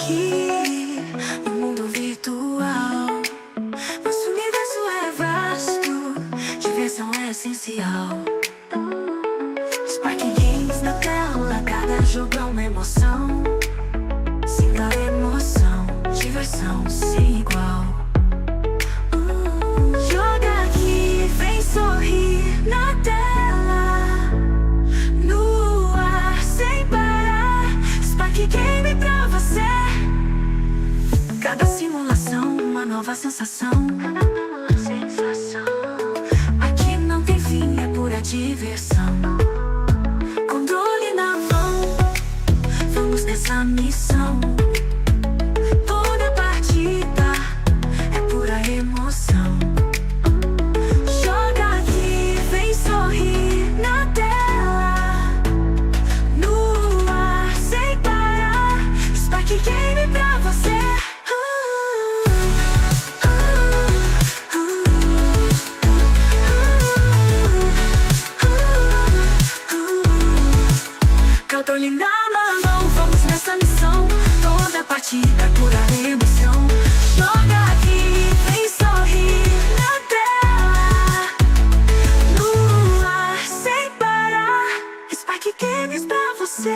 aqui no mundo virtual. Nosso universo é vasto, diversão é essencial. EsparkeGames na tela, cada jogo é uma emoção. Sinta a emoção, diversão sem igual. Joga aqui, vem sorrir na tela, no ar, sem parar. EsparkeGame pra você. Cada simulação, uma nova sensação. Aqui não tem fim, é pura diversão. Controle na mão, vamos nessa missão. Toda partida é pura emoção. Joga aqui, vem sorrir na tela, no ar, sem parar. EsparkeGame pra você. Controle na mão, vamos nessa missão. Toda partida é pura emoção. Joga aqui, vem sorrir na tela, no ar, sem parar. EsparkeGames pra você.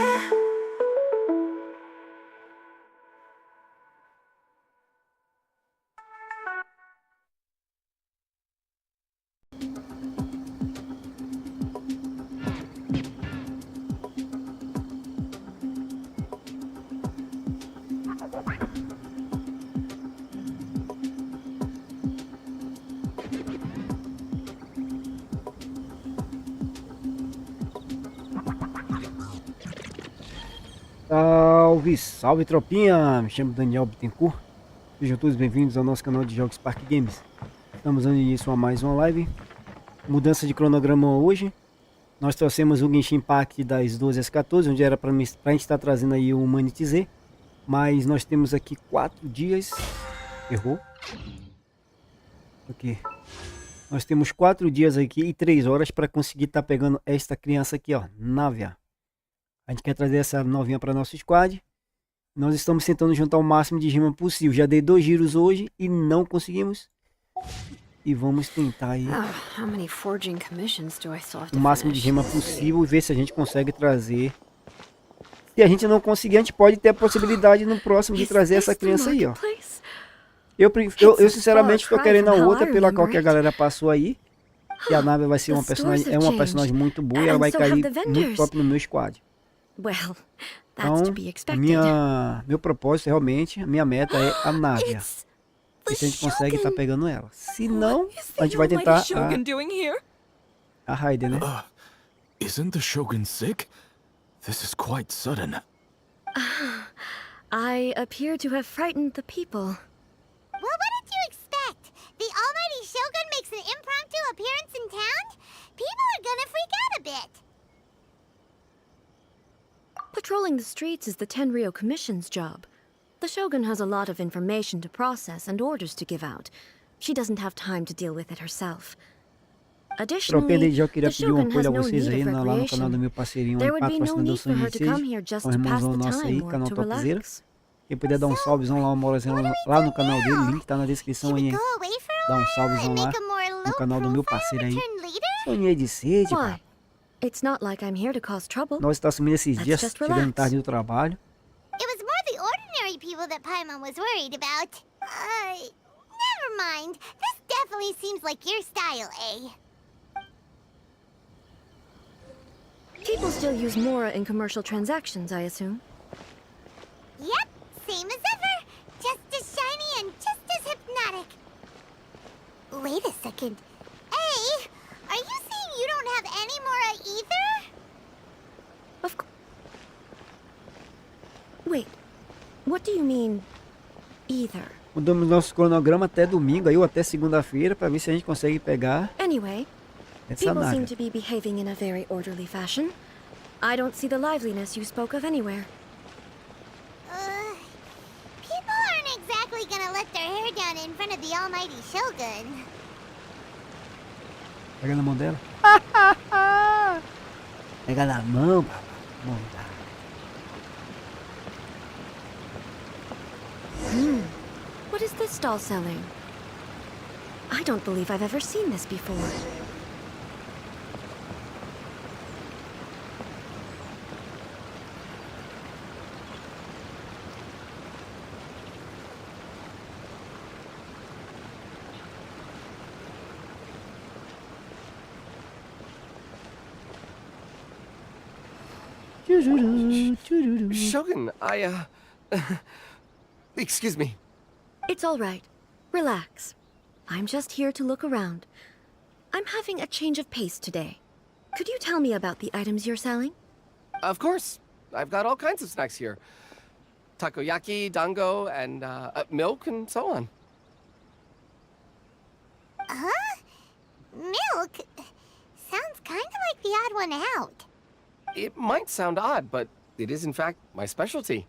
Salve, salve tropinha! Me chamo Daniel Bittencourt. Sejam todos bem-vindos ao nosso canal de jogos EsparkeGames. Estamos dando início a mais uma live. Mudança de cronograma hoje. Nós trouxemos o Genshin Impact das 12 às 14, onde era para a gente estar trazendo aí o Mande. Mas nós temos aqui 4 dias. Errou. Ok. Nós temos 4 dias aqui e 3 horas para conseguir estar pegando esta criança aqui, ó, Navia. A gente quer trazer essa novinha para nosso squad. Nós estamos tentando juntar o máximo de gema possível. Já dei 2 giros hoje e não conseguimos. E vamos tentar aí o máximo de gema possível e ver se a gente consegue trazer. Se a gente não conseguir, a gente pode ter a possibilidade no próximo de trazer essa criança aí, ó. Eu sinceramente estou querendo a outra pela qual que a galera passou aí. E a Navia vai ser uma personagem, é uma personagem muito boa e ela vai cair muito top no meu squad. Então, meu propósito realmente, a minha meta é a Navia. E se a gente consegue estar pegando ela. Se não, a gente vai tentar a Raiden, né? Isn't the Shogun sick? This is quite sudden. I appear to have frightened the people. Well, what did you expect? The almighty Shogun makes an impromptu appearance in town? People are gonna freak out a bit. Patrolling the streets is the Tenryou Commission's job. The Shogun has a lot of information to process and orders to give out. She doesn't have time to deal with it herself. Additionally, já queria the pedir um Shogun has apoio a no vocês aí need of lá no canal do recreation. meu parceirinho, There would be no Patrocinador need for her to come 6, here just um to pass irmãozão the nosso aí, time or canal to Topzera. relax. Quem puder dar um salvezão lá, uma moralzinha lá no canal dele, o link tá na descrição aí. Go away for a Dá um while salvezão and lá make a more no canal do meu low-profile parceiro aí. return later? Sonhei de sede, Why? pá. It's not like I'm here to cause trouble. Nós estamos assumindo esses Let's dias, just chegando relax. tarde do trabalho. It was more the ordinary people that Paimon was worried about. Never mind. This definitely seems like your style, eh? People still use Mora in commercial transactions, I assume. Yep, same as ever. Just as shiny and just as hypnotic. Wait a second. Hey, are you saying you don't have any Mora either? Of course. Wait, what do you mean, either? Mudamos nosso cronograma até domingo aí, ou até segunda-feira, para ver se a gente consegue pegar Anyway, essa people seem Navia. to be behaving in a very orderly fashion. I don't see the liveliness you spoke of anywhere. People aren't exactly gonna let their hair down in front of the almighty Shogun. Pega na mão dela. Pega na mão, papai. this stall selling? I don't believe I've ever seen this before. Shogun, excuse me. It's all right. Relax. I'm just here to look around. I'm having a change of pace today. Could you tell me about the items you're selling? Of course. I've got all kinds of snacks here. Takoyaki, dango, and milk, and so on. Huh? Milk? Sounds kind of like the odd one out. It might sound odd, but it is in fact my specialty.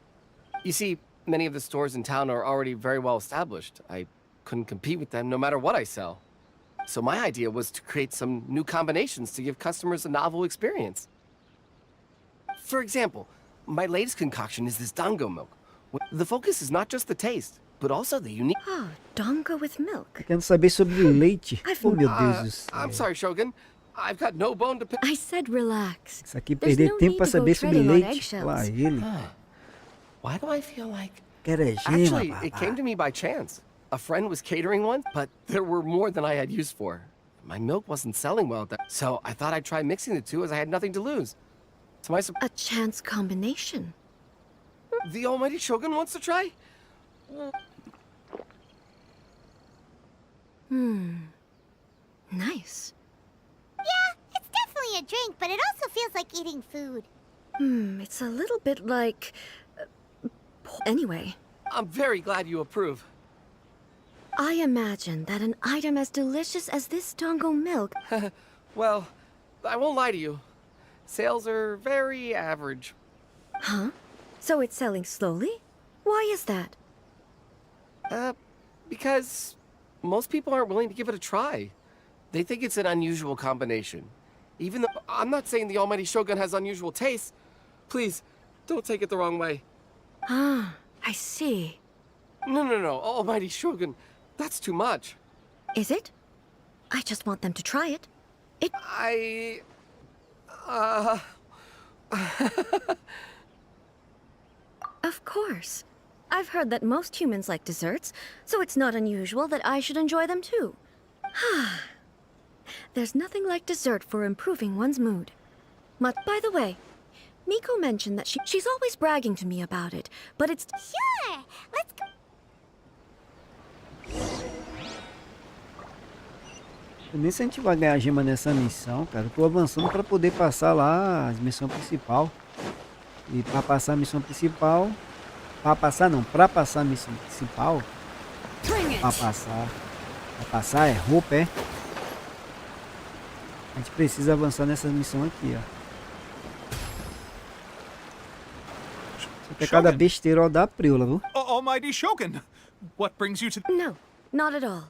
You see, many of the stores in town are already very well established. I couldn't compete with them no matter what I sell. So my idea was to create some new combinations to give customers a novel experience. For example, my latest concoction is this dango milk. The focus is not just the taste, but also the unique... Oh, dango with milk. Querendo saber sobre o leite. Oh, meu Deus do céu. I'm sorry, Shogun. I've got no bone to pick. I said relax. Isso aqui, There's perder no tempo need pra to go saber sobre treading on leite. eggshells. Lá ele. Why do I feel like... Quero é gema, Actually, it babá. came to me by chance. A friend was catering one, but there were more than I had use for. My milk wasn't selling well at that, so I thought I'd try mixing the two as I had nothing to lose. To my surprise, A chance combination. the almighty Shogun wants to try? Nice. Yeah, it's definitely a drink, but it also feels like eating food. It's a little bit like... Anyway, I'm very glad you approve. I imagine that an item as delicious as this dango milk... Well, I won't lie to you. Sales are very average. Huh? So it's selling slowly? Why is that? Because most people aren't willing to give it a try. They think it's an unusual combination. Even though I'm not saying the almighty Shogun has unusual tastes. Please, don't take it the wrong way. Ah, I see. No, almighty Shogun. That's too much. Is it? I just want them to try it. Of course. I've heard that most humans like desserts, so it's not unusual that I should enjoy them too. There's nothing like dessert for improving one's mood. By the way, Miko mentioned that she's always bragging to me about it, but it's... Sure, let's go. Eu nem sei se a gente vai ganhar gema nessa missão, cara. Eu tô avançando pra poder passar lá a missão principal. E pra passar a missão principal... Pra passar a missão principal... Pra passar é roupa, é? A gente precisa avançar nessa missão aqui, ó. Só que é cada besteira ó, da preula, viu? Almighty Shogun, what brings you to... No, not at all.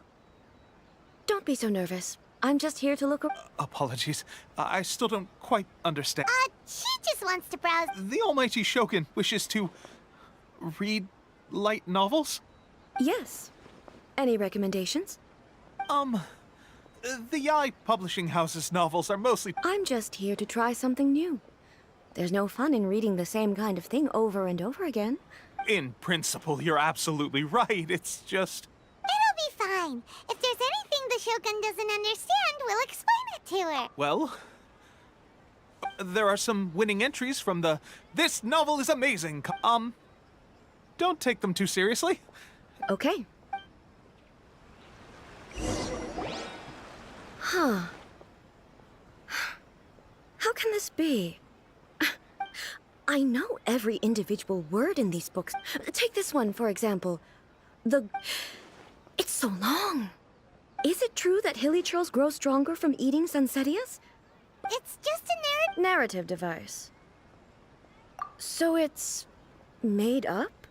Don't be so nervous. I'm just here to look... Apologies, I still don't quite understand. She just wants to browse. The Almighty Shogun wishes to read light novels? Yes. Any recommendations? The Yaoi publishing house's novels are mostly... I'm just here to try something new. There's no fun in reading the same kind of thing over and over again. In principle, you're absolutely right. It's just... It'll be fine. If there's anything the Shogun doesn't understand, we'll explain it to her. Well, there are some winning entries from the "This novel is amazing." Don't take them too seriously. Okay. Huh. How can this be? I know every individual word in these books. Take this one, for example. It's so long. Is it true that hilichurls grow stronger from eating Sansetias? It's just a Narrative device. So it's... made up?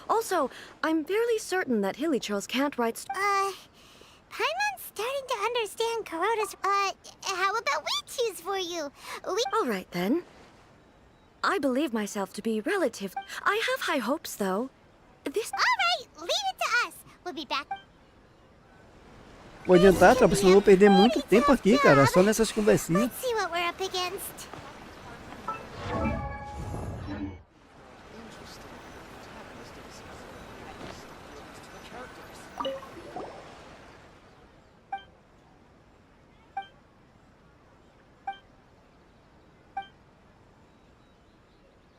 Also, I'm fairly certain that hilichurls can't write... Paimon's starting to understand Kuroda's... how about we choose for you? All right, then. I believe myself to be relative. I have high hopes, though. All right, leave it to us. We'll be back. Vou adiantar, tropa, senão eu vou perder muito tempo aqui, cara, só nessas conversinhas. Let's see what we're up against.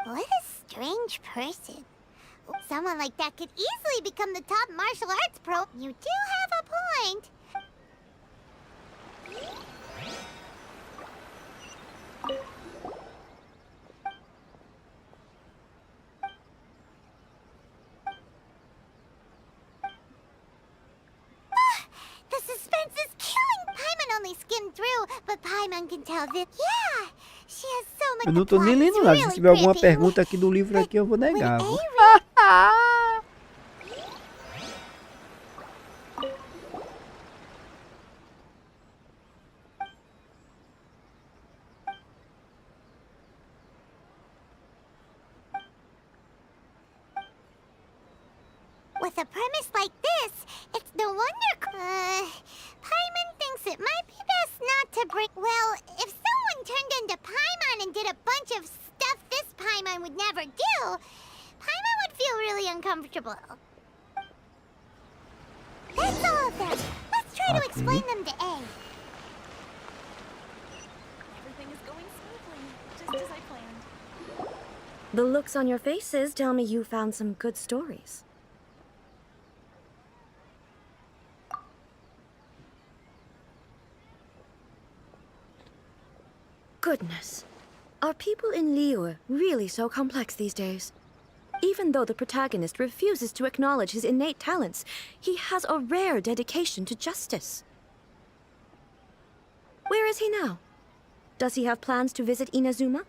What a strange person. Someone like that could easily become the top martial arts pro. You do have a point. The suspense is killing. Paimon only skimmed through, but Paimon can tell that. Yeah, she has so much. Eu não tô nem lendo nada. Se tiver alguma pergunta aqui do livro aqui, eu vou negar. Viu? With a premise like this, it's no wonder. Paimon thinks it might be best not to bring. Well, if someone turned into Paimon and did a bunch of stuff this Paimon would never do, Paimon would feel really uncomfortable. That's all of them. Let's try to explain them to A. Everything is going smoothly, just as I planned. The looks on your faces tell me you found some good stories. Goodness. Are people in Liyue really so complex these days? Even though the protagonist refuses to acknowledge his innate talents, he has a rare dedication to justice. Where is he now? Does he have plans to visit Inazuma?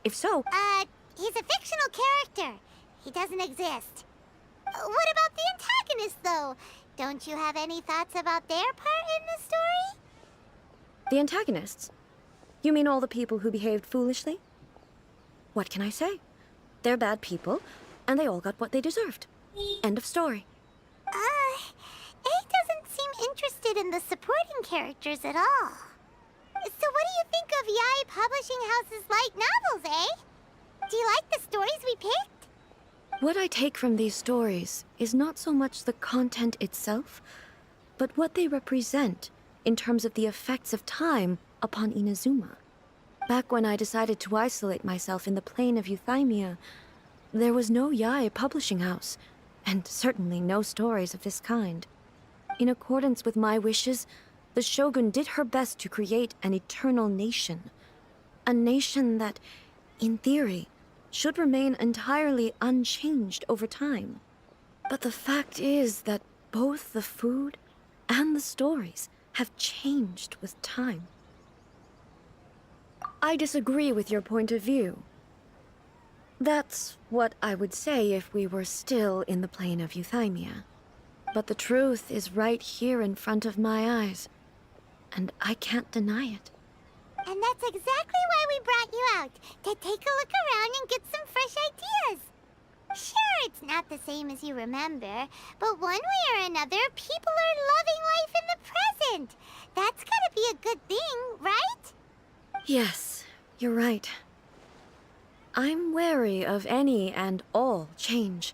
If so... He's a fictional character. He doesn't exist. What about the antagonist, though? Don't you have any thoughts about their part in the story? The antagonists? You mean all the people who behaved foolishly? What can I say? They're bad people, and they all got what they deserved. End of story. A doesn't seem interested in the supporting characters at all. So what do you think of Yae Publishing House's light novels, eh? Do you like the stories we picked? What I take from these stories is not so much the content itself, but what they represent in terms of the effects of time upon Inazuma. Back when I decided to isolate myself in the plain of Euthymia, there was no Yae publishing house, and certainly no stories of this kind. In accordance with my wishes, the Shogun did her best to create an eternal nation. A nation that, in theory, should remain entirely unchanged over time. But the fact is that both the food and the stories have changed with time. I disagree with your point of view. That's what I would say if we were still in the plane of Euthymia. But the truth is right here in front of my eyes, and I can't deny it. And that's exactly why we brought you out, to take a look around and get some fresh ideas. Sure, it's not the same as you remember, but one way or another, people are loving life in the present. That's gotta be a good thing, right? Yes, you're right. I'm wary of any and all change.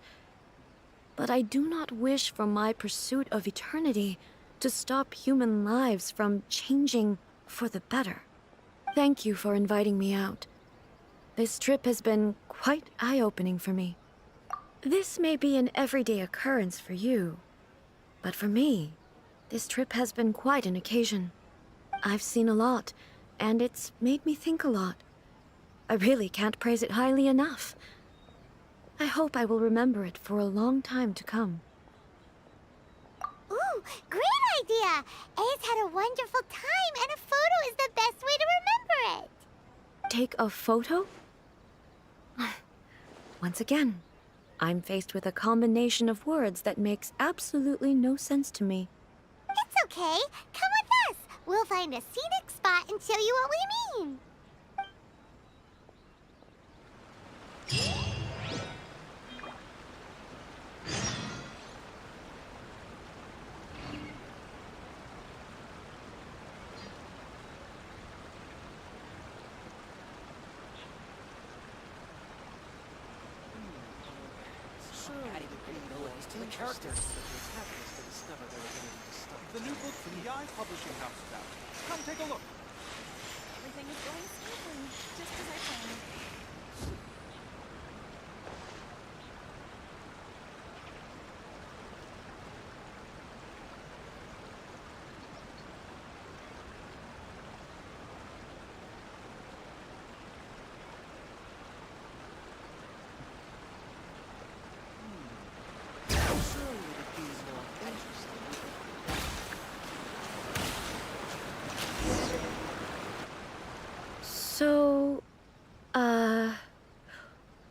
But I do not wish for my pursuit of eternity to stop human lives from changing for the better. Thank you for inviting me out. This trip has been quite eye-opening for me. This may be an everyday occurrence for you, but for me, this trip has been quite an occasion. I've seen a lot, and it's made me think a lot. I really can't praise it highly enough. I hope I will remember it for a long time to come. Ooh, great idea! A's had a wonderful time, and a photo is the best way to remember it. Take a photo? Once again, I'm faced with a combination of words that makes absolutely no sense to me. It's okay. Come with us. We'll find a scenic spot and show you what we mean. the characters. The new book from Yai Publishing House is out. Come take a look. Everything is going smoothly, just as I planned. So,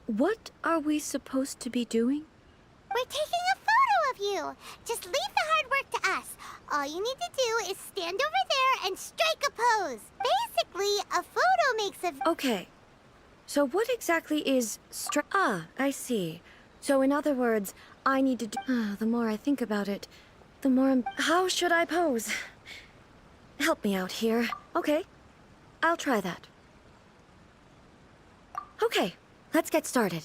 what are we supposed to be doing? We're taking a photo of you. Just leave the hard work to us. All you need to do is stand over there and strike a pose. Basically, a photo makes a... Okay, so what exactly is I see. So in other words, I need to do... the more I think about it, the more How should I pose? Help me out here. Okay, I'll try that. Okay, let's get started.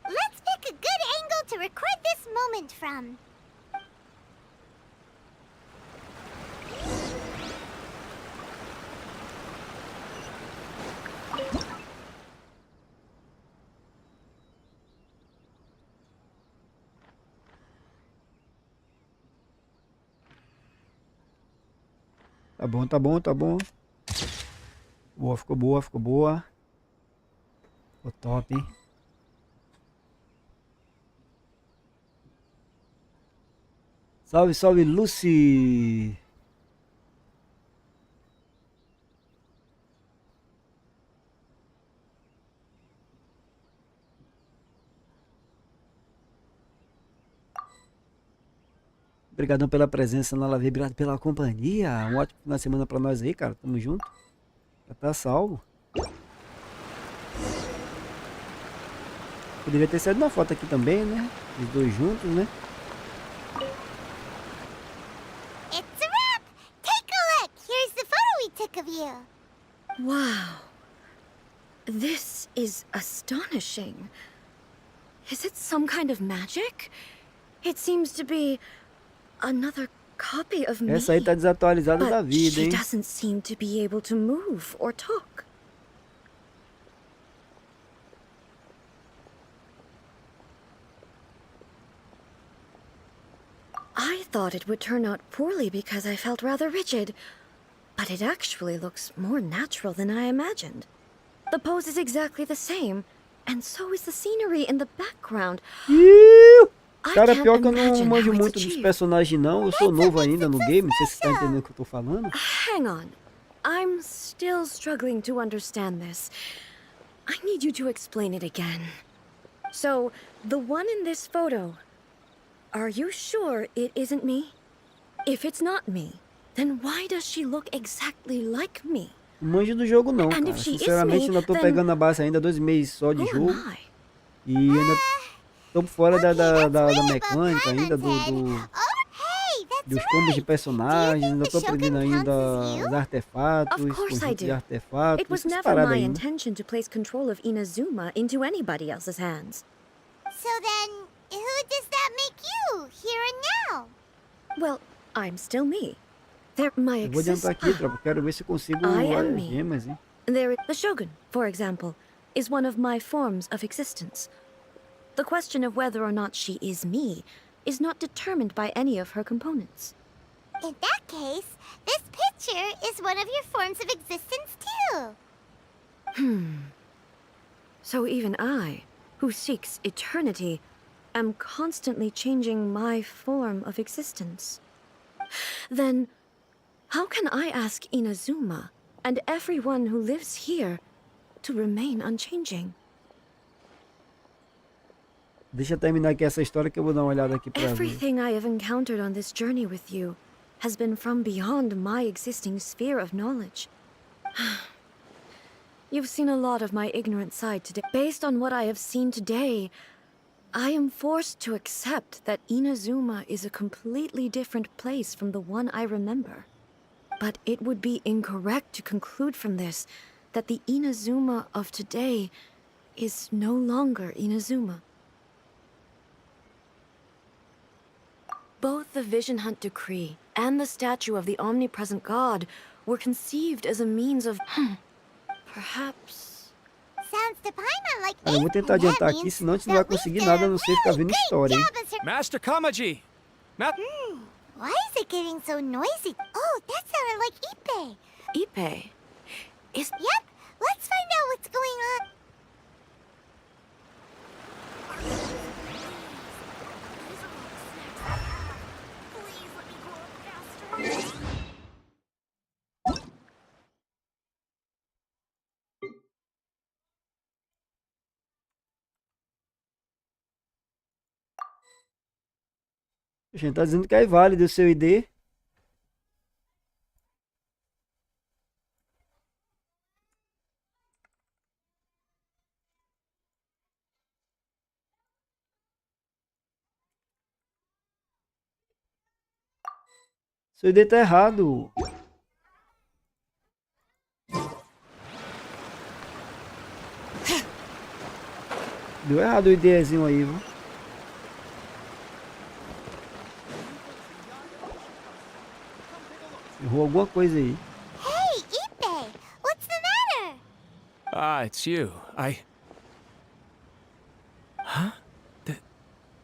Let's pick a good angle to record this moment from. Tá bom, tá bom, tá bom. Boa, ficou boa, ficou boa. Ficou top, hein? Salve, salve, Lucy! Obrigadão pela presença na live, obrigado pela companhia. Um ótimo final de semana pra nós aí, cara. Tamo junto. Já tá salvo. Poderia ter saído uma foto aqui também, né? Os dois juntos, né? It's a wrap! Take a look! Here's the photo we took of you. Wow. This is astonishing. Is it some kind of magic? It seems to be another copy of me. Essa aí tá desatualizada da But vida, she hein? doesn't seem to be able to move or talk. I thought it would turn out poorly because I felt rather rigid, but it actually looks more natural than I imagined. The pose is exactly the same, and so is the scenery in the background. I Cara, can't pior que eu não imagine manjo how it's muito dos achieved. personagens não. Eu sou novo ainda no game, não sei se você tá entendendo o que eu tô falando. Hang on. I'm still struggling to understand this. I need you to explain it again. So, the one in this photo, are you sure it isn't me? If it's not me, then why does she look exactly like me? Não manjo do jogo não, And cara. if she is Sinceramente, me, ainda tô then pegando a base ainda, 2 meses só de Who jogo. am I? E ainda tô por fora Okay, that's da way above mecânica ainda, Paimon's head. Oh, hey, that's dos combos de right. personagens. Ainda tô the Shogun aprendendo ainda counts as os you? artefatos, Of course I conjunto de do. artefatos, It was essas never paradas my aí, né? intention to place control of Inazuma into anybody else's hands. So then, who does that make you, here and now? Well, I'm still me. My Eu vou adiantar aqui, tropa. Quero ver se eu consigo I am as me. gemas, hein? The Shogun, for example, is one of my forms of existence. The question of whether or not she is me is not determined by any of her components. In that case, this picture is one of your forms of existence too. So even I, who seeks eternity, am constantly changing my form of existence. Then, how can I ask Inazuma and everyone who lives here to remain unchanging? Deixa eu terminar aqui essa história que eu vou dar uma olhada aqui pra ver. Everything I have encountered on this journey with you has been from beyond my existing sphere of knowledge. You've seen a lot of my ignorant side today. Based on what I have seen today, I am forced to accept that Inazuma is a completely different place from the one I remember. But it would be incorrect to conclude from this that the Inazuma of today is no longer Inazuma. Both the Vision Hunt Decree and the statue of the omnipresent God were conceived as a means of... perhaps... Sounds to Paimon like Cara, eu vou tentar that adiantar aqui, means senão a gente não vai that we've conseguir done nada a a não ser ficar really vendo great história, hein? job as her- Master Kamaji! Why is it getting so noisy? Oh, that sounded like Ipe. Ipe is... Yep, let's find out what's going on. Please let me grow up faster. A gente tá dizendo que é válido o seu ID. Seu ID tá errado. Deu errado o IDzinho aí, viu? Errou alguma coisa aí. Hey, Ipe, what's the matter? Ah, it's you. Huh?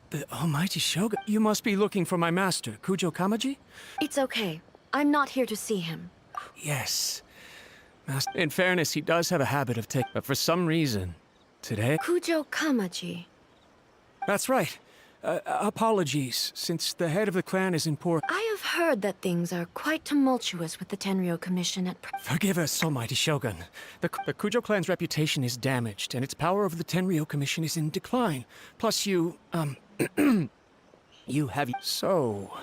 The almighty Shogun? You must be looking for my master, Kujo Kamaji? It's okay. I'm not here to see him. Yes. Master. In fairness, he does have a habit of taking... But for some reason, today... Kujo Kamaji. That's right. Apologies, since the head of the clan is in poor... I have heard that things are quite tumultuous with the Tenryou Commission at Forgive us, almighty Shogun. The Kujo clan's reputation is damaged, and its power over the Tenryou Commission is in decline. Plus you, you have... So,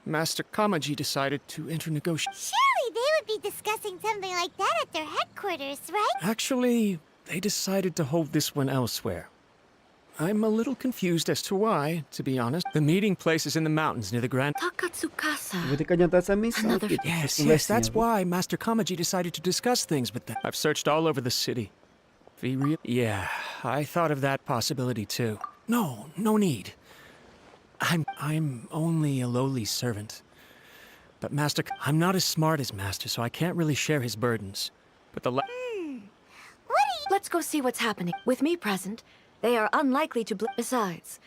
Master Kamaji decided to enter negotiations. Surely they would be discussing something like that at their headquarters, right? Actually, they decided to hold this one elsewhere. I'm a little confused as to why, to be honest. The meeting place is in the mountains near the Grand... Takatsukasa. Vou ter que adiantar essa mensagem Another- aqui. Yes, that's why Master Kamaji decided to discuss things with them. I've searched all over the city. Yeah, I thought of that possibility too. No need. I'm only a lowly servant. But Master... I'm not as smart as Master, so I can't really share his burdens. But the... Let's go see what's happening. With me present, they are unlikely to Besides,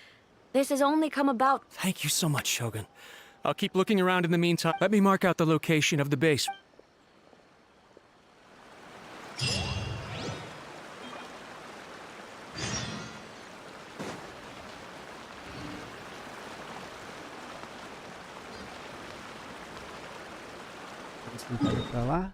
this has only come about... Thank you so much, Shogun. I'll keep looking around in the meantime. Let me mark out the location of the base. Vamos tentar ir pra lá.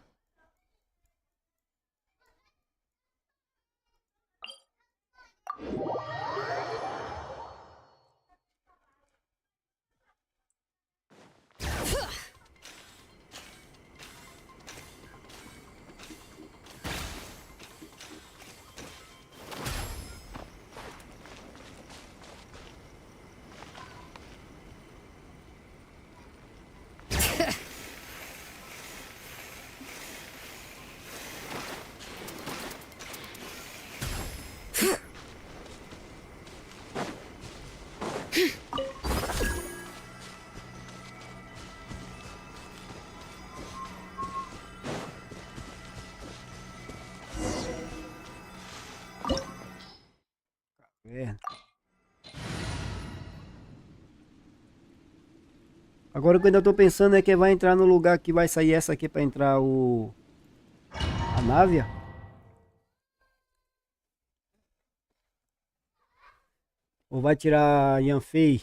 É. Agora o que eu ainda tô pensando é que vai entrar no lugar que vai sair essa aqui pra entrar a Navia. Ou vai tirar a Yanfei.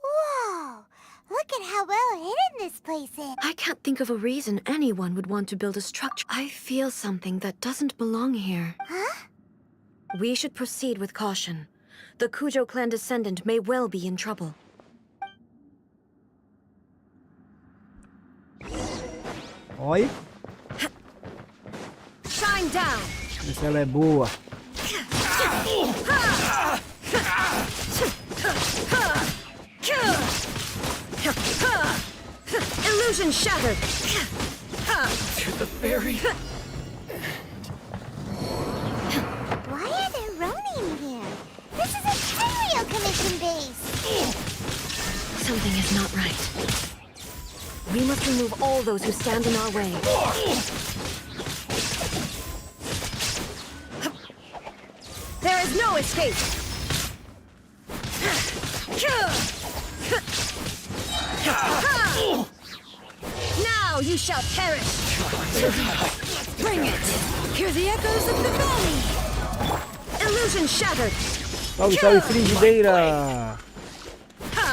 Whoa, look at how well hidden this place is. I can't think of a reason anyone would want to build a structure. I feel something that doesn't belong here. Huh? We should proceed with caution. The Kujo clan descendant may well be in trouble. Olha. Shine down! Vê se ela é boa. Illusion shattered! To the very... Why are there Ronin here? This is a Tenryou Commission base. Something is not right. We must remove all those who stand in our way. There is no escape! Now you shall perish! Bring it! Hear the echoes of the valley! Illusion shattered! Salve, salve, frigideira!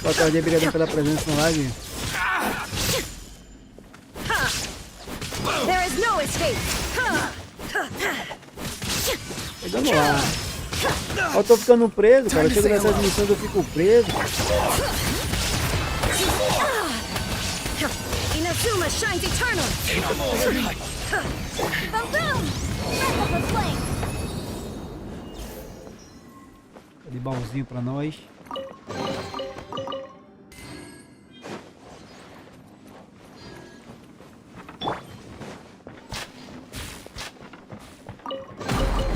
Boa tarde, obrigado pela presença na live. There is no escape! Pegando lá. Eu tô ficando preso, cara. Eu chego nessas missões, eu fico preso. Inazuma shines eternal! De baúzinho pra nós.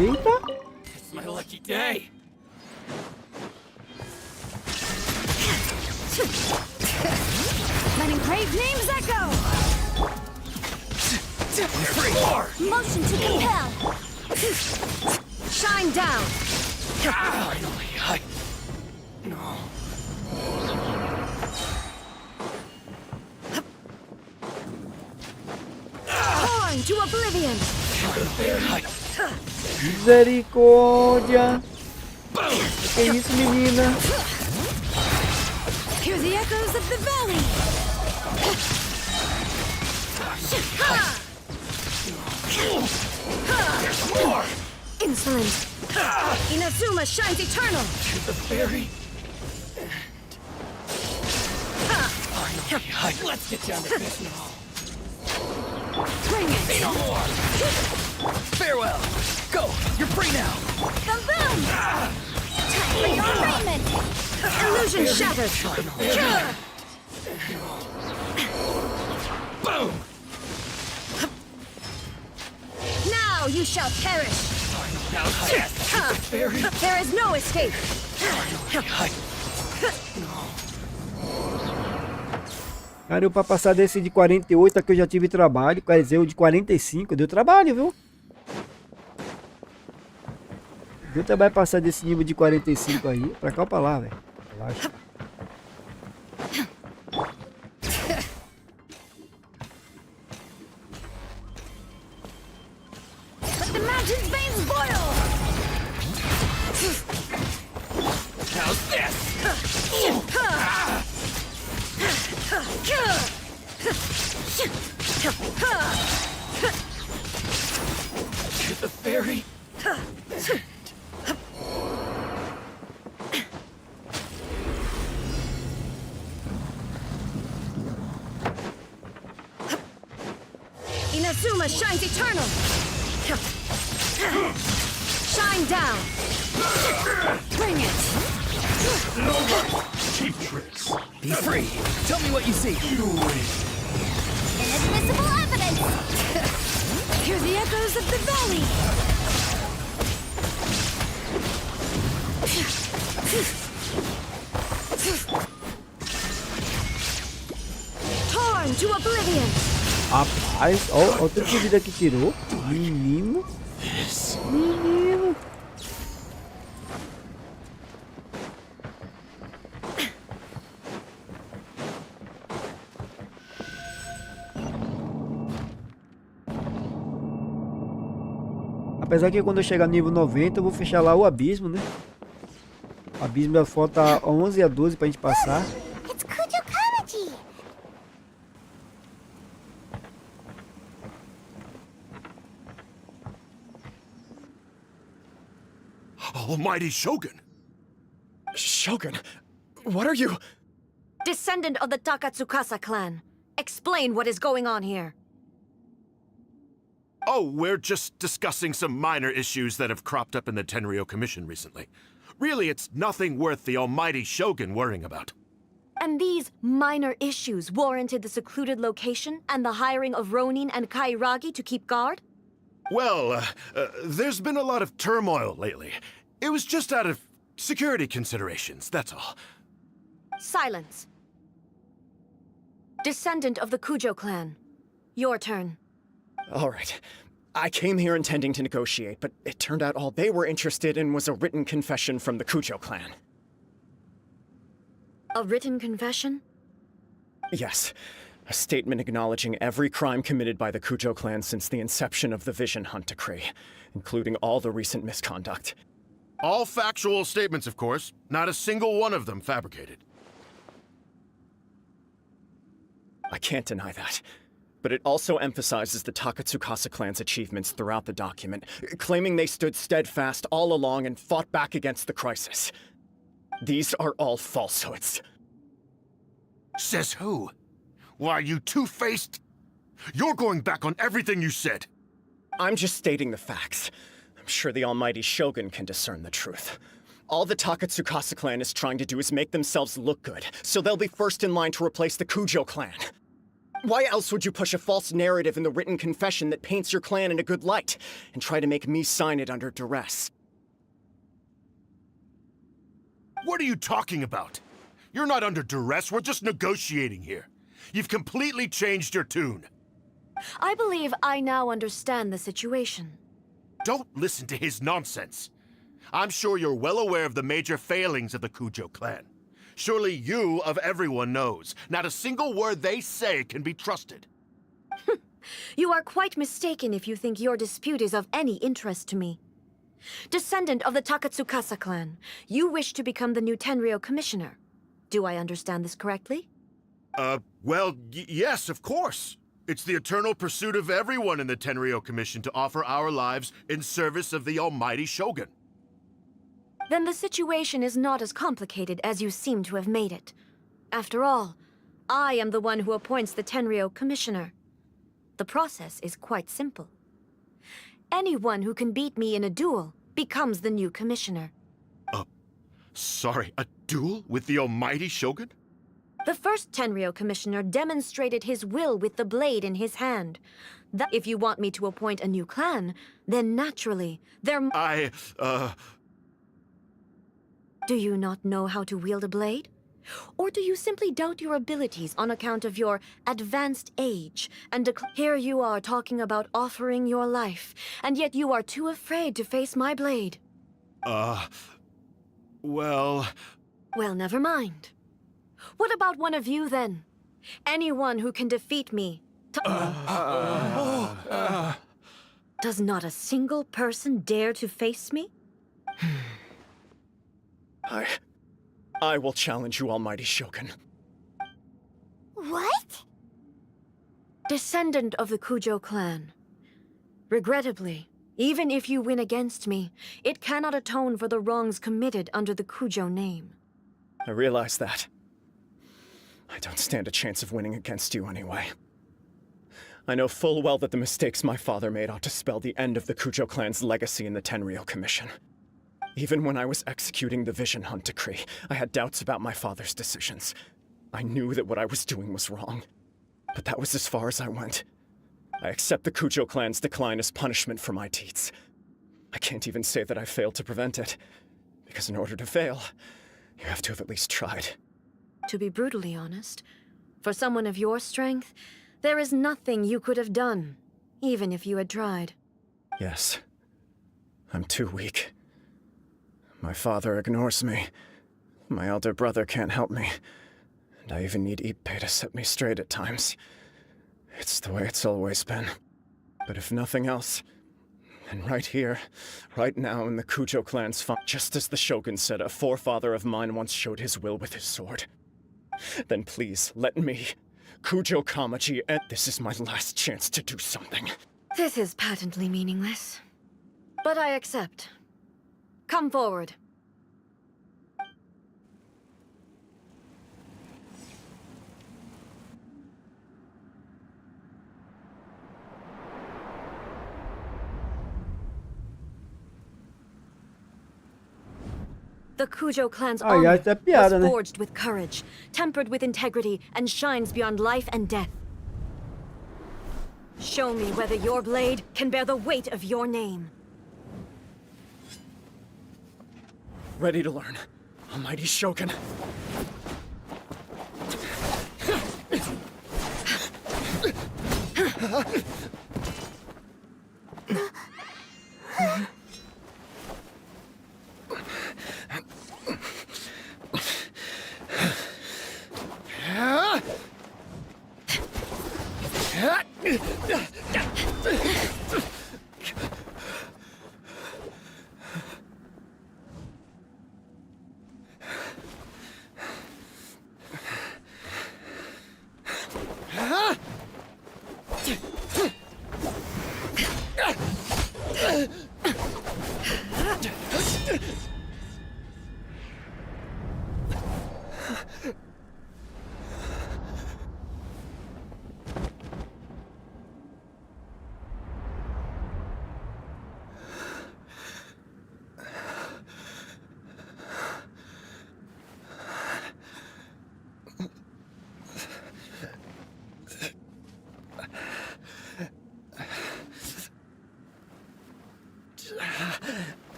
Eita! It's my lucky day. Letting brave names echo! Motion to compel! Shine down! Torn to oblivion! Misericórdia! Que isso, menina? Hear the echoes of the valley! Insolent! Inazuma shines eternal! The very Let's get down to business now. Bring it! No more. Farewell. Go. You're free now. The boom! Time for your arraignment! Illusion shattered! Boom. Now you shall perish! Now yes. There is no escape! Cara, eu pra passar desse de 48 aqui eu já tive trabalho. Quer dizer, o de 45 deu trabalho, viu? Deu trabalho passar desse nível de 45 aí. Pra cá ou pra lá, velho? Relaxa. Let the mountain's veins boil! How's this? The fairy. Inazuma shines eternal! Shine down! Bring it! Cheap tricks. Be free. Tell me what you see. Inadmissible evidence! Hear the echoes of the valley! Torn to oblivion! Rapaz, ó, o tanto de vida que tirou. Menino. Menino. Apesar que quando eu chegar no nível 90 eu vou fechar lá o abismo, né? O abismo falta 11 a 12 pra gente passar. It's Kamaji! Almighty Shogun! Shogun, what are you? Descendant of the Takatsukasa clan. Explain what is going on here. Oh, we're just discussing some minor issues that have cropped up in the Tenryou Commission recently. Really, it's nothing worth the almighty Shogun worrying about. And these minor issues warranted the secluded location and the hiring of Ronin and Kairagi to keep guard? Well, there's been a lot of turmoil lately. It was just out of security considerations, that's all. Silence. Descendant of the Kujo clan. Your turn. All right. I came here intending to negotiate, but it turned out all they were interested in was a written confession from the Kujo clan. A written confession? Yes. A statement acknowledging every crime committed by the Kujo clan since the inception of the Vision Hunt Decree, including all the recent misconduct. All factual statements, of course. Not a single one of them fabricated. I can't deny that. But it also emphasizes the Takatsukasa clan's achievements throughout the document, claiming they stood steadfast all along and fought back against the crisis. These are all falsehoods. Says who? Why, you two-faced... You're going back on everything you said. I'm just stating the facts. I'm sure the almighty Shogun can discern the truth. All the Takatsukasa clan is trying to do is make themselves look good, so they'll be first in line to replace the Kujo clan. Why else would you push a false narrative in the written confession that paints your clan in a good light, and try to make me sign it under duress? What are you talking about? You're not under duress, we're just negotiating here. You've completely changed your tune. I believe I now understand the situation. Don't listen to his nonsense. I'm sure you're well aware of the major failings of the Kujo clan. Surely you, of everyone, knows. Not a single word they say can be trusted. You are quite mistaken if you think your dispute is of any interest to me. Descendant of the Takatsukasa clan, you wish to become the new Tenryou commissioner. Do I understand this correctly? Well, yes, of course. It's the eternal pursuit of everyone in the Tenryou Commission to offer our lives in service of the almighty Shogun. Then the situation is not as complicated as you seem to have made it. After all, I am the one who appoints the Tenryou commissioner. The process is quite simple. Anyone who can beat me in a duel becomes the new commissioner. Sorry, a duel with the almighty Shogun? The first Tenryou commissioner demonstrated his will with the blade in his hand. That if you want me to appoint a new clan, then naturally, there... Do you not know how to wield a blade? Or do you simply doubt your abilities on account of your advanced age and here you are talking about offering your life, and yet you are too afraid to face my blade? Well, never mind. What about one of you, then? Anyone who can defeat me. Does not a single person dare to face me? I will challenge you, almighty Shogun. What? Descendant of the Kujo clan. Regrettably, even if you win against me, it cannot atone for the wrongs committed under the Kujo name. I realize that. I don't stand a chance of winning against you anyway. I know full well that the mistakes my father made ought to spell the end of the Kujo clan's legacy in the Tenryou Commission. Even when I was executing the Vision Hunt Decree, I had doubts about my father's decisions. I knew that what I was doing was wrong, but that was as far as I went. I accept the Kujo clan's decline as punishment for my deeds. I can't even say that I failed to prevent it, because in order to fail, you have to have at least tried. To be brutally honest, for someone of your strength, there is nothing you could have done, even if you had tried. Yes. I'm too weak. My father ignores me. My elder brother can't help me. And I even need Ippei to set me straight at times. It's the way it's always been. But if nothing else, then right here, right now in the Kujo clan's just as the Shogun said, a forefather of mine once showed his will with his sword. Then please, let me, Kujo Kamaji, and this is my last chance to do something. This is patently meaningless. But I accept. Come forward. The Kujo clan's honor Aliás, é piada, was né? forged with courage, tempered with integrity, and shines beyond life and death. Show me whether your blade can bear the weight of your name. Ready to learn, almighty Shogun.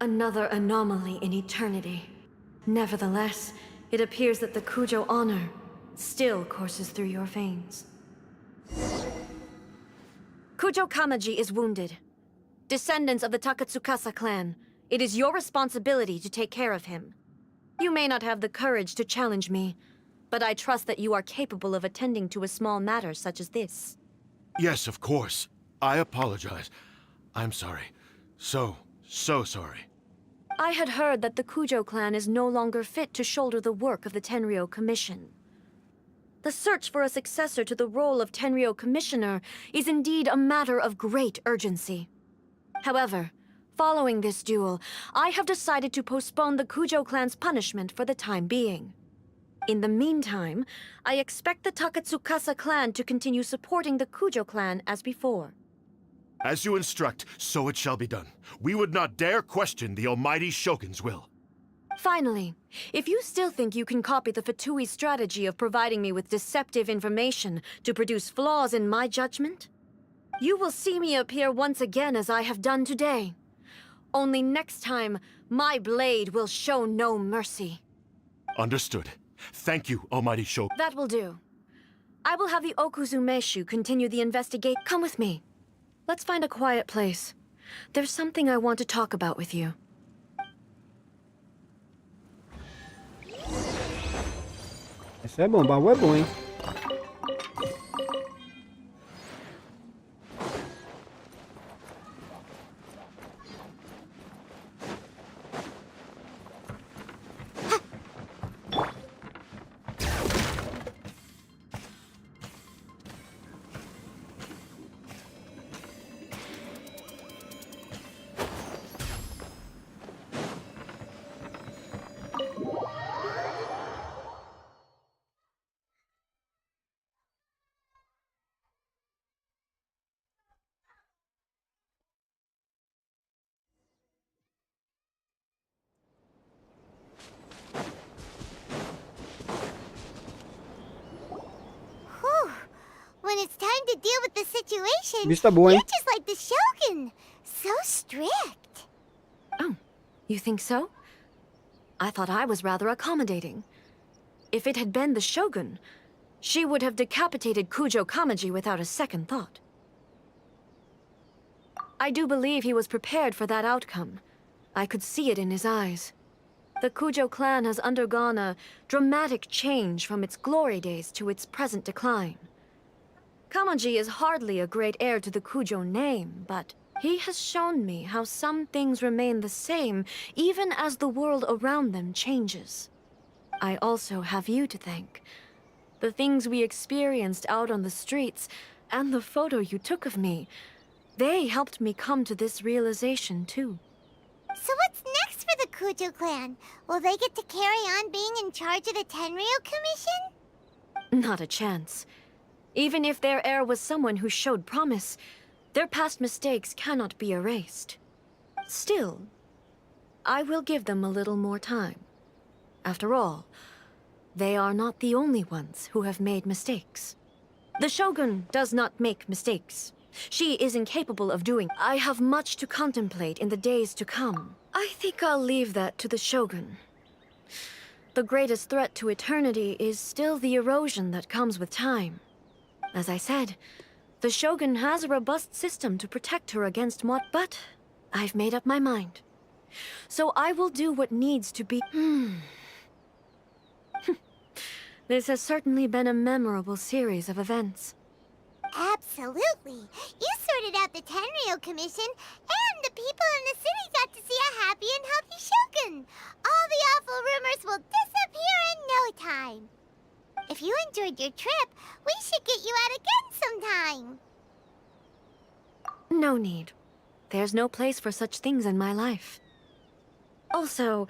Another anomaly in eternity. Nevertheless, it appears that the Kujo honor still courses through your veins. Kujo Kamaji is wounded. Descendants of the Takatsukasa clan, it is your responsibility to take care of him. You may not have the courage to challenge me, but I trust that you are capable of attending to a small matter such as this. Yes, of course. I apologize. I'm sorry. So sorry. I had heard that the Kujo clan is no longer fit to shoulder the work of the Tenryou Commission. The search for a successor to the role of Tenryou Commissioner is indeed a matter of great urgency. However, following this duel, I have decided to postpone the Kujo clan's punishment for the time being. In the meantime, I expect the Takatsukasa clan to continue supporting the Kujo clan as before. As you instruct, so it shall be done. We would not dare question the almighty Shogun's will. Finally, if you still think you can copy the Fatui strategy of providing me with deceptive information to produce flaws in my judgment, you will see me appear once again as I have done today. Only next time, my blade will show no mercy. Understood. Thank you, almighty Shogun. That will do. I will have the Okuzumeshu continue the investigation. Come with me. Let's find a quiet place. There's something I want to talk about with you. Esse é bom, o baú é bom, hein? When it's time to deal with the situation, Vista boa, hein? you're just like the Shogun. So strict. Oh, you think so? I thought I was rather accommodating. If it had been the Shogun, she would have decapitated Kujo Kamaji without a second thought. I do believe he was prepared for that outcome. I could see it in his eyes. The Kujo clan has undergone a dramatic change from its glory days to its present decline. Kamaji is hardly a great heir to the Kujo name, but he has shown me how some things remain the same even as the world around them changes. I also have you to thank. The things we experienced out on the streets, and the photo you took of me, they helped me come to this realization too. So what's next for the Kujo clan? Will they get to carry on being in charge of the Tenryou Commission? Not a chance. Even if their heir was someone who showed promise, their past mistakes cannot be erased. Still, I will give them a little more time. After all, they are not the only ones who have made mistakes. The Shogun does not make mistakes. She is incapable of doing. I have much to contemplate in the days to come. I think I'll leave that to the Shogun. The greatest threat to eternity is still the erosion that comes with time. As I said, the Shogun has a robust system to protect her against but I've made up my mind. So I will do what needs to be. This has certainly been a memorable series of events. Absolutely. You sorted out the Tenryou Commission, and the people in the city got to see a happy and healthy Shogun. All the awful rumors will disappear in no time. If you enjoyed your trip, we should get you out again sometime. No need. There's no place for such things in my life. Also,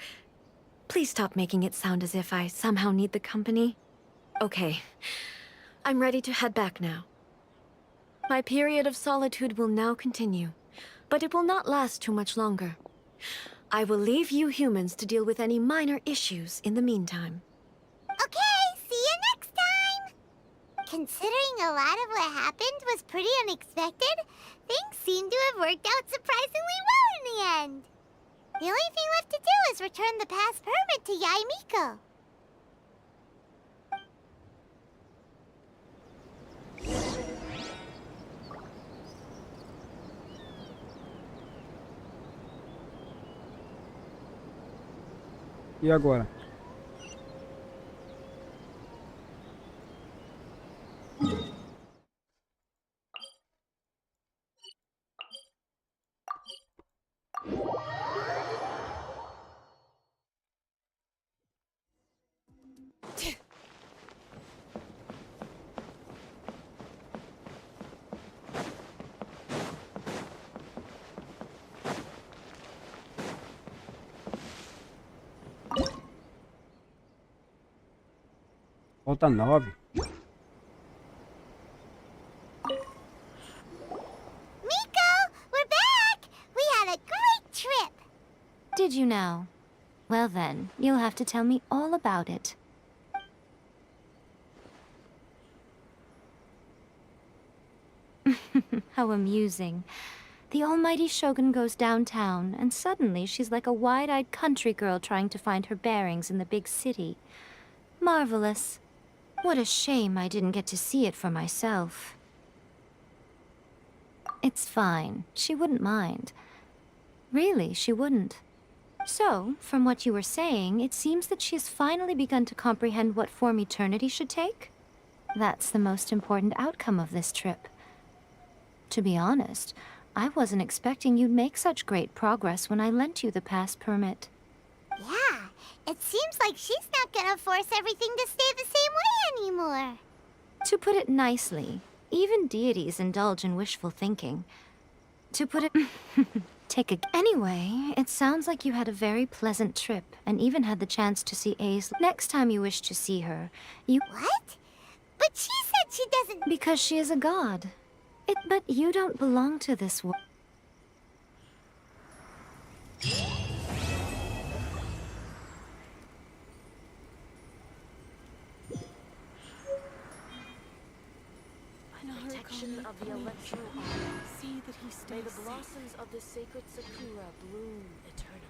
please stop making it sound as if I somehow need the company. Okay, I'm ready to head back now. My period of solitude will now continue, but it will not last too much longer. I will leave you humans to deal with any minor issues in the meantime. Okay, see you next time! Considering a lot of what happened was pretty unexpected, things seem to have worked out surprisingly well in the end. The only thing left to do is return the past permit to Yaimiko. E agora? Falta 9. Miko, we're back! We had a great trip! Did you now? Well then, you'll have to tell me all about it. How amusing. The almighty Shogun goes downtown, and suddenly she's like a wide-eyed country girl trying to find her bearings in the big city. Marvelous. What a shame I didn't get to see it for myself. It's fine. She wouldn't mind. Really, she wouldn't. So, from what you were saying, it seems that she has finally begun to comprehend what form eternity should take? That's the most important outcome of this trip. To be honest, I wasn't expecting you'd make such great progress when I lent you the pass permit. Yeah, it seems like she's not gonna force everything to stay the same way anymore. To put it nicely, even deities indulge in wishful thinking. To put it... Anyway, it sounds like you had a very pleasant trip, and even had the chance to see Ace. Next time you wish to see her, you... What? But she said she doesn't... Because she is a god. But you don't belong to this world. Protection of the electro see that he stays. May the blossoms of the sacred sakura bloom eternally.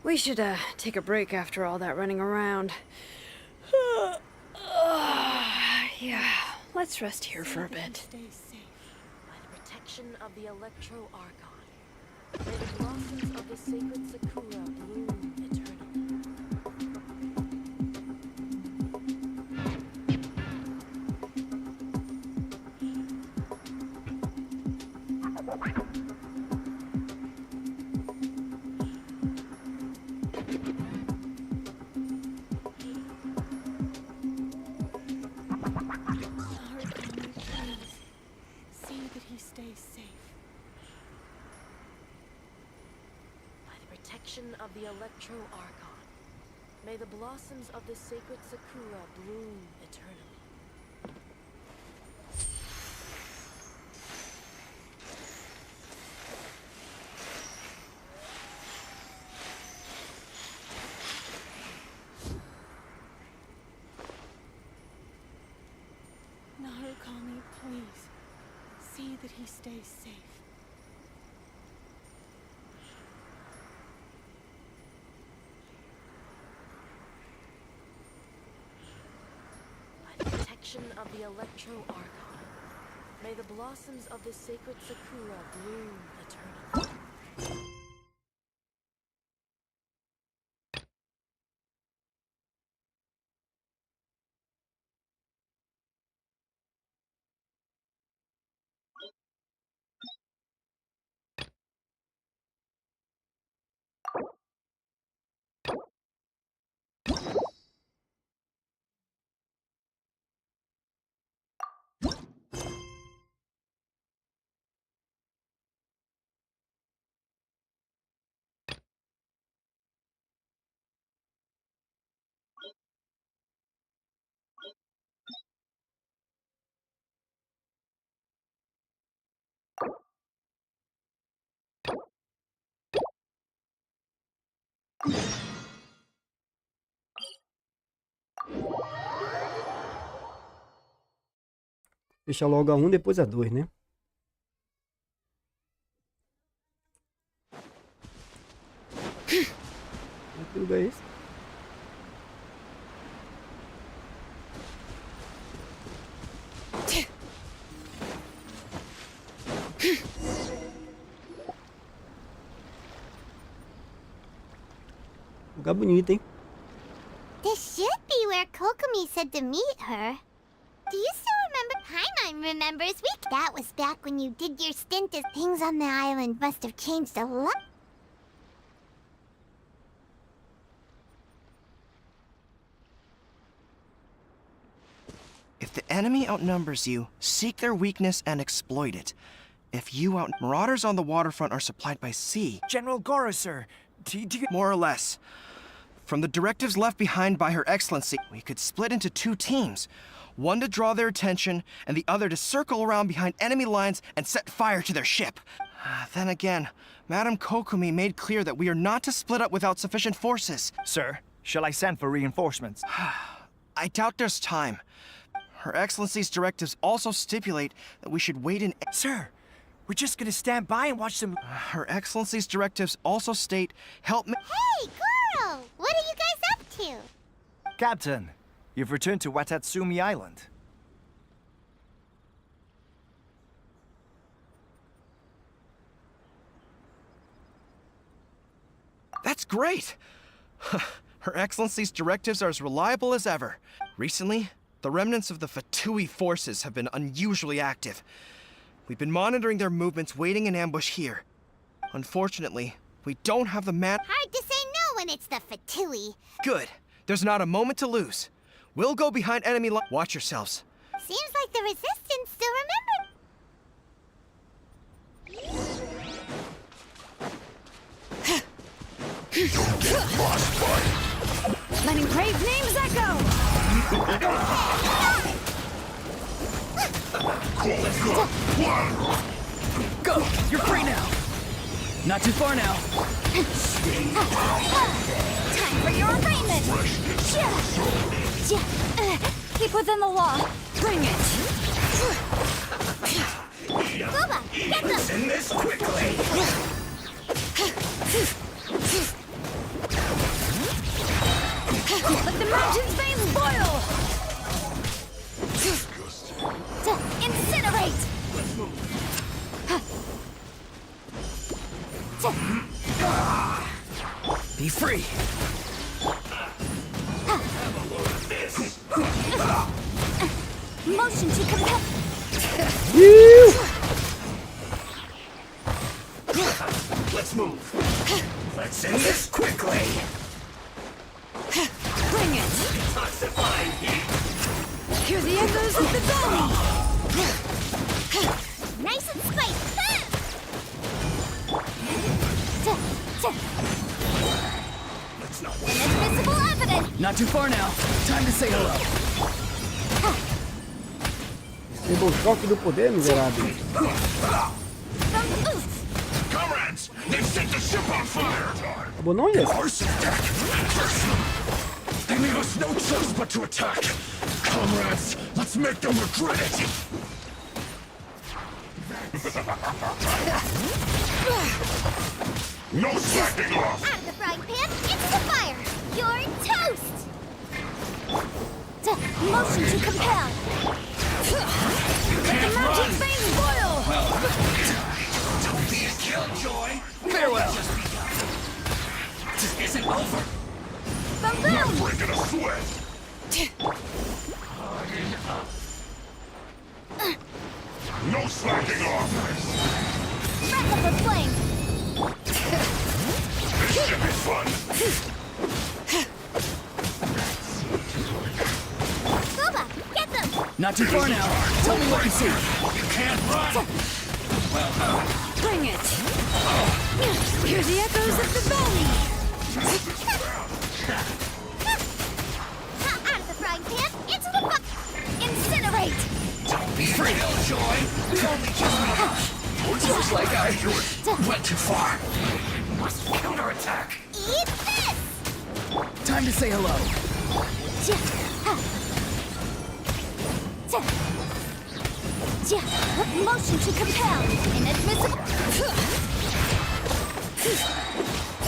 We should, take a break after all that running around. Yeah, let's rest here for a bit. Stay safe by the protection of the electro argon. May the blossoms of the sacred sakura bloom eternally. protection of the Electro Archon. May the blossoms of the sacred Sakura bloom eternally. Narukami, please. See that he stays safe. By the protection of the Electro Archon, may the blossoms of the sacred Sakura bloom eternally. Deixa logo a 1, depois a 2, né? Que lugar é esse? Lugar bonito, hein? This should be where Kokomi said to meet her. Do you still remember? Paimon remembers. That was back when you did your stint as things on the island must have changed a lot. If the enemy outnumbers you, seek their weakness and exploit it. If you marauders on the waterfront are supplied by sea. General Goro, sir. More or less. From the directives left behind by Her Excellency, we could split into 2 teams. One to draw their attention, and the other to circle around behind enemy lines and set fire to their ship. Then again, Madame Kokomi made clear that we are not to split up without sufficient forces. Sir, shall I send for reinforcements? I doubt there's time. Her Excellency's directives also stipulate that we should wait in... Sir, we're just gonna stand by and watch them... Her Excellency's directives also state, help me... Hey, Goro! What are you guys up to? Captain, you've returned to Watatsumi Island. That's great! Her Excellency's directives are as reliable as ever. Recently, the remnants of the Fatui forces have been unusually active. We've been monitoring their movements, waiting in ambush here. Unfortunately, we don't have the Hard to say no when it's the Fatui. Good. There's not a moment to lose. We'll go behind enemy Watch yourselves. Seems like the Resistance still remember. Don't get lost, bud. Letting brave names echo! Go! You're free now! Not too far now. Time for your arraignment! Keep within the law. Bring it! Booba, get them! Send this quickly! Let the mountain's veins boil! Incinerate! Be free! Motion to compel... Let's move. Let's end this quickly. Bring it! Toxifying heat. Hear the echoes of the dome! Nice and squished! Not too far now. Time to say hello. Receba o choque do poder, miserável. Comrades, they've set the ship on fire. Acabou não, Jess? They leave us no choice but to attack. Comrades, let's make them regret it. No slacking off. Out of the frying pan, into the fire. You're toast. Motion to compel. Let the mountain flames boil. Don't be a killjoy. Farewell. This isn't over. Boom, boom. Breaking a sweat. No slacking off. Wrap up the flame. This should be fun. Scuba, get them. Not too far now. Tell me what you see. You can't run. Bring it! Hear the echoes of the valley! Out of the frying pan, into the fire. Incinerate. Don't be free, Joy. Looks like I went too far. Must counterattack. Eat this. Time to say hello. Motion to compel. Inadmissible.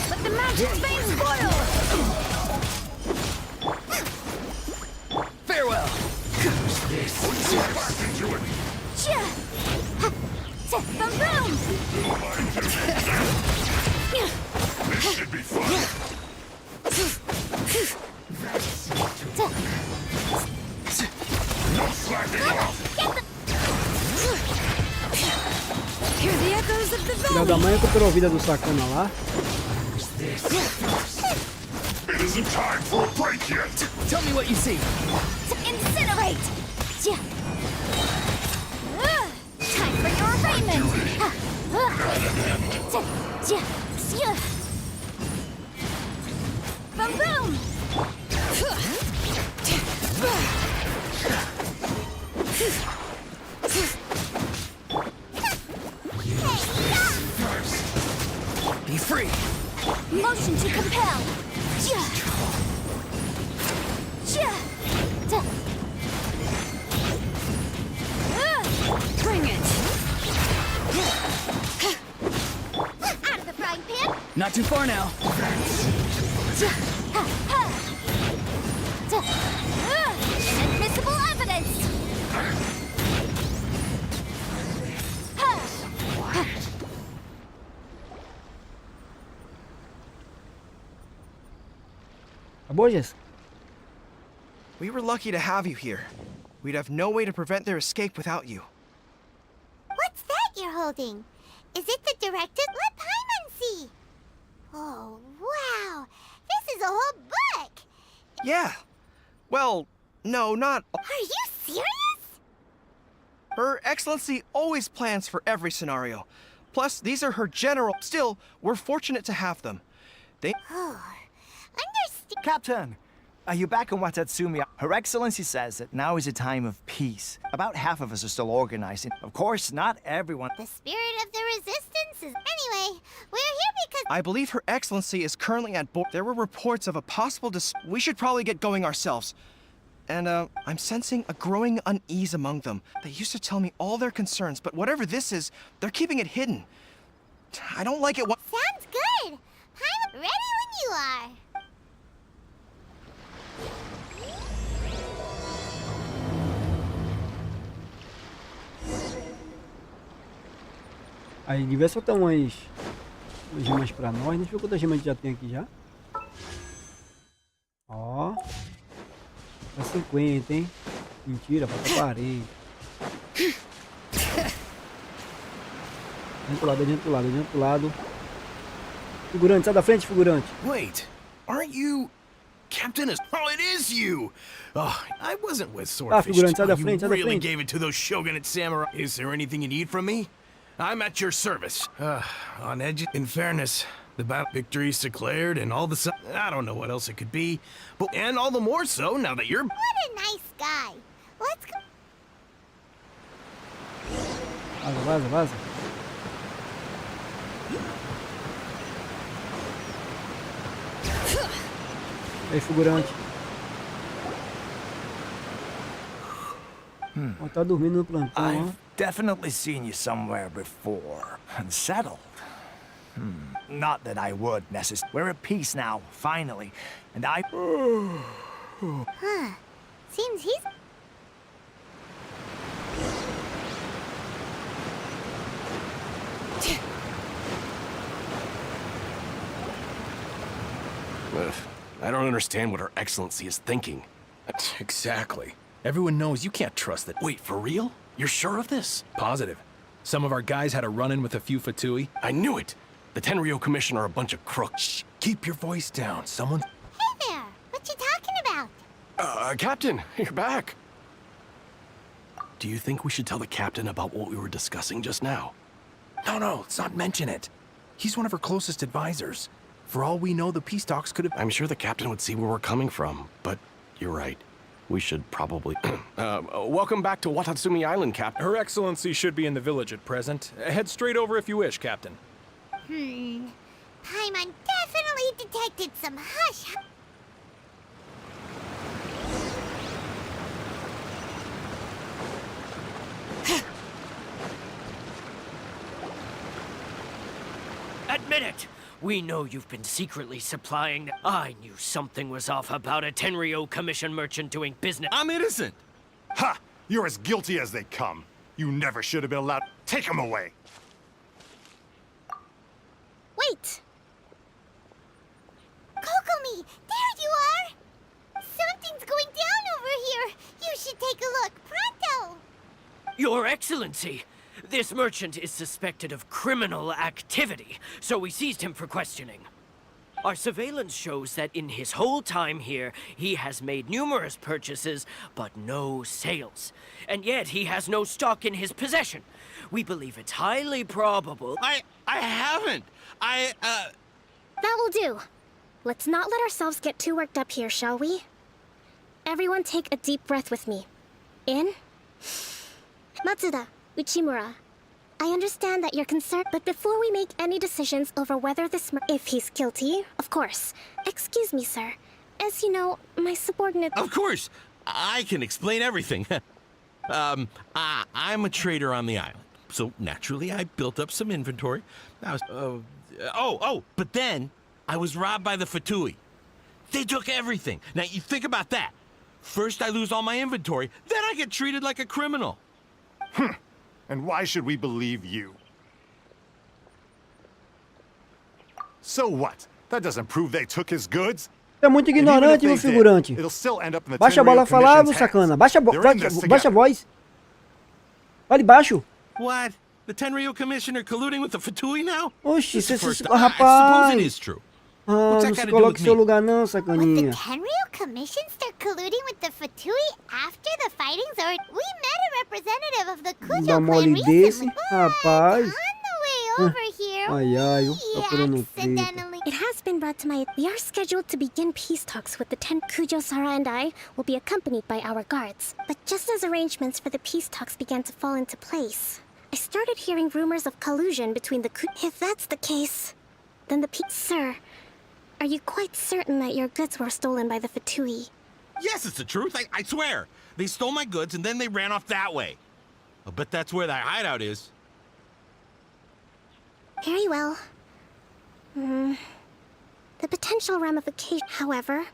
Let the mountain flames boil. Farewell. Boom, boom. This should be fun. No slacking off. Hear the echoes of the Filha da mãe recuperou a vida do sacana lá. It isn't time for a break yet. Tell me what you see. Incinerate. Time for your arraignment. Boom, boom. Be free. Motion to compel. Bring it! Out of the frying pan. Not too far now. Inadmissible evidence. Acabou, Jess? We were lucky to have you here. We'd have no way to prevent their escape without you. What's that you're holding? Is it the directive? Let Paimon see. Oh, wow. This is a whole book. Yeah. Well, no, not... Are you serious? Her Excellency always plans for every scenario. Plus, these are her general... Still, we're fortunate to have them. They... Understand. Captain, are you back on Watatsumi? Her Excellency says that now is a time of peace. About half of us are still organizing. Of course, not everyone. The spirit of the resistance is... Anyway, we're here because... I believe Her Excellency is currently at board. There were reports of a possible We should probably get going ourselves. And, I'm sensing a growing unease among them. They used to tell me all their concerns, but whatever this is, they're keeping it hidden. I don't like it. Sounds good. I'm ready when you are. Aí devia soltar umas gemas pra nós. Deixa eu ver quantas gemas a gente já tem aqui já. Ó. Tá 50, hein? Mentira, falta 40. Adianta o lado, adianta o lado, adianta o lado. Figurante, sai da frente, figurante. Wait, aren't you... Captain is... Oh, it is you! Oh, I wasn't with Swordfish. figurante, sai da You frente, sai da really frente. gave it to those shogunate samurai. Is there anything you need from me? I'm at your service. On edge. In fairness, The victory's declared and all the I don't know what else it could be, but and all the more so now that you're... What a nice guy. Let's go. Vaza, vaza. Aí, figurante. Ó, tá dormindo no plantão, ó. I've definitely seen you somewhere before. Unsettled. Not that I would necessarily. We're at peace now, finally. And I... Huh. Seems he's... I don't understand what Her Excellency is thinking. Exactly. Everyone knows you can't trust it. Wait, for real? You're sure of this? Positive. Some of our guys had a run-in with a few Fatui. I knew it! The Tenryou Commission are a bunch of crooks. Shh, keep your voice down. Someone... Hey there! What you talking about? Captain, you're back. Do you think we should tell the captain about what we were discussing just now? No, let's not mention it. He's one of our closest advisors. For all we know, the peace talks could have... I'm sure the captain would see where we're coming from, but you're right. We should probably... welcome back to Watatsumi Island, Captain. Her Excellency should be in the village at present. Head straight over if you wish, Captain. Paimon definitely detected some hush. Admit it! We know you've been secretly supplying... I knew something was off about a Tenryou Commission merchant doing business. I'm innocent! Ha! You're as guilty as they come. You never should have been allowed... Take him away! Wait! Kokomi! There you are! Something's going down over here! You should take a look, pronto! Your Excellency! This merchant is suspected of criminal activity, so we seized him for questioning. Our surveillance shows that in his whole time here, he has made numerous purchases, but no sales. And yet he has no stock in his possession. We believe it's highly probable... I haven't! That will do. Let's not let ourselves get too worked up here, shall we? Everyone take a deep breath with me. In. Matsuda, Uchimura. I understand that you're concerned, but before we make any decisions over whether this if he's guilty, of course. Excuse me, sir. As you know, my subordinate... Of course! I can explain everything. I'm a trader on the island, so naturally I built up some inventory. I was... but then I was robbed by the Fatui. They took everything. Now, you think about that. First I lose all my inventory, then I get treated like a criminal. And why should we believe you? So what? That doesn't prove they took his goods. Tá muito ignorante, meu figurante. Baixa a bola falar, meu sacana. Baixa a voz. Fale baixo. What? The Tenryou Commissioner colluding with the Fatui now? Oxi, This is você... first- I suppose it is true. Ah, What's não that se got to do coloque with em seu me? lugar não, With the sacaninha. Tenryou Commission start colluding with the Fatui after the fightings, or we met a representative of the Dá Kujo mole clan desse, recently. rapaz. On the way over here, Ai, ai, eu tô procurando accidentally... It has been brought to my... We are scheduled to begin peace talks with the Kujo Sara, and I will be accompanied by our guards. But just as arrangements for the peace talks began to fall into place, I started hearing rumors of collusion between the If that's the case, then the Sir, are you quite certain that your goods were stolen by the Fatui? Yes, it's the truth. I swear. They stole my goods and then they ran off that way. I'll bet that's where that hideout is. Very well. The potential ramification, however,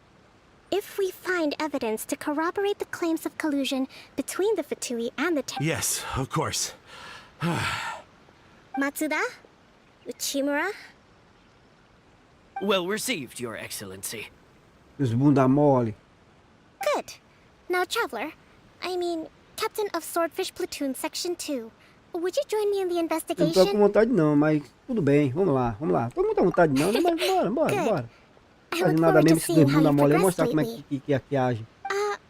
if we find evidence to corroborate the claims of collusion between the Fatui and the Yes, of course. Matsuda? Uchimura? Well received, Your Excellency. Os bunda mole. Good. Now, Traveler, I mean, Captain of Swordfish Platoon Section 2, would you join me in the Eu não tô com investigation? vontade não, mas tudo bem, vamos lá. Tô com muita vontade não, mas bora. I Faz look nada forward to mesmo esses seeing dois how bunda you mole aí, progress mostrar como é lately. que age.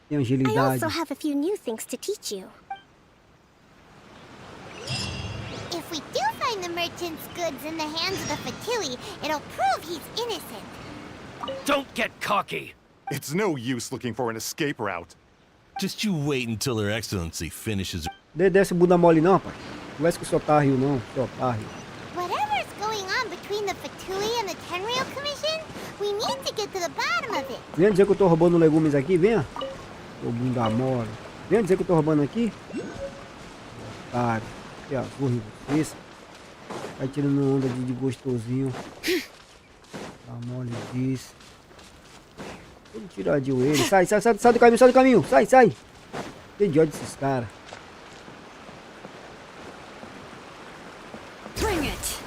Tem I agilidade. also have a few new things to teach you. If we do find the the merchant's goods in the hands of the Fatui, it'll prove he's innocent. Don't get cocky. It's no use looking for an escape route. Just you wait until Her Excellency finishes. Desce bunda mole não, pai. Conversa com o seu otário não, seu otário. Whatever's going on between the Fatui and the Tenrio Commission, we need to get to the bottom of it. Venha dizer que eu tô roubando legumes aqui, venha. Ô bunda mole. Venha dizer que eu tô roubando aqui. Otário. Que azul em vocês. Vai tirando onda de gostosinho. Tá mole disso. Vamos tirar de ele. Sai do caminho, sai do caminho. Sai. Que idiota desses caras. Bring it.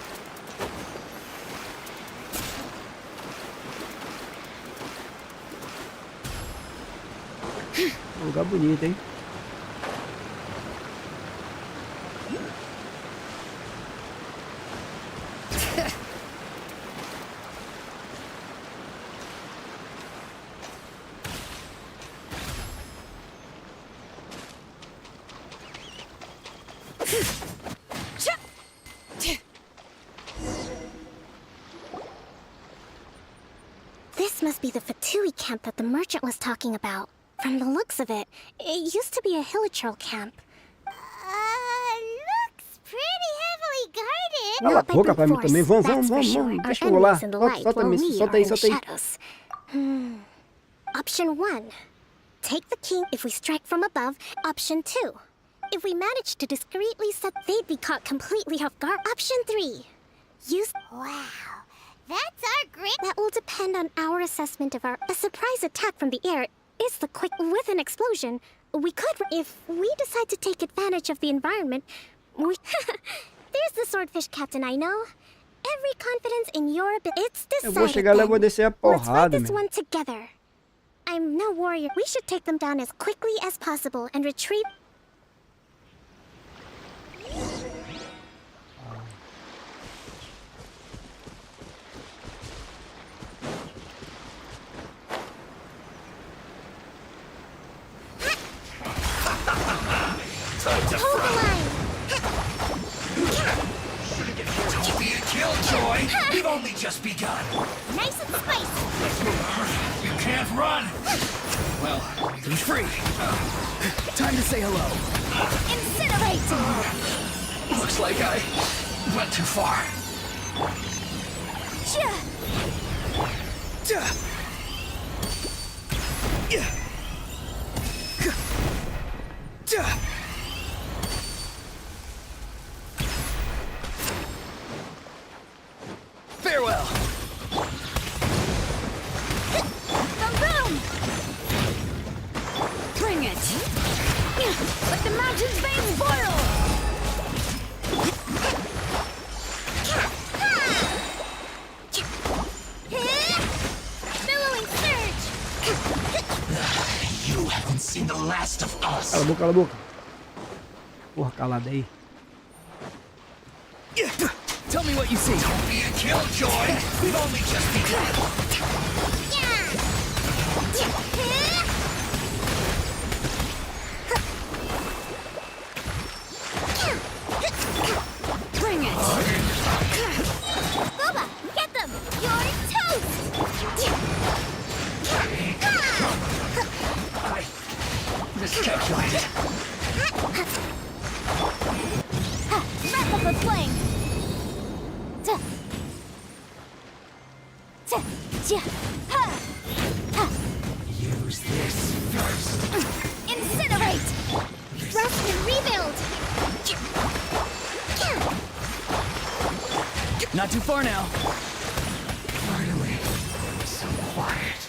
Um lugar bonito, hein? This must be the Fatui camp that the merchant was talking about. From the looks of it, it used to be a hilichurl camp. Looks pretty heavily guarded. Cala a boca pra mim também. Vamos. Deixa eu rolar. Solta aí. Option 1. Take the king if we strike from above. Option 2. If we manage to discreetly set, they'd be caught completely off guard. Option 3. Use... Wow. That's our great... That will depend on our assessment of our... A surprise attack from the air is the quick... With an explosion, we could... If we decide to take advantage of the environment, we... There's the swordfish captain I know. Every confidence in your... It's decided. Eu vou chegar lá e vou descer a Let's fight porrada, this meu. one together. I'm no warrior. We should take them down as quickly as possible and retrieve... Time to fry. Don't be a killjoy. We've only just begun. Nice and spicy. You can't run. Well, he's free. Time to say hello. Incinerate! Looks like I went too far. Farewell. Boom! Bring it. Let the mountain's veins boil. Billowing surge! You haven't seen the last of us. Cala a boca. Porra, calada aí. Tell me what you see. Don't be a killjoy. We've only just begun. Bring it. Booba, get them! You're toast! I miscalculated. Wrap up the flame! Use this first. Incinerate! Rest and rebuild! Not too far now. Finally, so quiet.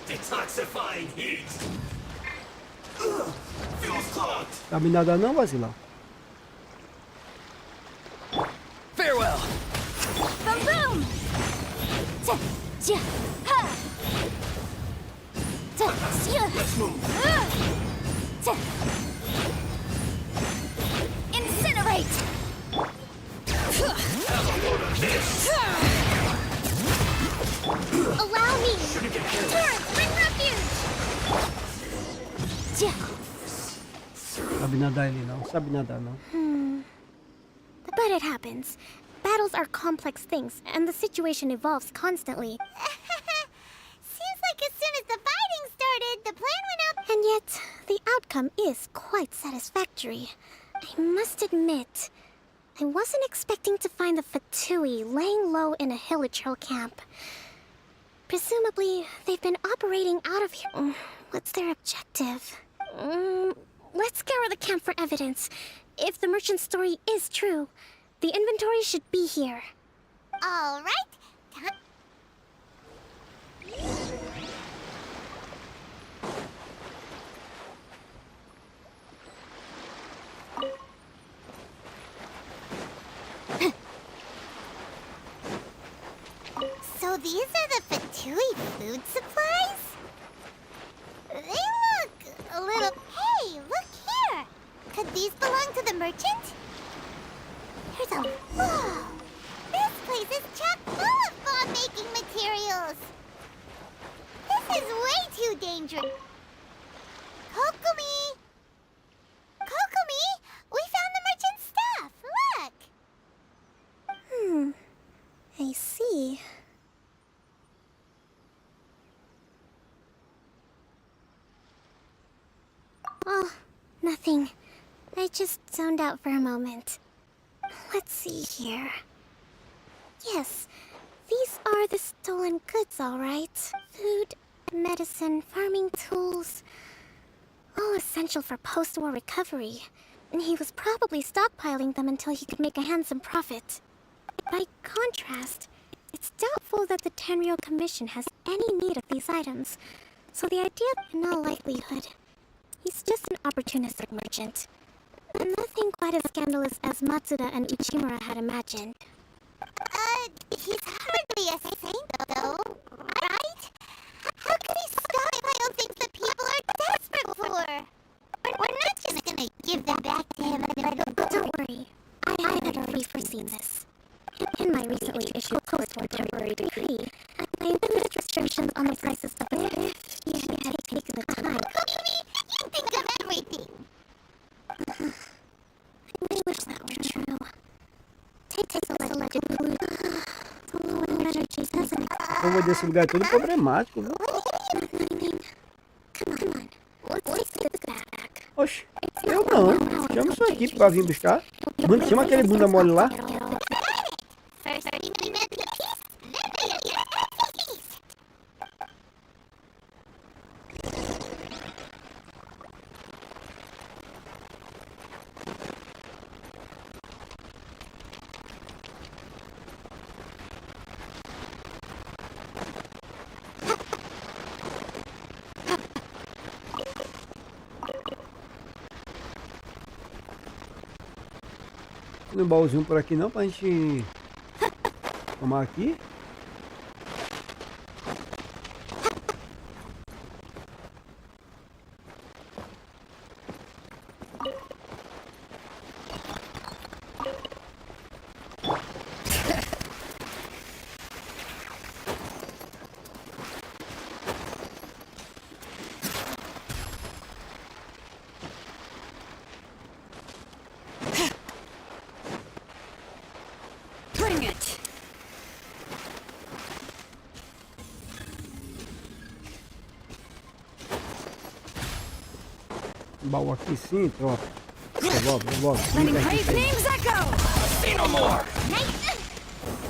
Detoxifying heat. Feels clogged. Sabe nada não, vacilão? Farewell. Boom! Let's move. Sabe nadar ele não, sabe nadar não. But it happens. Battles are complex things, and the situation evolves constantly. Seems like as soon as the fighting started, the plan went up. And yet, the outcome is quite satisfactory. I must admit, I wasn't expecting to find the Fatui laying low in a Hilichurl camp. Presumably, they've been operating out of here. What's their objective? Let's scour the camp for evidence. If the merchant's story is true, the inventory should be here. All right. So these are the Fatui food supplies? They look a little... Hey, look here! Could these belong to the merchant? Here's a... Whoa! This place is chock full of bomb-making materials! This is way too dangerous! Kokumi! Kokumi! We found the merchant's stuff! Look! I see. Oh, nothing. I just zoned out for a moment. Let's see here. Yes, these are the stolen goods, all right. Food, medicine, farming tools. All essential for post-war recovery. And he was probably stockpiling them until he could make a handsome profit. By contrast, it's doubtful that the Tenryou Commission has any need of these items. So the idea, in all likelihood, he's just an opportunistic merchant. Nothing quite as scandalous as Matsuda and Ichimura had imagined. He's hardly a saint, though, right? How could he stockpile things that people are desperate for? We're not just gonna give them back to him. Don't worry, I had already foreseen this. In my recently issued post-war temporary decree, I imposed restrictions on the prices of it if he had taken the time. You think of everything! I wish that were true. Take the selected food. The low energy doesn't Eu vou desse lugar todo problemático, viu? Come on, let's take this back. Oxe, eu não. Chama isso aqui pra vir buscar. Chama aquele bunda mole lá. First, give me a piece, then give me a piece. Tem um baúzinho por aqui não pra gente tomar aqui. Bring it! Baú aqui sim, tropa. Logo. Letting brave names echo! Say no more!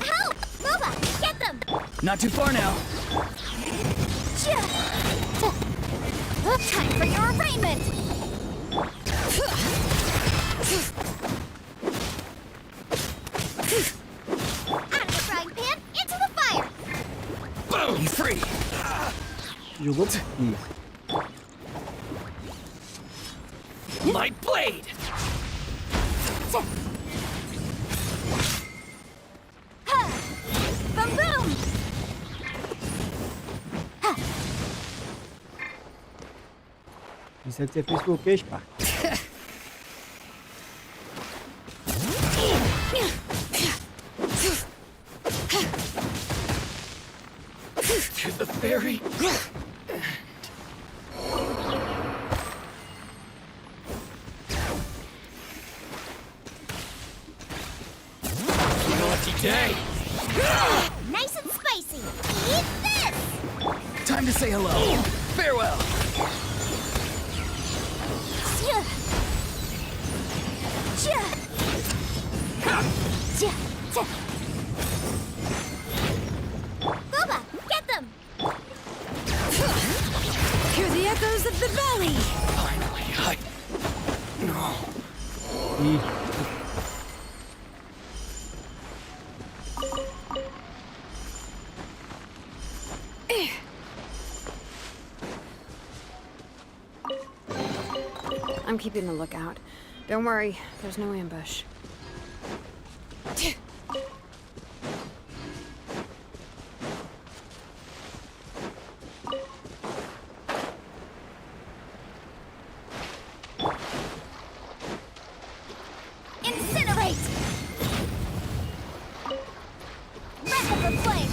Help! Nova, get them! Not too far now. Time for your arraignment! Out of the frying pan, into the fire! Boom! He's free! Jogou aqui. My blade! Boom boom! Isso é que você fez com o que, Spark? To the very end. day. Nice and spicy. Eat this! Time to say hello. Farewell. Boba, get them! Hear the echoes of the valley. Finally, No. I'm keeping a lookout. Don't worry, there's no ambush. Incinerate! Breath of the flame!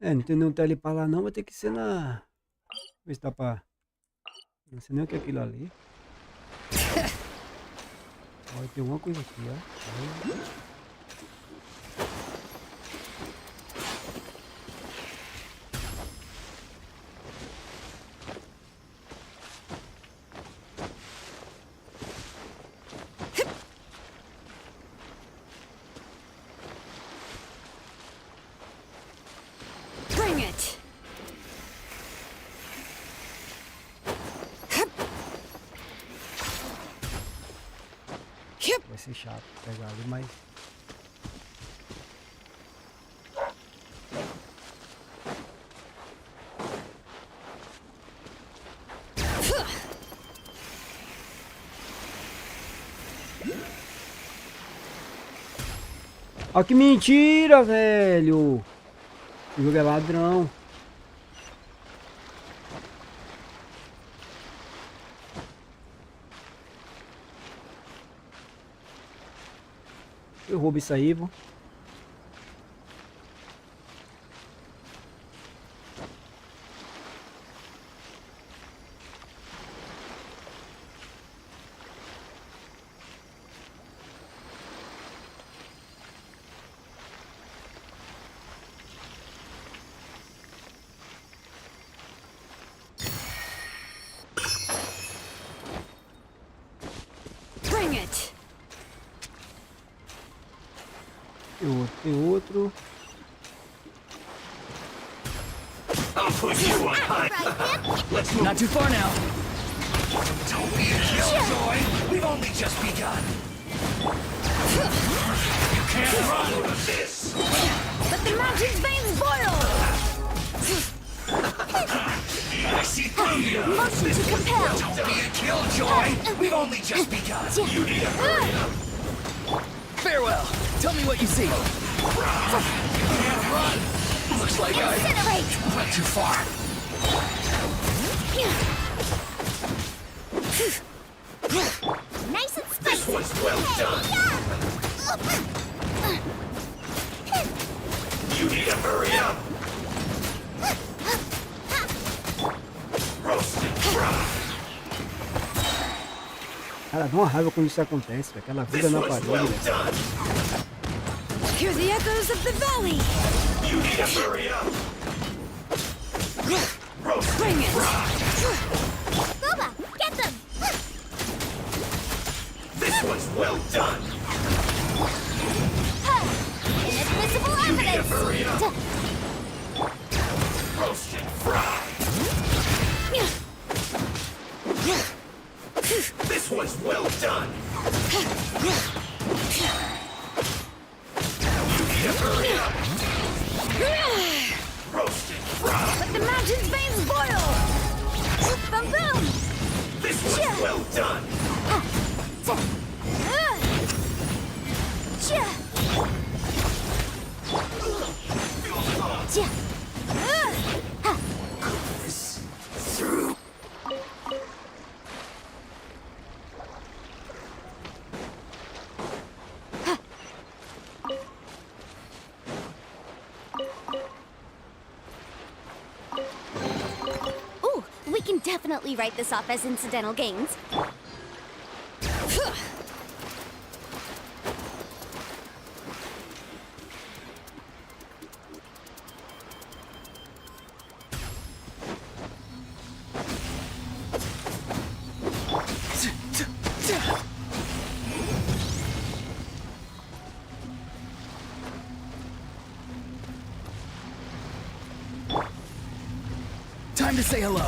É, não tem nenhum tele pra lá não, vai ter que ser na... Ver se dá pra... Não sei nem o que é aquilo ali. Ó, tem alguma coisa aqui, ó. Bring it. Vai ser chato pegar ali, mas... Ó, que mentira, velho! O jogo é ladrão. Eu roubo isso aí, vô. Bring it. Tem outro. I'll put you on high. Let's move. Not too far now. Don't be a killjoy. We've only just begun. You can't run with this. Let the mountain's veins boil. I see through you. Motion to compel. Don't be a killjoy. We've only just begun. You need to hurry up. Farewell. Tell me what you see. You can't run. Looks like I went too far. Nice and spicy! This was well done. You need to hurry up. Roasted fry. Cara, dá uma raiva quando isso acontece, velho. Aquela vida na parede, velho. Hear the echoes of the valley. You need to hurry up. Bring it. Boba, get them! This was well done. Inadmissible You need to evidence! hurry up. Roasted fry. This was well done. You need to hurry up. Roasted fry. Let the mountain's veins boil. Boom, boom. This was well done. This through. can definitely write this off as incidental gains. Time to say hello.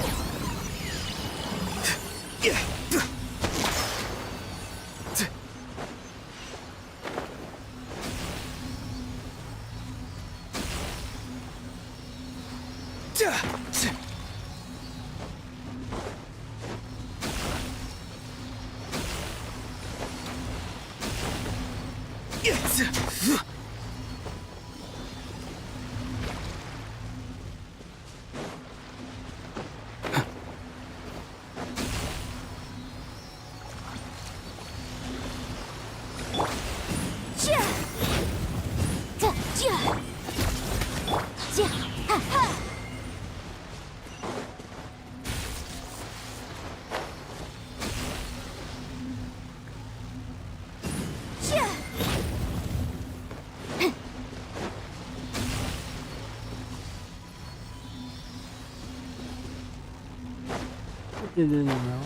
Entendendo não.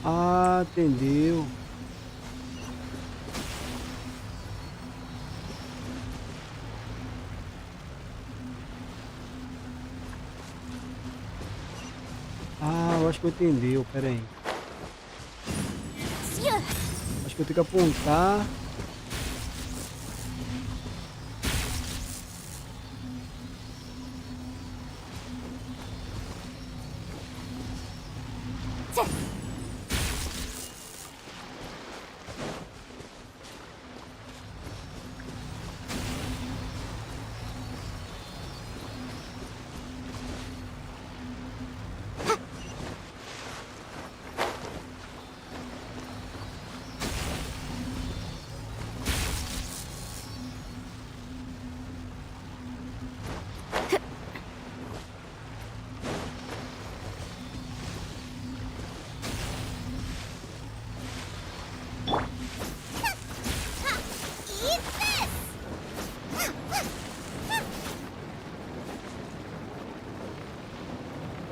Ah, entendeu. Ah, eu acho que eu entendeu, pera aí. Acho que eu tenho que apontar.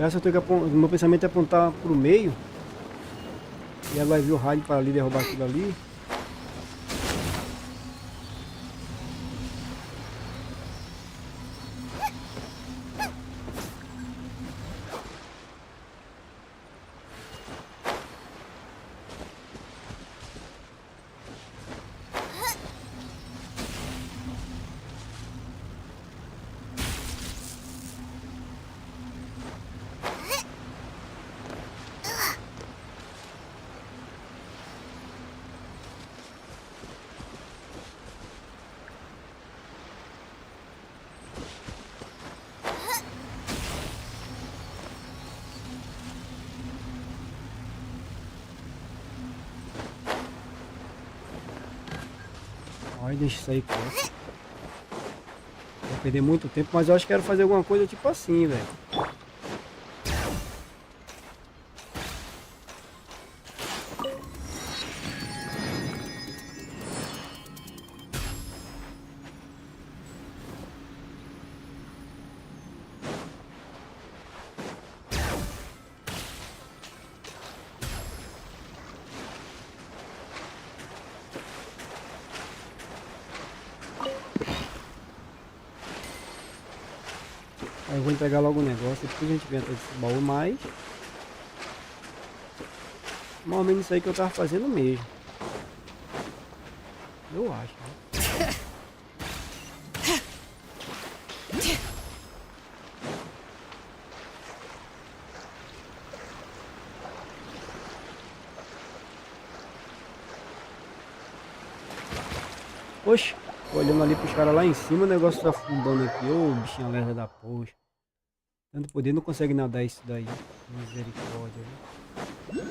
Essa eu tenho que meu pensamento é apontar pro meio. E ela vai vir o rádio para ali derrubar aquilo ali. Ai, deixa isso aí quieto. Vou perder muito tempo, mas eu acho que quero fazer alguma coisa tipo assim, velho. Aí eu vou entregar logo o negócio, depois a gente vem atrás desse baú, mas mais ou menos isso aí que eu tava fazendo mesmo. Eu acho, né? Oxe, olhando ali pros caras lá em cima, o negócio tá afundando aqui. Ô, bichinho alerta da poxa. Tanto poder, não consegue nadar isso daí. Misericórdia, viu?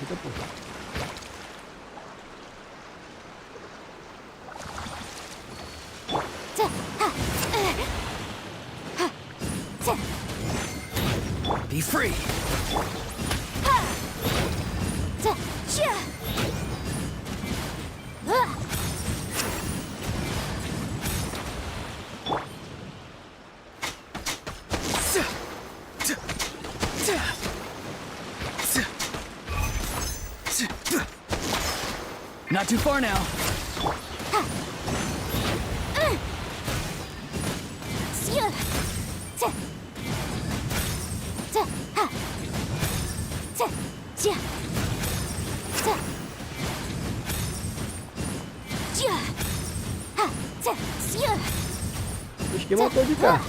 Eita, porra. Be free. Not too far now. O esquema todo de cá.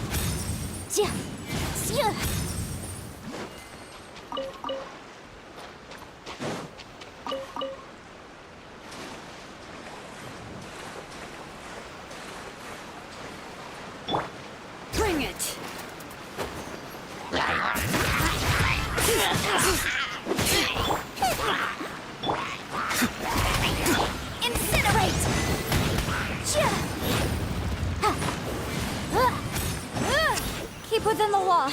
Bring it. Incinerate! Keep within the law.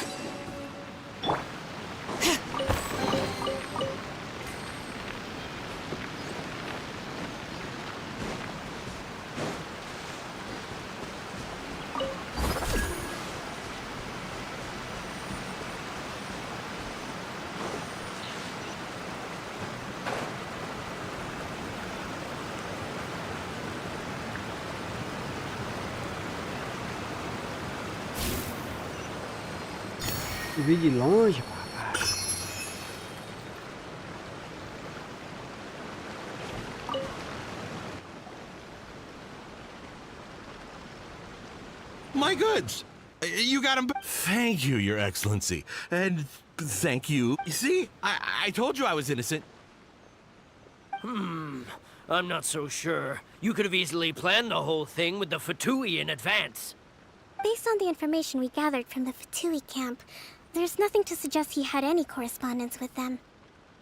Vi de longe, papai. My goods! You got him. Thank you, Your Excellency. And thank you. You see, I told you I was innocent. I'm not so sure. You could have easily planned the whole thing with the Fatui in advance. Based on the information we gathered from the Fatui camp, there's nothing to suggest he had any correspondence with them.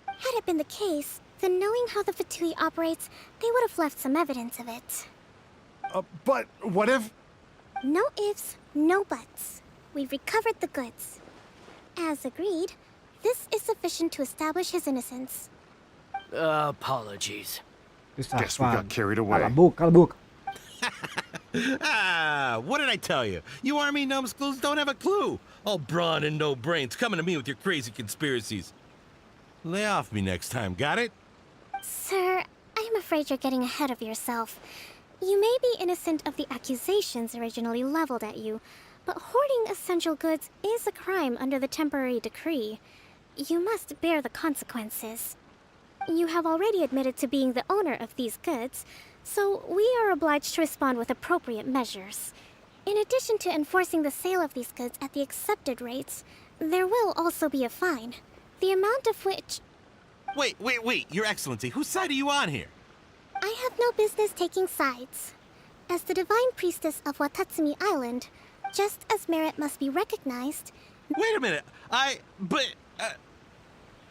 Had it been the case, then knowing how the Fatui operates, they would have left some evidence of it. But what if... No ifs, no buts. We've recovered the goods. As agreed, this is sufficient to establish his innocence. Apologies. Guess we got carried away. Cala a boca, cala a boca. What did I tell you? You army numbskulls don't have a clue. All brawn and no brains coming to me with your crazy conspiracies. Lay off me next time, got it? Sir, I'm afraid you're getting ahead of yourself. You may be innocent of the accusations originally leveled at you, but hoarding essential goods is a crime under the temporary decree. You must bear the consequences. You have already admitted to being the owner of these goods, so we are obliged to respond with appropriate measures. In addition to enforcing the sale of these goods at the accepted rates, there will also be a fine, the amount of which... Wait, Your Excellency, whose side are you on here? I have no business taking sides. As the Divine Priestess of Watatsumi Island, just as merit must be recognized... Wait a minute,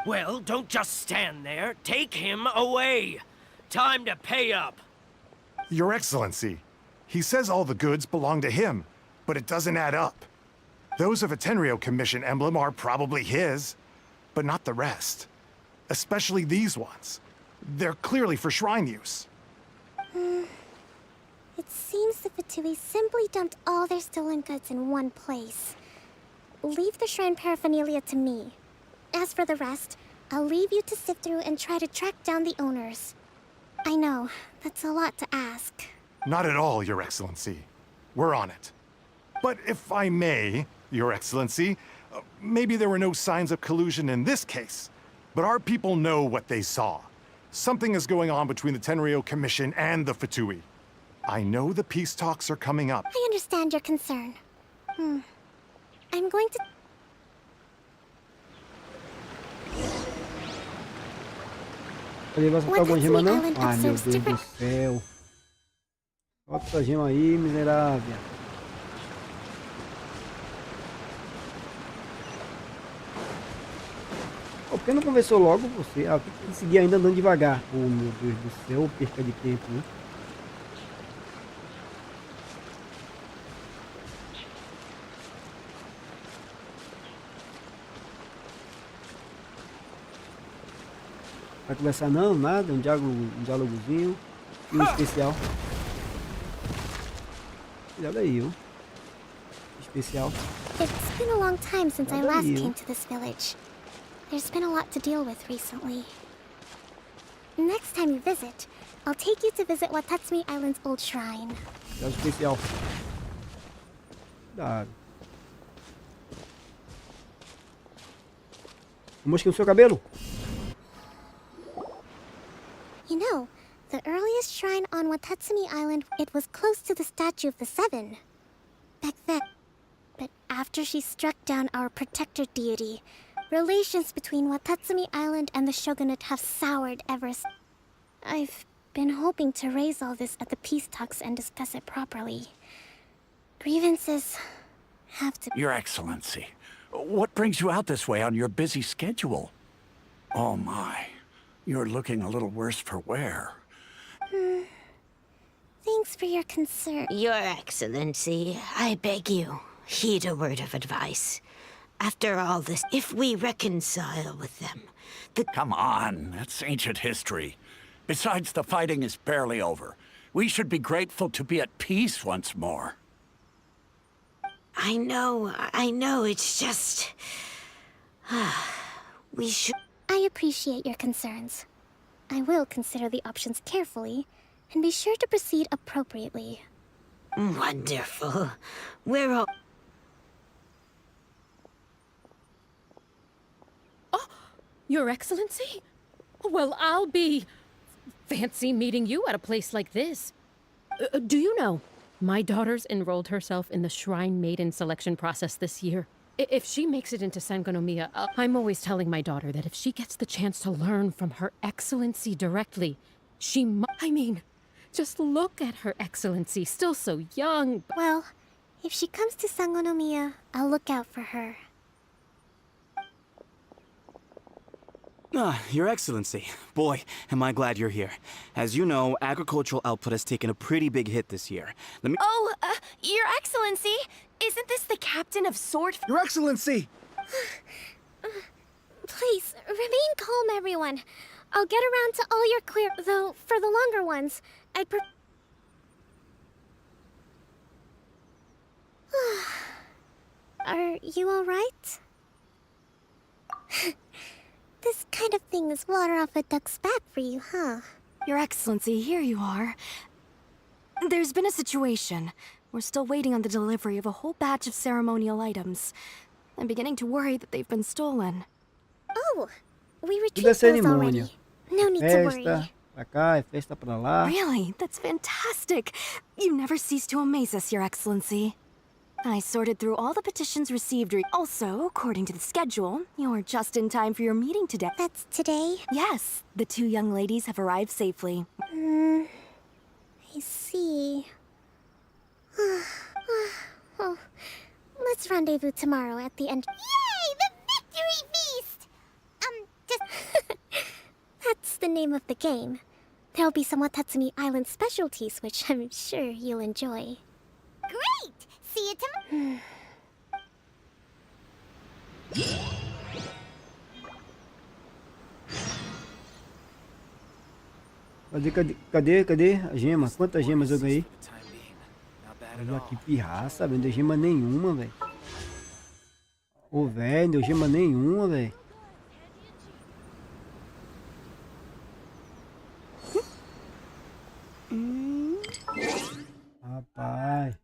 Well, don't just stand there. Take him away. Time to pay up. Your Excellency, he says all the goods belong to him, but it doesn't add up. Those of a Tenryou Commission emblem are probably his, but not the rest. Especially these ones. They're clearly for shrine use. It seems the Fatui simply dumped all their stolen goods in one place. Leave the shrine paraphernalia to me. As for the rest, I'll leave you to sift through and try to track down the owners. I know, that's a lot to ask. Not at all, Your Excellency. We're on it. But if I may, Your Excellency, maybe there were no signs of collusion in this case, but our people know what they saw. Something is going on between the Tenryou Commission and the Fatui. I know the peace talks are coming up. I understand your concern. I'm going to... Ele vai soltar alguma gema não? Ai meu Deus do céu. Solta essa gema aí, miserável. Por que não conversou logo você? Ah, tem que seguir ainda andando devagar. Oh meu Deus do céu, perca de tempo, né? Vai conversar não? Nada? Um diálogozinho. E um especial. Cuidado aí, ó. Especial. It's been a long time since I last Cuidado aí, came ó. to this village. There's been a lot to deal with recently. Next time you visit, I'll take you to visit Watatsumi Island's old shrine. Cuidado especial. Cuidado. Mosca no seu cabelo. You know, the earliest shrine on Watatsumi Island, it was close to the statue of the Seven. Back then. But after she struck down our protector deity, relations between Watatsumi Island and the shogunate have soured ever since. I've been hoping to raise all this at the peace talks and discuss it properly. Grievances have to... Your Excellency, what brings you out this way on your busy schedule? Oh my, you're looking a little worse for wear. Thanks for your concern. Your Excellency, I beg you, heed a word of advice. After all this, if we reconcile with them, Come on, that's ancient history. Besides, the fighting is barely over. We should be grateful to be at peace once more. I know, it's just... we should... I appreciate your concerns. I will consider the options carefully, and be sure to proceed appropriately. Wonderful. We're all... Oh, Your Excellency? Well, I'll be... fancy meeting you at a place like this. Do you know, my daughter's enrolled herself in the Shrine Maiden selection process this year. If she makes it into Sangonomiya, I'm always telling my daughter that if she gets the chance to learn from Her Excellency directly, I mean, just look at Her Excellency, still so young. Well, if she comes to Sangonomiya, I'll look out for her. Your Excellency. Boy, am I glad you're here. As you know, agricultural output has taken a pretty big hit this year. Oh, Your Excellency! Isn't this the captain of Sword... Your Excellency! Please, remain calm, everyone. I'll get around to all your queer... Though, for the longer ones, I'd Are you alright? This kind of thing is water off a duck's back for you, huh? Your Excellency, here you are. There's been a situation. We're still waiting on the delivery of a whole batch of ceremonial items. I'm beginning to worry that they've been stolen. Oh, we Tudo é retrieved those cerimônia. already. No need to worry. Festa pra cá, é festa pra lá. Really? That's fantastic. You never cease to amaze us, Your Excellency. I sorted through all the petitions received. Also, according to the schedule, you're just in time for your meeting today. That's today? Yes. The two young ladies have arrived safely. I see. Well, let's rendezvous tomorrow at the end. Yay! The victory feast! That's the name of the game. There'll be some Watatsumi Island specialties, which I'm sure you'll enjoy. Great! See you tomorrow. Cadê a gema? Quantas gemas eu ganhei? Olha que pirraça, velho. Não deu gema nenhuma, velho. Ô, velho, não deu gema nenhuma, velho. Rapaz.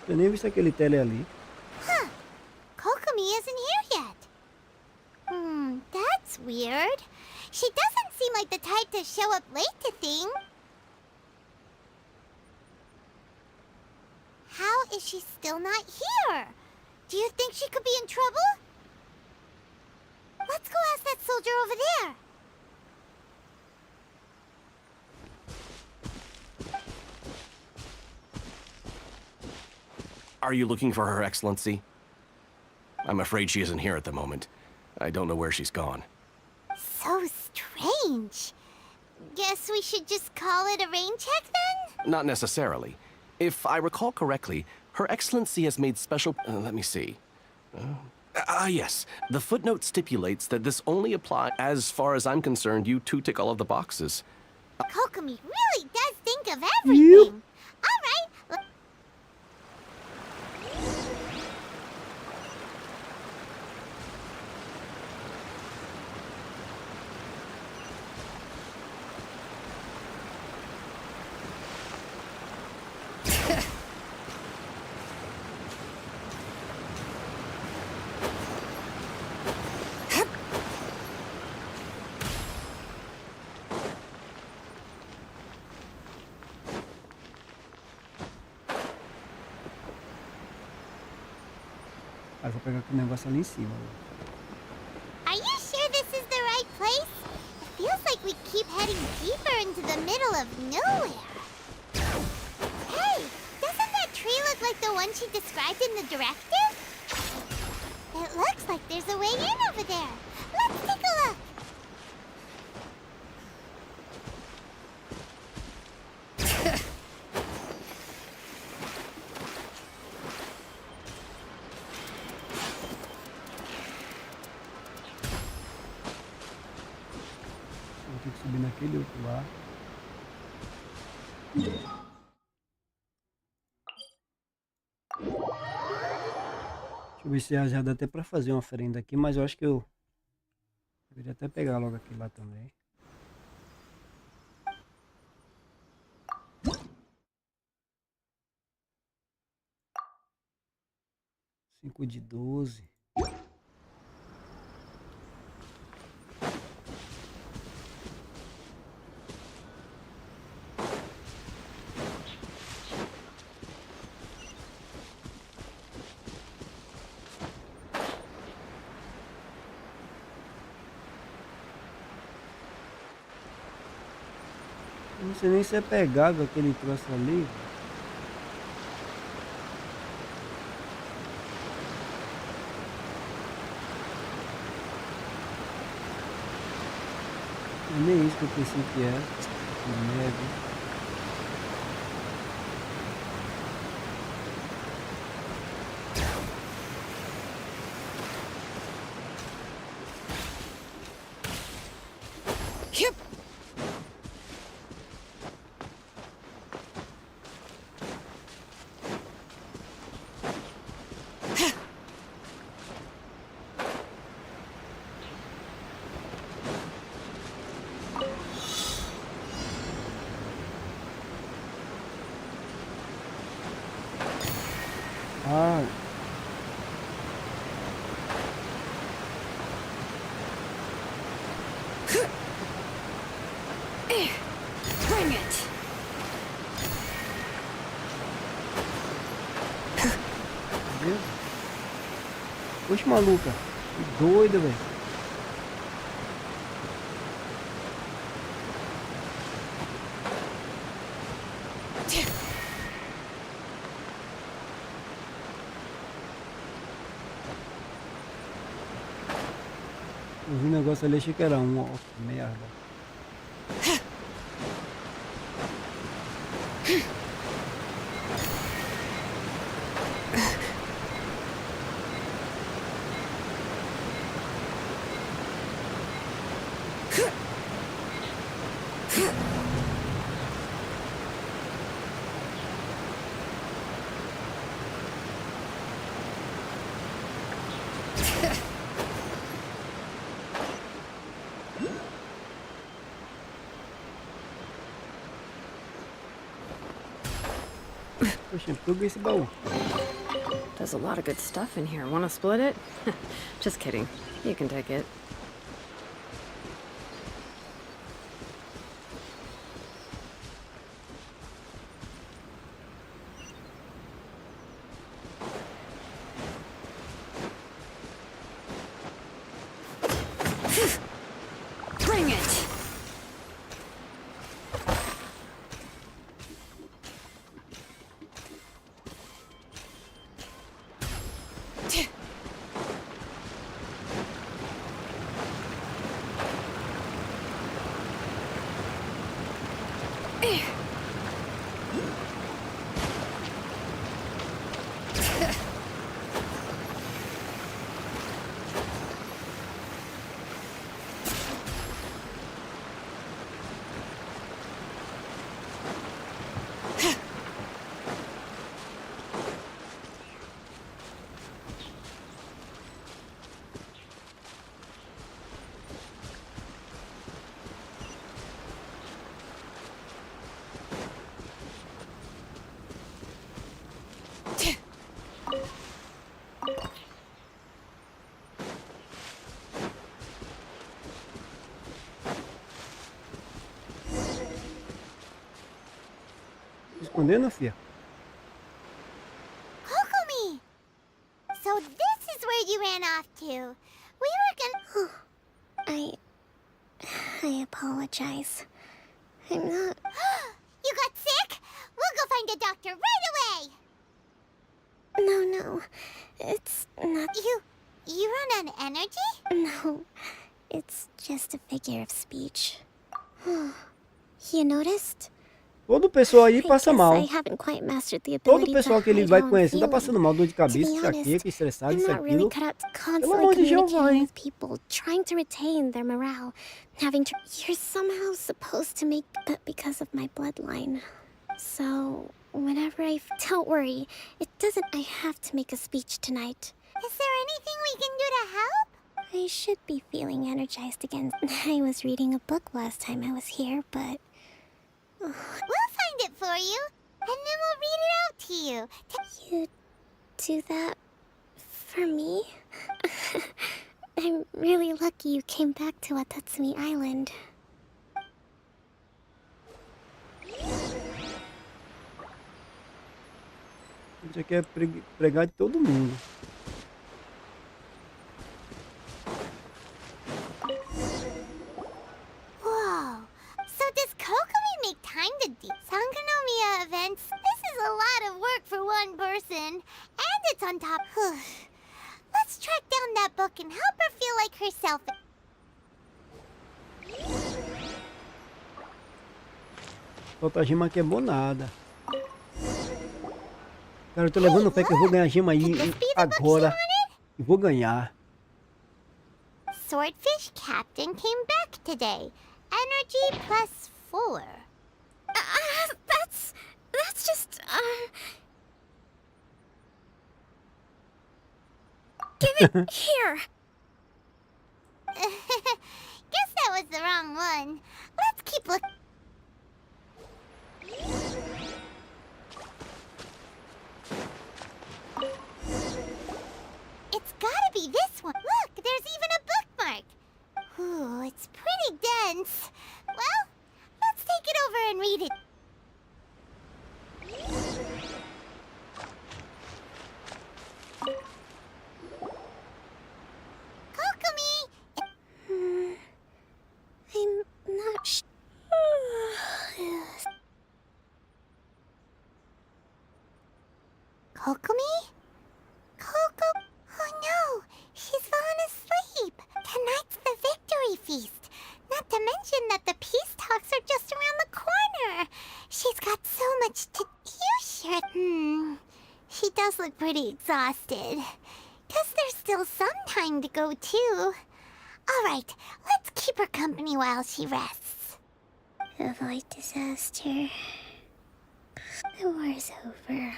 Eu nem vi aquele tele ali. Huh. Kokomi isn't here yet. That's weird. She doesn't seem like the type to show up late to things. How is she still not here? Do you think she could be in trouble? Let's go ask that soldier over there. Are you looking for Her Excellency? I'm afraid she isn't here at the moment. I don't know where she's gone. So strange. Guess we should just call it a rain check then? Not necessarily. If I recall correctly, Her Excellency has made special... let me see. Yes. The footnote stipulates that this only applies... As far as I'm concerned, you two tick all of the boxes. Kokomi really does think of everything. All right. Ah, vou pegar aquele negócio ali em cima. Are you sure this is the right place? It feels like we keep heading deeper into the middle of nowhere. Hey, doesn't that tree look like the one she described in the directive? It looks like there's a way in over there. Let's take a look. Vou ter que subir naquele outro lá. Deixa eu ver se já dá até pra fazer uma oferenda aqui, mas eu acho que eu deveria até pegar logo aqui lá também. Cinco de 12. Não sei nem se é pegável aquele troço ali. É nem isso que eu pensei que era. Que merda. Ah. Bring it. Viu? Poxa, maluca. Que doida, velho. Eu vi um negócio ali, achei que era um, ó, que merda. Poxa, peguei esse baú. There's a lot of good stuff in here. Want to split it? Just kidding. You can take it. Bring it! Escondendo, filha? Kokomi! So this is where you ran off to. We were gonna... I apologize. I'm not... You got sick? We'll go find a doctor right away! No. It's not... You run on energy? No. It's just a figure of speech. You noticed? Todo o pessoal aí passa mal. I haven't quite mastered the Todo ability o pessoal to que ele hide vai how I'm conhecendo tá feeling. passando mal, dor de To cabeça, be enxaqueca, honest, estressado, I'm isso, not really aquilo. cut out to Pelo constantly amor de Jeová, communicating hein? with people, trying to retain their morale, having to... You're somehow supposed to make that because of my bloodline. So, whenever Don't worry, it doesn't... I have to make a speech tonight. Is there anything we can do to help? I should be feeling energized again. I was reading a book last time I was here, but... We'll find it for you, and then we'll read it out to you. You do that for me? I'm really lucky you came back to Watatsumi Island. A gente quer pregar de todo mundo. Whoa. So does Kokomi make time to do Sangonomiya events? This is a lot of work for one person. And it's on top. Let's track down that book and help her feel like herself. Falta a gema que é bonada. Cara, eu tô levando fé que eu vou ganhar a gema aí agora. E vou ganhar. Swordfish Captain came back today. Energy +4. That's just, Give it here! Guess that was the wrong one. Let's keep looking. It's gotta be this one. Look, there's even a bookmark. Ooh, it's pretty dense. Well, let's take it over and read it. Kokomi! I'm not sure. Kokomi? Koko? Oh no! She's fallen asleep! Tonight's the victory feast! Not to mention that the peace talks are just around the corner! She's got so much to do, sure. She does look pretty exhausted. Guess there's still some time to go, too. Alright, let's keep her company while she rests. Avoid disaster. The war's over.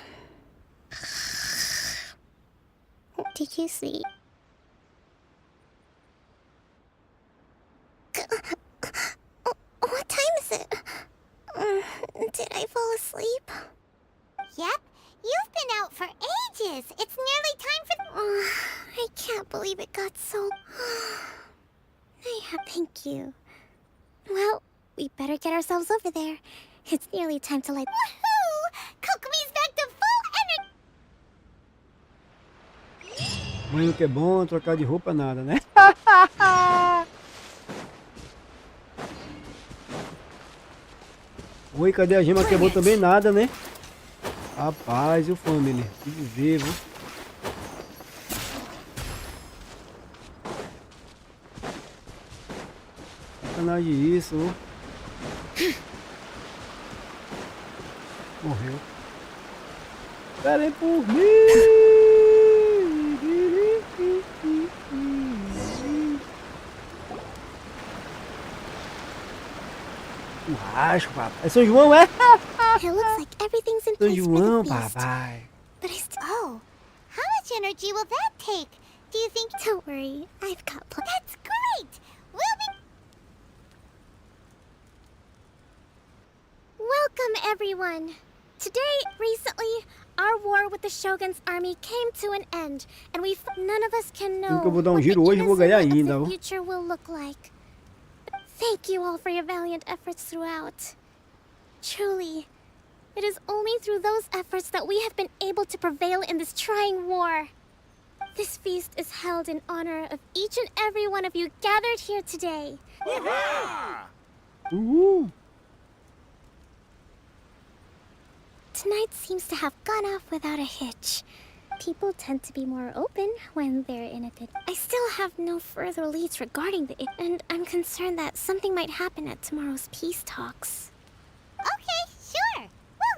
Did you sleep? What time is it? Did I fall asleep? Yep, is. It's nearly time for... I can't believe it got so... Thank you. Well, we better get ourselves over there. It's nearly time to light... Woohoo! Kokomi's back to full energy! Banho que é bom, trocar de roupa nada, né? Oi, cadê a Gema que é bom também? Nada, né? Rapaz, e o family? Que viver, viu? Sacanagem isso, viu? Morreu. Esperem por mim! Churrasco, papai. É São João, é? It looks like everything's in São place for João, the feast. papai. But I still... Oh, how much energy will that take? Do you think... Don't worry, I've got plenty. That's great! We'll be... Welcome, everyone. Recently, our war with the Shogun's army came to an end, and none of us can know Eu vou dar what giro the hoje e vou ganhar innocent ainda, of ó. the future will look like. Thank you all for your valiant efforts throughout. Truly, it is only through those efforts that we have been able to prevail in this trying war. This feast is held in honor of each and every one of you gathered here today. Tonight seems to have gone off without a hitch. People tend to be more open when they're in a pit. I still have no further leads regarding and I'm concerned that something might happen at tomorrow's peace talks. Okay, sure.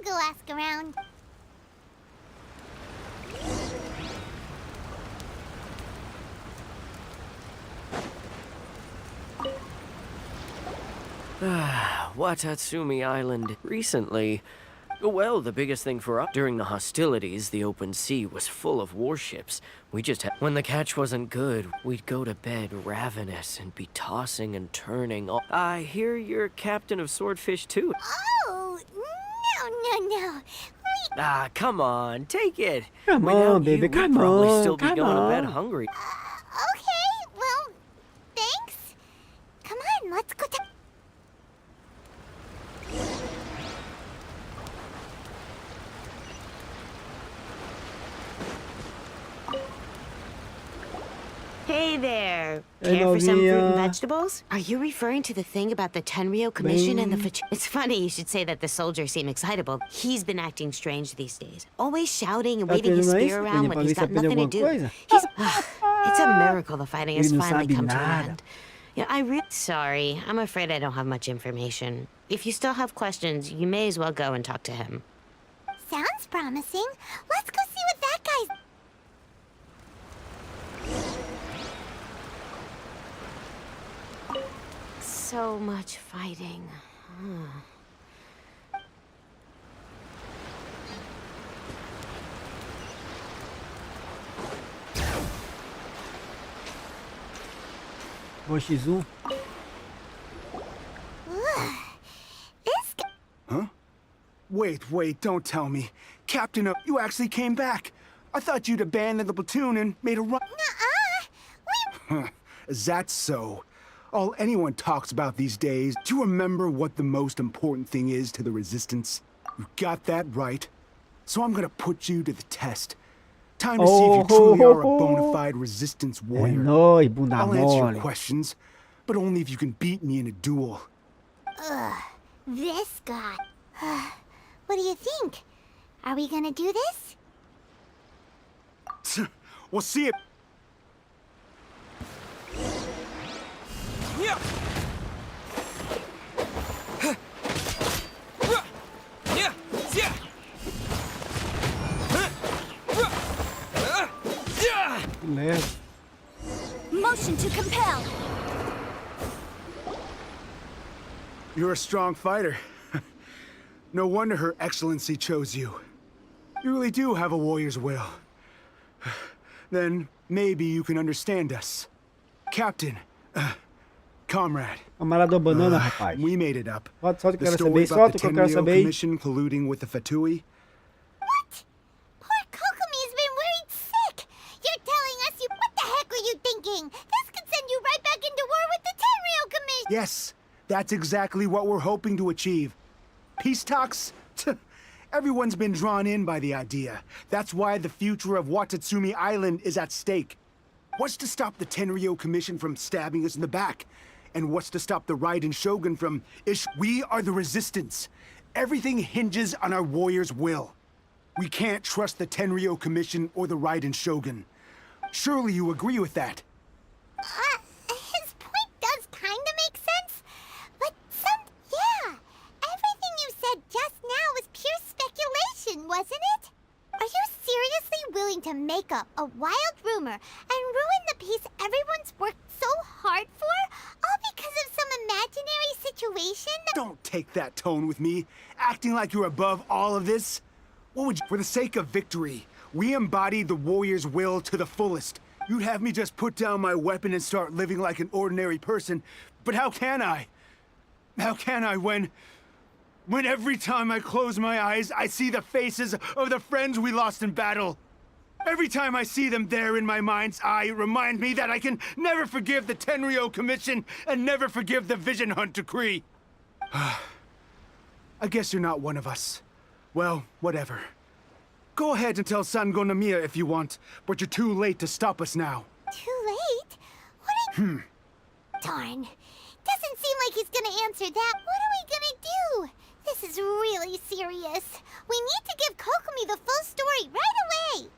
We'll go ask around. Watatsumi Island recently. Well, the biggest thing for us during the hostilities, the open sea was full of warships. We just had... When the catch wasn't good, we'd go to bed ravenous and be tossing and turning. I hear you're captain of Swordfish too. Oh, no. Come on, take it. Come Without on, baby, you, come we'd probably on, still be come going to bed on. hungry. Okay, well, thanks. Come on, let's go to... Hey there. Hey, Care for some fruit and Navia. vegetables? Are you referring to the thing about the Tenryo Commission and the It's funny you should say that the soldiers seem excitable. He's been acting strange these days. Always shouting and Tá waving his aprendendo spear isso, around Peninha, when pra he's ver se got aprende nothing to alguma do. coisa? He's... it's a miracle the fighting has Ele não finally sabe come to an nada. end. Yeah, Sorry, I'm afraid I don't have much information. If you still have questions, you may as well go and talk to him. Sounds promising. Let's go see what that guy's... So much fighting. X1. This guy... Huh? Wait, don't tell me. Captain, you actually came back. I thought you'd abandoned the platoon and made a run. Nuh-uh. Is that so? All anyone talks about these days. Do you remember what the most important thing is to the Resistance? You got that right. So I'm gonna put you to the test. Time to see if you truly are a bona fide Resistance warrior. nóis, bunda I'll answer your mole. questions, but only if you can beat me in a duel. Ugh, this guy. What do you think? Are we gonna do this? We'll see it. Merda. Motion to compel. You're a strong fighter. No wonder Her Excellency chose you. You really do have a warrior's will. Then maybe you can understand us. Captain, comrade. Camarada banana, rapaz. We made it up. Solta o que The eu quero story saber, about solta the o que eu quero Tenryo saber. Commission colluding with the Fatui. What? Poor Kokomi's been Yes, that's exactly what we're hoping to achieve. Peace talks? Everyone's been drawn in by the idea. That's why the future of Watatsumi Island is at stake. What's to stop the Tenryou Commission from stabbing us in the back? And what's to stop the Raiden Shogun from We are the resistance. Everything hinges on our warriors' will. We can't trust the Tenryou Commission or the Raiden Shogun. Surely you agree with that? His point does kinda make sense, but yeah. Everything you said just now was pure speculation, wasn't it? Are you seriously willing to make up a wild rumor and ruin the peace everyone's worked so hard for, all because of some imaginary situation that— Don't take that tone with me, acting like you're above all of this. What would you— For the sake of victory, we embody the warrior's will to the fullest. You'd have me just put down my weapon and start living like an ordinary person, but how can I? How can I when every time I close my eyes, I see the faces of the friends we lost in battle? Every time I see them there in my mind's eye, it reminds me that I can never forgive the Tenryou Commission and never forgive the Vision Hunt Decree. I guess you're not one of us. Well, whatever. Go ahead and tell Sango Namiya if you want, but you're too late to stop us now. Too late? Darn. Doesn't seem like he's gonna answer that. What are we gonna do? This is really serious. We need to give Kokomi the full story right away.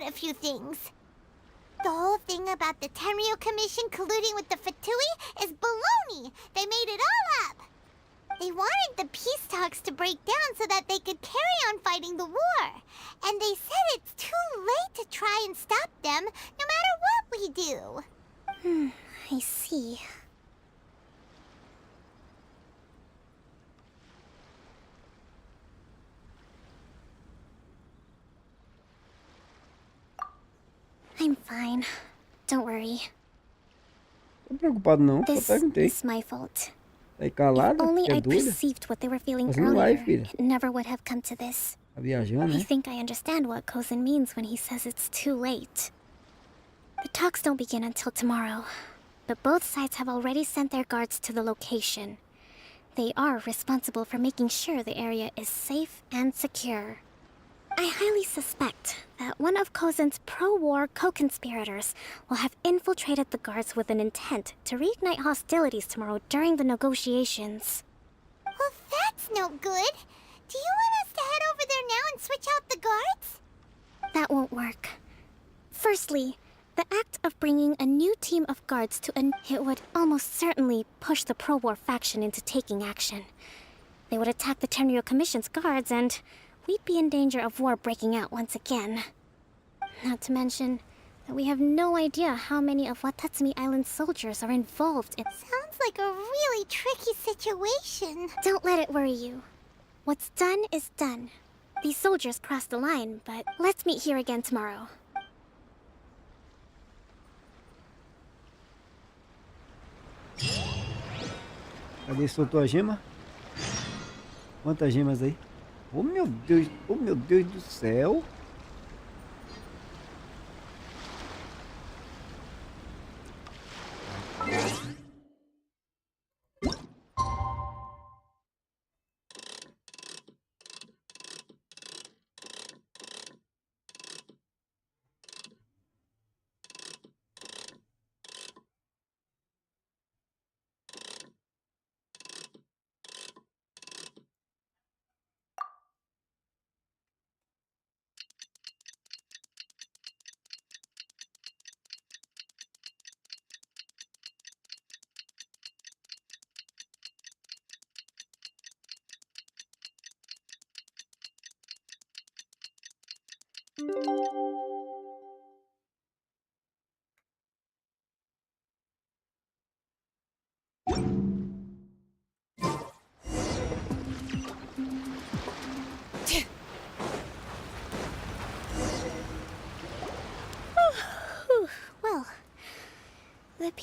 A few things. The whole thing about the Tenryou Commission colluding with the Fatui is baloney. They made it all up. They wanted the peace talks to break down so that they could carry on fighting the war. And they said it's too late to try and stop them, no matter what we do. I see. I'm fine. Don't worry. Tô preocupado não, só This perguntei. is my fault. Tá aí calada, If only é I'd doida. perceived what they were feeling Mas não vai, earlier, filha. it never would have come to this. Tá viajando, I né? think I understand what Kozin means when he says it's too late. The talks don't begin until tomorrow, but both sides have already sent their guards to the location. They are responsible for making sure the area is safe and secure. I highly suspect that one of Kozin's pro-war co-conspirators will have infiltrated the guards with an intent to reignite hostilities tomorrow during the negotiations. Well, that's no good. Do you want us to head over there now and switch out the guards? That won't work. Firstly, the act of bringing a new team of guards to it would almost certainly push the pro-war faction into taking action. They would attack the Tenryou Commission's guards and we'd be in danger of war breaking out once again. Not to mention that we have no idea how many of Watatsumi Island's soldiers are involved in— Sounds like a really tricky situation. Don't let it worry you. What's done is done. These soldiers crossed the line, but let's meet here again tomorrow. Cadê? Soltou a gema? Quantas gemas aí? Oh meu Deus do céu!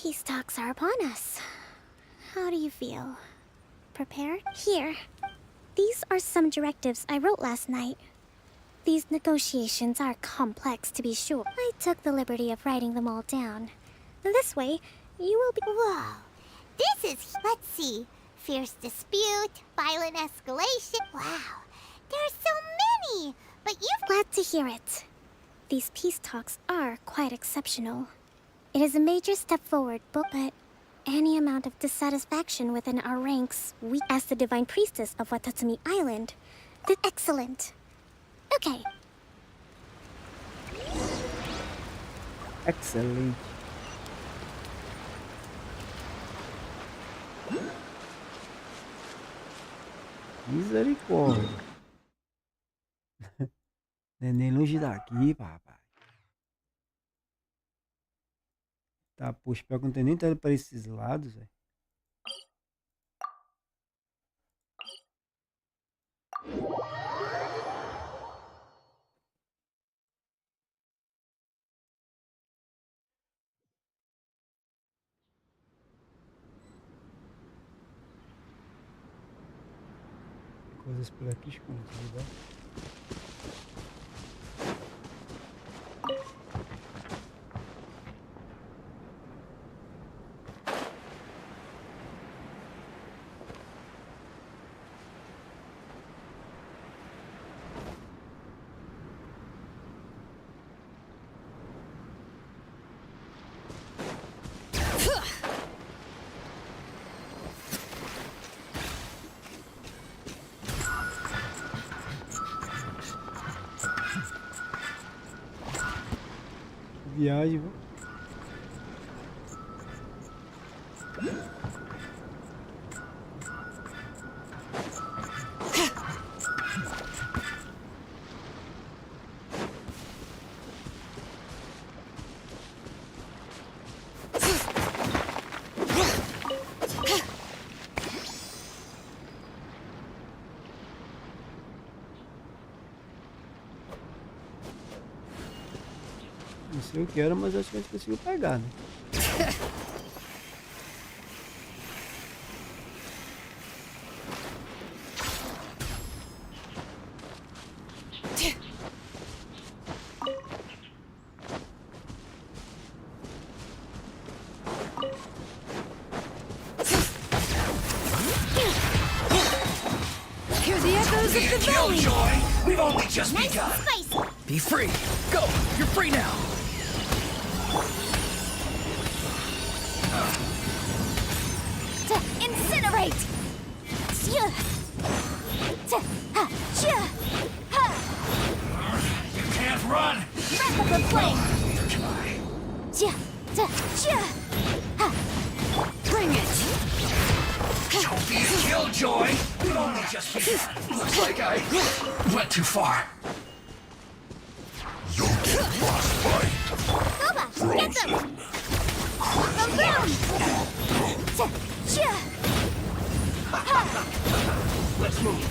Peace talks are upon us. How do you feel? Prepared? Here. These are some directives I wrote last night. These negotiations are complex, to be sure. I took the liberty of writing them all down. This way, you will be— Whoa. This is— let's see. Fierce dispute, violent escalation. Wow. There are so many! But you've— Glad to hear it. These peace talks are quite exceptional. It is a major step forward, but any amount of dissatisfaction within our ranks, we, as the Divine Priestess of Watatsumi Island, did excellent. Okay. Excelente. Misericórdia. Não é nem longe daqui, papai. Tá, poxa, pior que não tem nem tela para esses lados, velho. Coisas por aqui escondidas. Viagem, viu? Não sei o que era, mas acho que a gente conseguiu pegar, né? Hear the echoes of the valley! Killjoy! We've only just nice begun! and spicy! Be free! Go! You're free now! Incinerate! You can't run! Wrap up the flame! Bring it! Don't be a killjoy! We've only just begun! Looks like I went too far. You'll get frostbite! Boba, get them! Let's move!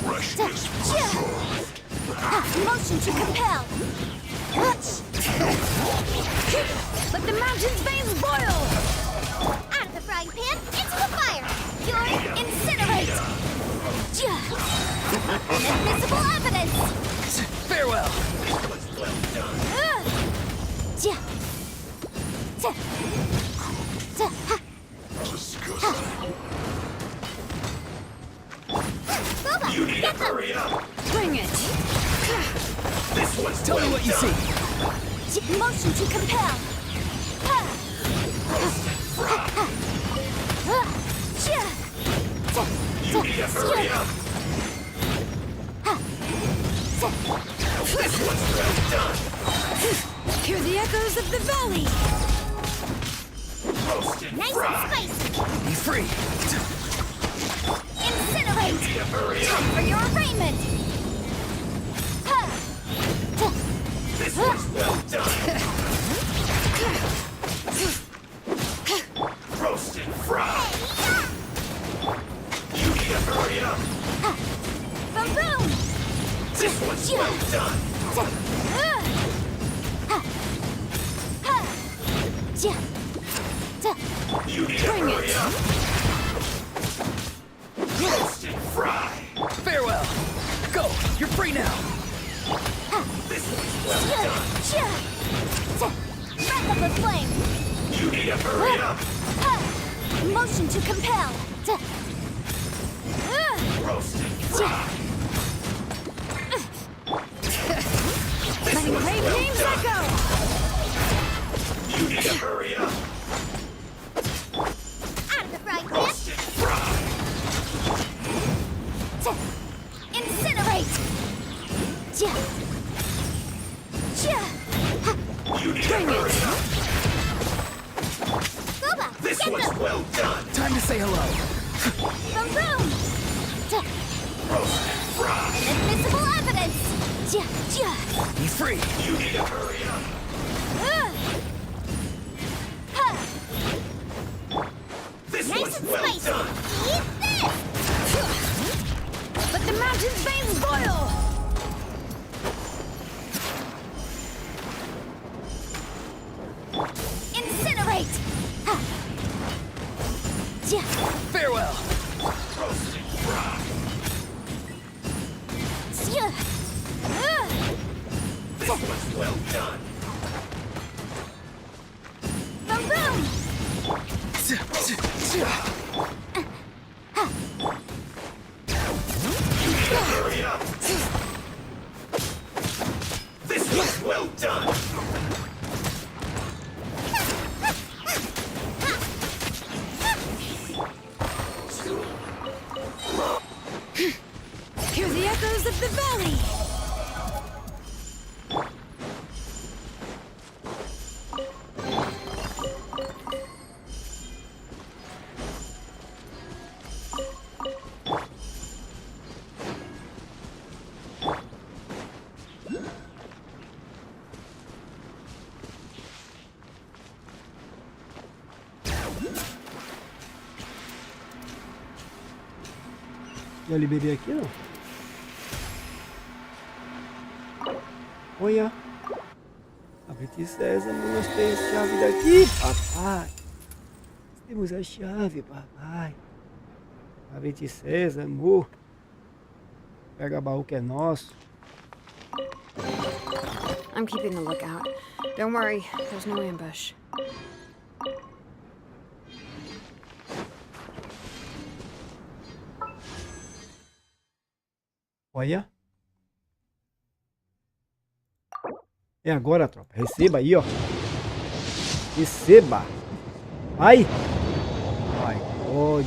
Freshness reserved! Motion to compel! Let the mountain's veins boil! Out of the frying pan, into the fire! You're incinerate! Inadmissible evidence! Farewell! Boba, You need get to them! hurry up! Bring it! This one's Tell me what you see! Motion to compel! You need to hurry up! This one's well done! Hear the echoes of the valley! Roasted Nice fried! and spicy! Be free! Incinerate! You need to hurry Time up! for your arraignment! This one's well done! Roasted fried! You need to hurry up! Boom boom! This one's well done! Bring it! Roast and fry! Farewell! Go! You're free now! This was well done! Breath of the flame! You need to hurry up! Motion to compel! Roast and fry! Letting brave names echo! You need to hurry up! Out of the frying pan! Roast and fry! Incinerate! You need to Bring hurry it! up! Boba, This get was them! well done! Time to say hello. Boom boom! Roast and fry! Admissible evidence! He's free. You need to hurry up! This Nice was and well spicy! done! Eat this! Let the mountain's veins boil! Incinerate! Farewell. Roast and fry! This was well done! Boom boom! You need to hurry up! This was well done! Hear the echoes of the valley! Já liberei aqui, não? Olha. Abre César, nós temos a chave daqui, papai. Temos a chave, papai. Abre César, amor. Pega o baú que é nosso. I'm keeping the lookout. Don't worry, there's no ambush. Olha. É agora, tropa. Receba aí, ó. Receba. Ai. Oh my God.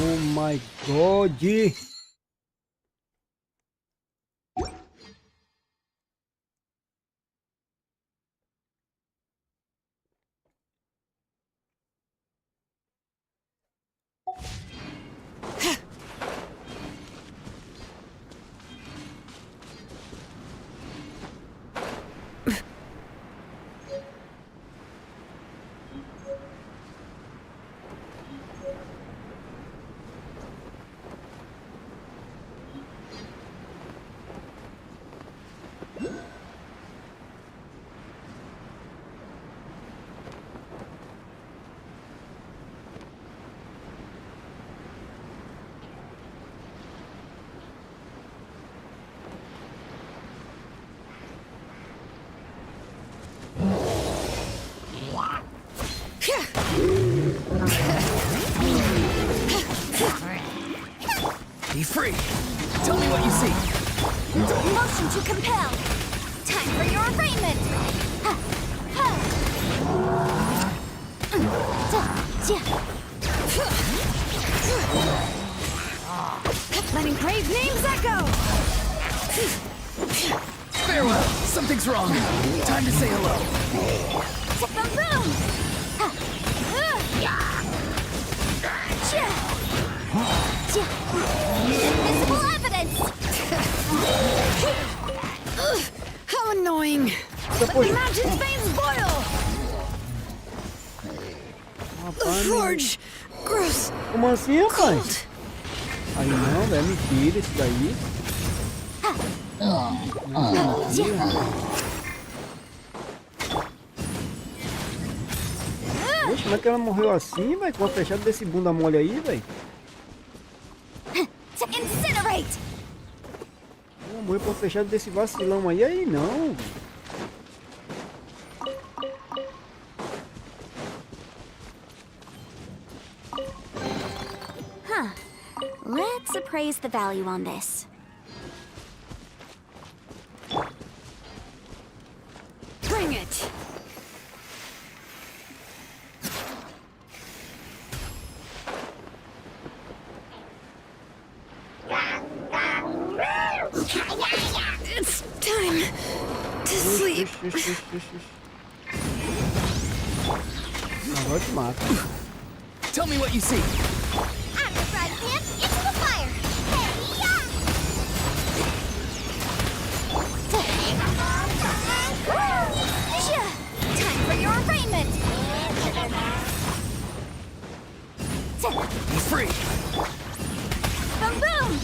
Oh my God. Be free. Tell me what you see. Motion to compel. Time for your arraignment. Letting brave names echo! Farewell. Something's wrong. Time to say hello. Boom boom! Invisible evidence! How annoying! Let the mountain's veins boil! Forge! Gross! Como assim, rapaz? Aí não, velho, mentira isso daí. Oxe. como é que ela morreu assim, velho? Com a flechada desse bunda mole aí, velho. Incinerate! Morreu com a flechada desse vacilão aí não. Huh. Let's appraise the value on this. Bring it! It's time to sleep. Agora te mata. Tell me what you see. Out of the frying pan, into the fire! Time for your arraignment! Be free. Boom boom!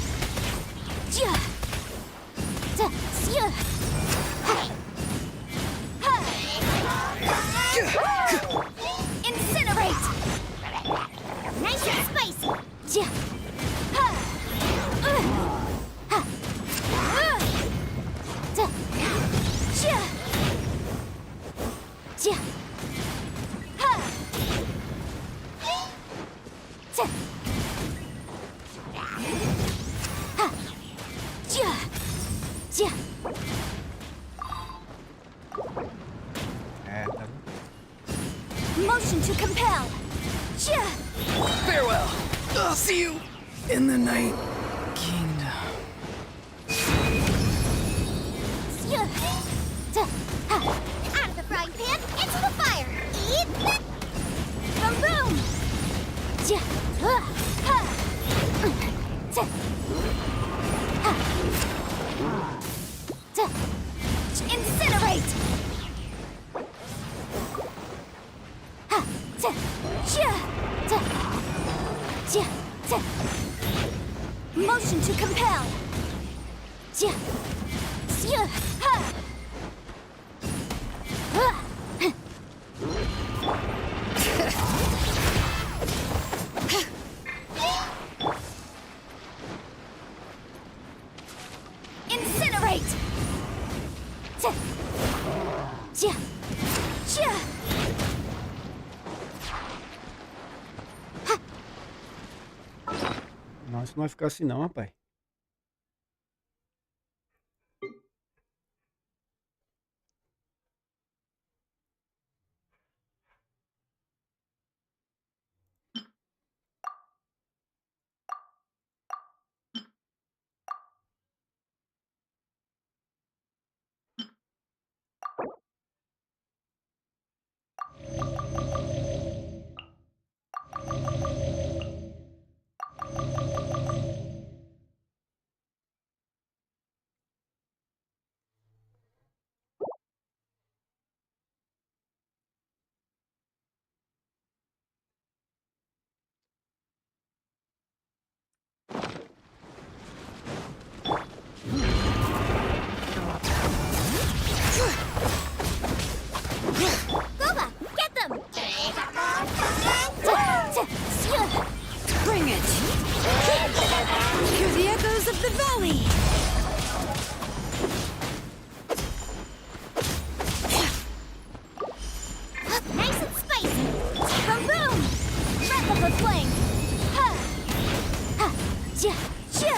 Incinerate! Nice and spicy! Motion to compel. Farewell. I'll see you in the Night Kingdom. Out of the frying pan, into the fire. Eat that. Boom boom. Incinerate. Motion to compel. Incinerate. Nossa, não vai ficar assim não, rapaz. Bring it! Hear the echoes of the valley! Nice and spicy! Boom boom! Breath of the flame! Ha! Ha! Ja! Ja!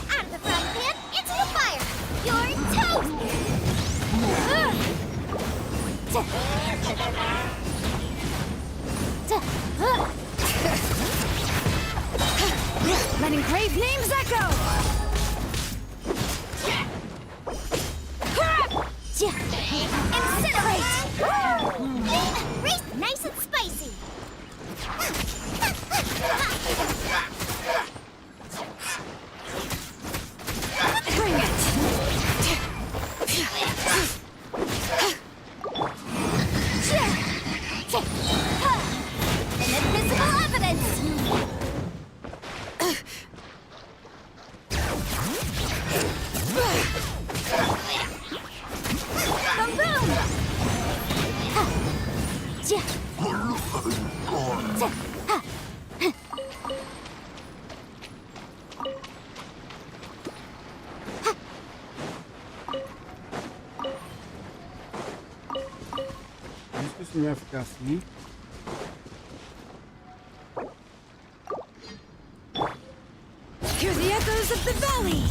Out of the frying pan, into the fire! You're toast! Let engraved names echo! Incinerate! Nice and spicy! Bring it! Invisible evidence! não vai ficar assim. Hear the echoes of the valley!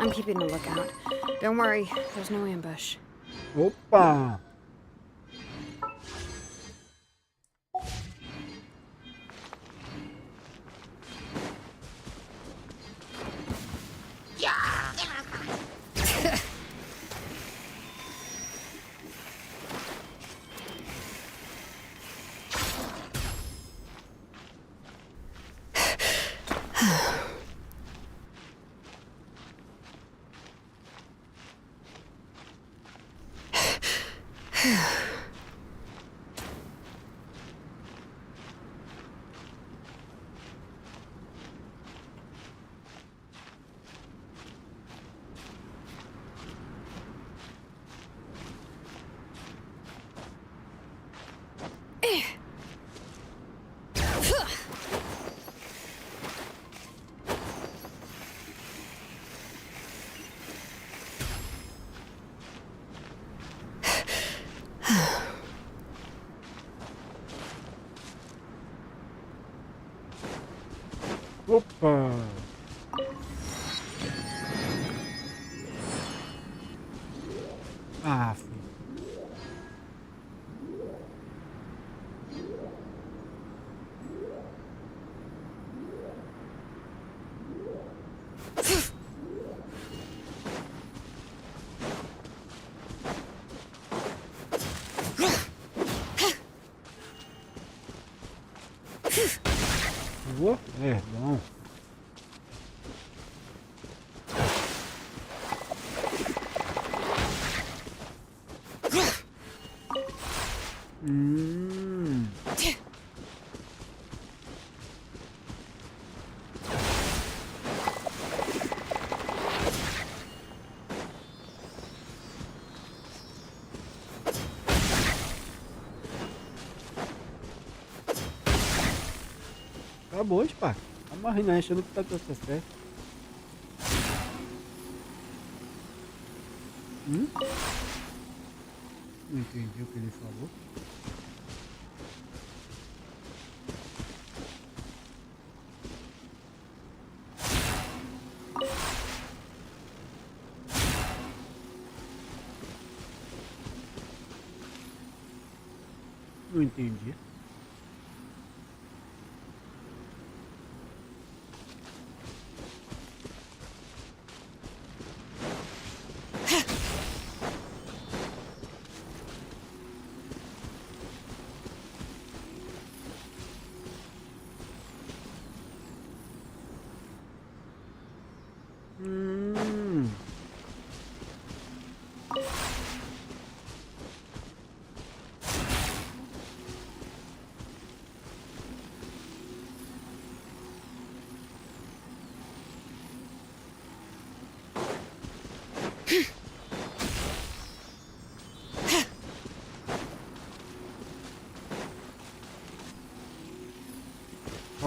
I'm keeping a lookout. Don't worry, there's no ambush. Opa! Opa! Ah, filho. É, bom. Acabou, Spark. Tá morrendo, achando que tá tudo certo. Não entendi o que ele falou. Não entendi.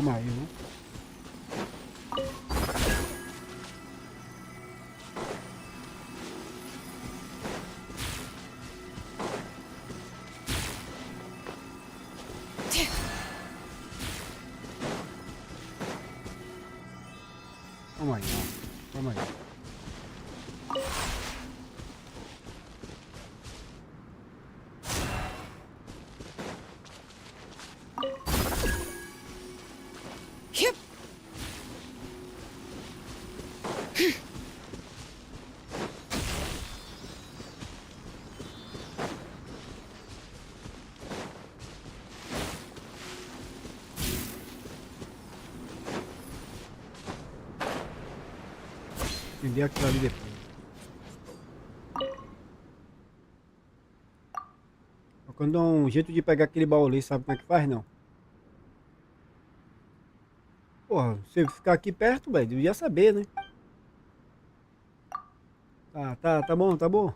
Calma aí, viu? Calma aí, ó. Calma aí. Entender aquilo ali depois. Quando dá um jeito de pegar aquele baú ali, sabe como é que faz, não? Porra, você ficar aqui perto, velho, devia saber, né? Tá bom, tá bom.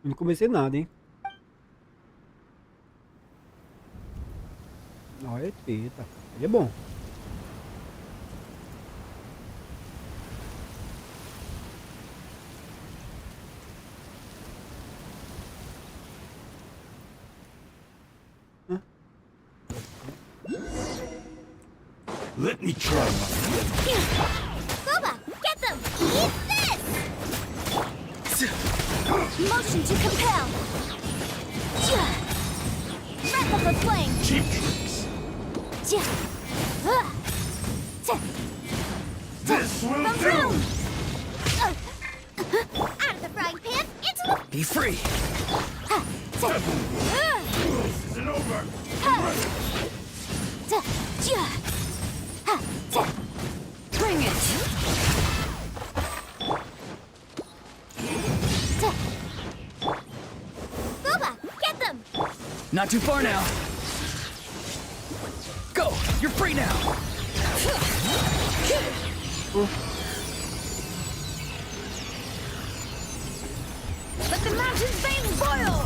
Eu não comecei nada, hein? Olha, eita. Ele é bom. Let me try my Boba, get them! Eat this! Motion to compel! Breath of the flame! cheap tricks. This will do! Out of the frying pan, into the... Be free! This isn't over! Bring it! Boba, get them! Not too far now. Go! You're free now! Let the mountain's veins boil!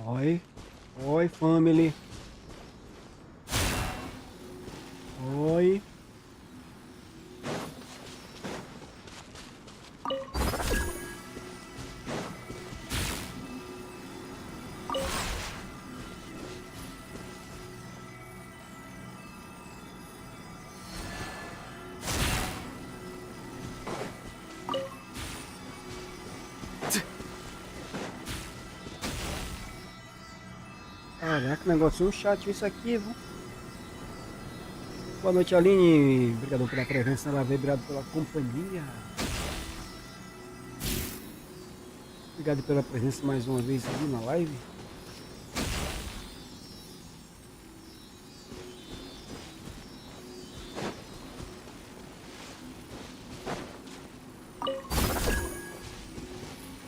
Oi. Oi, family. Oi. Caraca, negocinho chato isso aqui, viu? Boa noite, Aline. Obrigado pela presença na live, obrigado pela companhia. Obrigado pela presença mais uma vez aqui na live.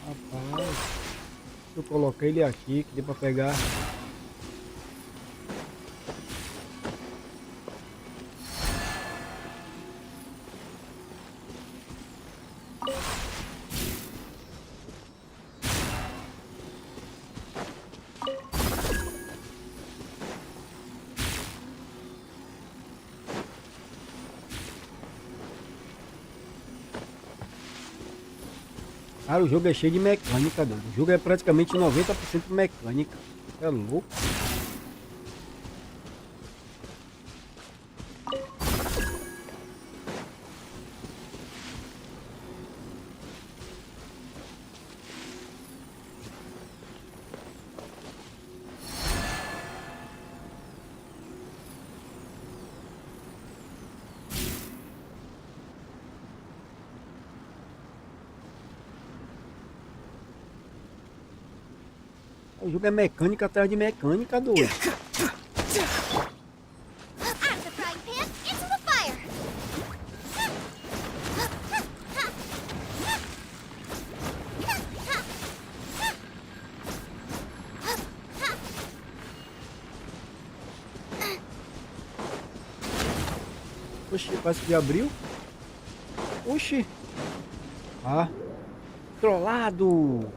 Rapaz, eu coloquei ele aqui, que deu pra pegar. Cara, o jogo é cheio de mecânica, doido. O jogo é praticamente 90% mecânica. É louco. O jogo é mecânica atrás de mecânica, doido. Oxi, parece que abriu. Oxi. Ah. Trollado.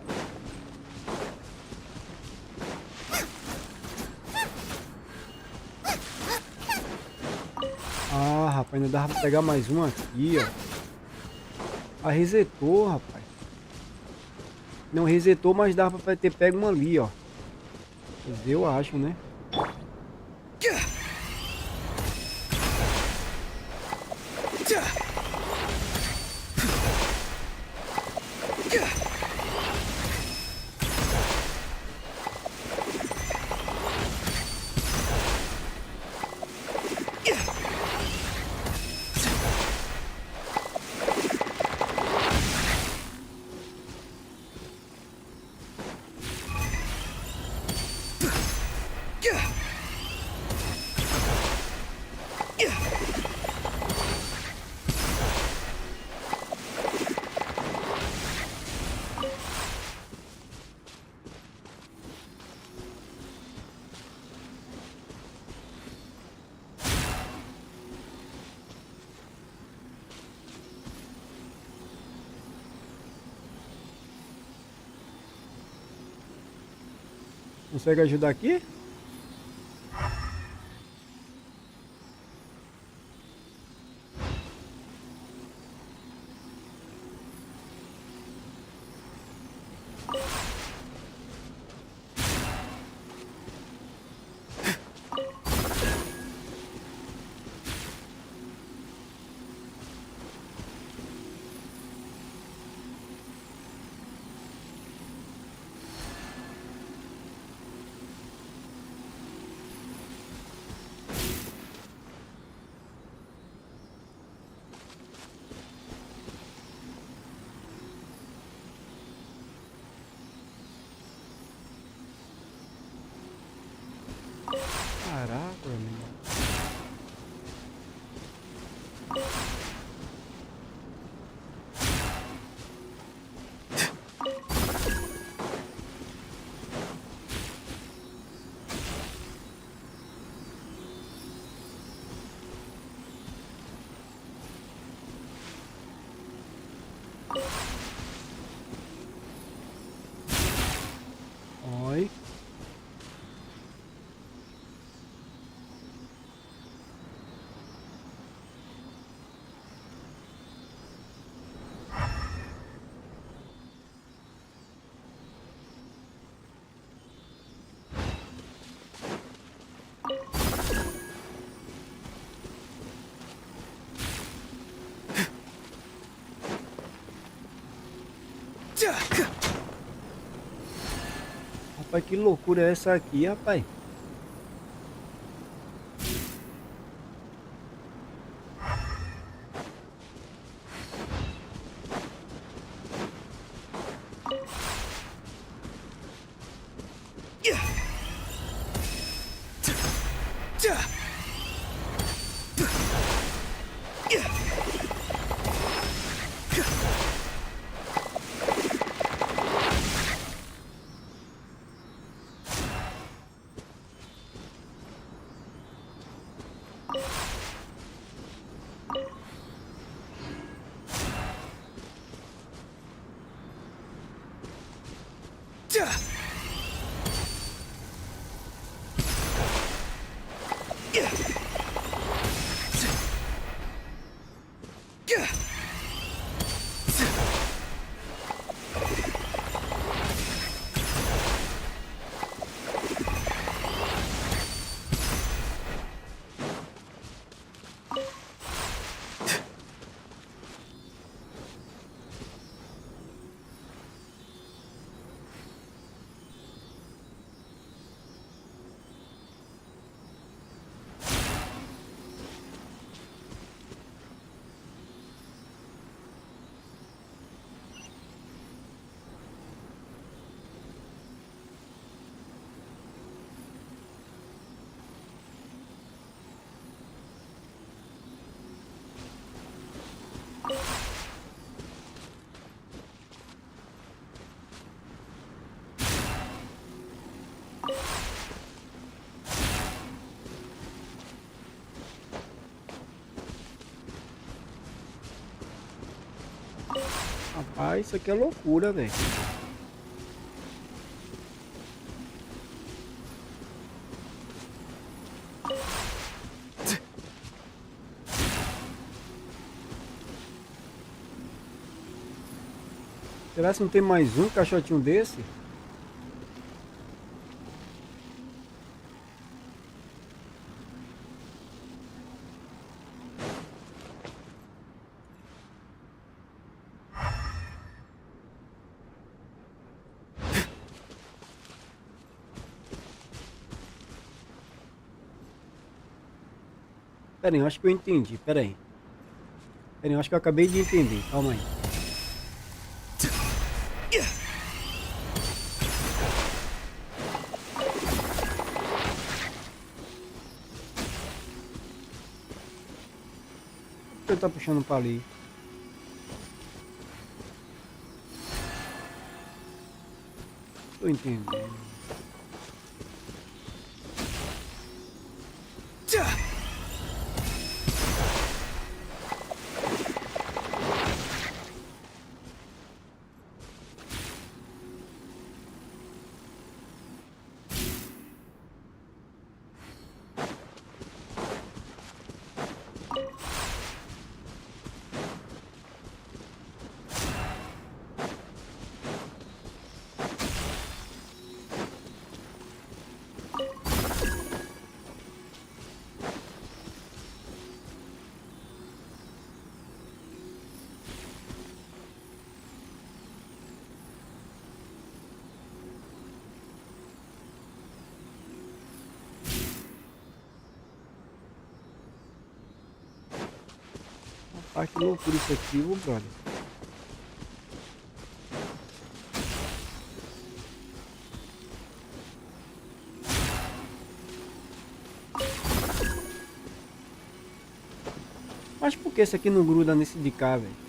Ah, rapaz, ainda dava pra pegar mais um aqui, ó. Ah, resetou, rapaz. Não resetou, mas dava pra ter pego uma ali, ó. Quer dizer, eu acho, né? Consegue ajudar aqui? Caraca, meu. Oi. Rapaz, que loucura é essa aqui, rapaz? Rapaz, isso aqui é loucura, velho. Será que não tem mais um caixotinho desse? Pera aí, eu acho que eu entendi. Pera aí. Eu acho que eu acabei de entender. Calma aí. Por que ele tá puxando pra ali? Tô entendendo. Ah, que loucura isso aqui, ô brother. Mas por que esse aqui não gruda nesse de cá, velho?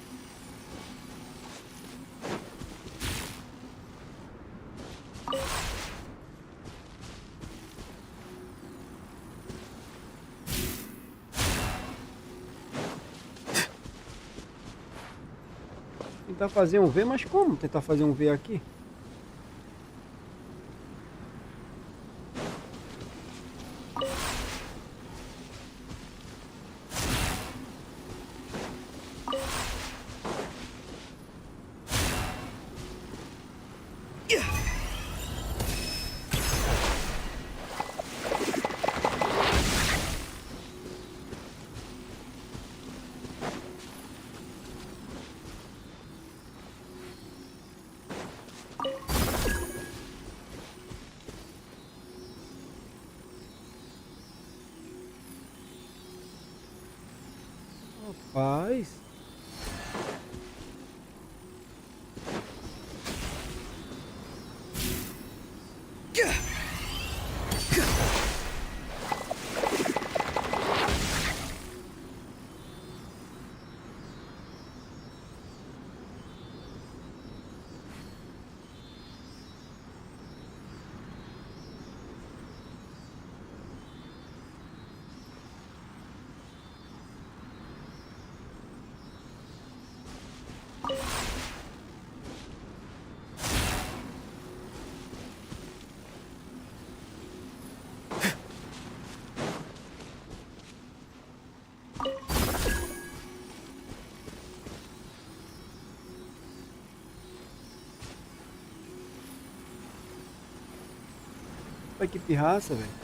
Tentar fazer um V, mas como tentar fazer um V aqui? Rapaz. pra que pirraça, velho.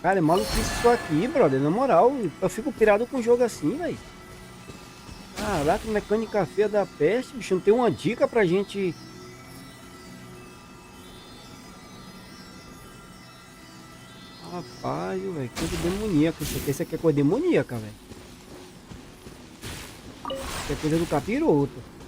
Cara, é maluquice isso aqui, brother. Na moral, eu fico pirado com um jogo assim, velho. Caraca, mecânica feia da peste, bicho. Não tem uma dica pra gente... Rapaz, velho, coisa demoníaca isso aqui. Esse aqui é coisa demoníaca, velho. Isso é coisa do capiroto.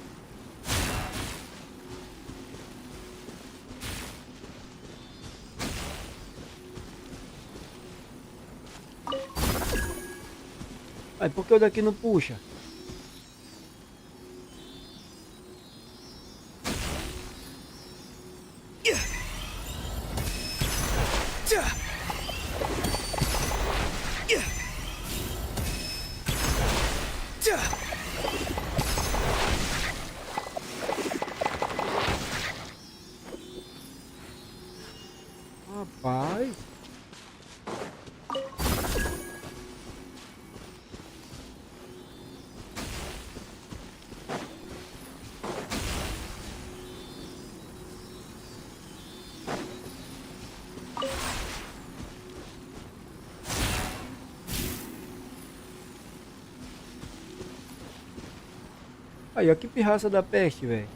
Aí, por que o daqui não puxa? Rapaz. Aí, ó, que pirraça da peste, velho.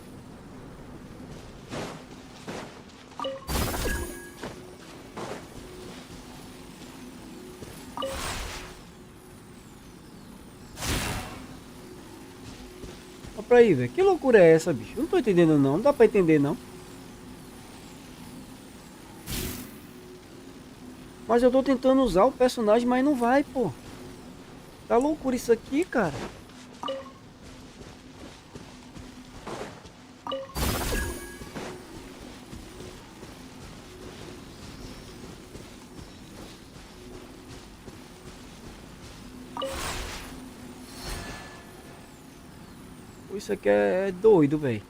Olha pra aí, velho. Que loucura é essa, bicho? Não tô entendendo, não. Não dá pra entender, não. Mas eu tô tentando usar o personagem, mas não vai, pô. Tá loucura isso aqui, cara. Isso aqui é doido, velho.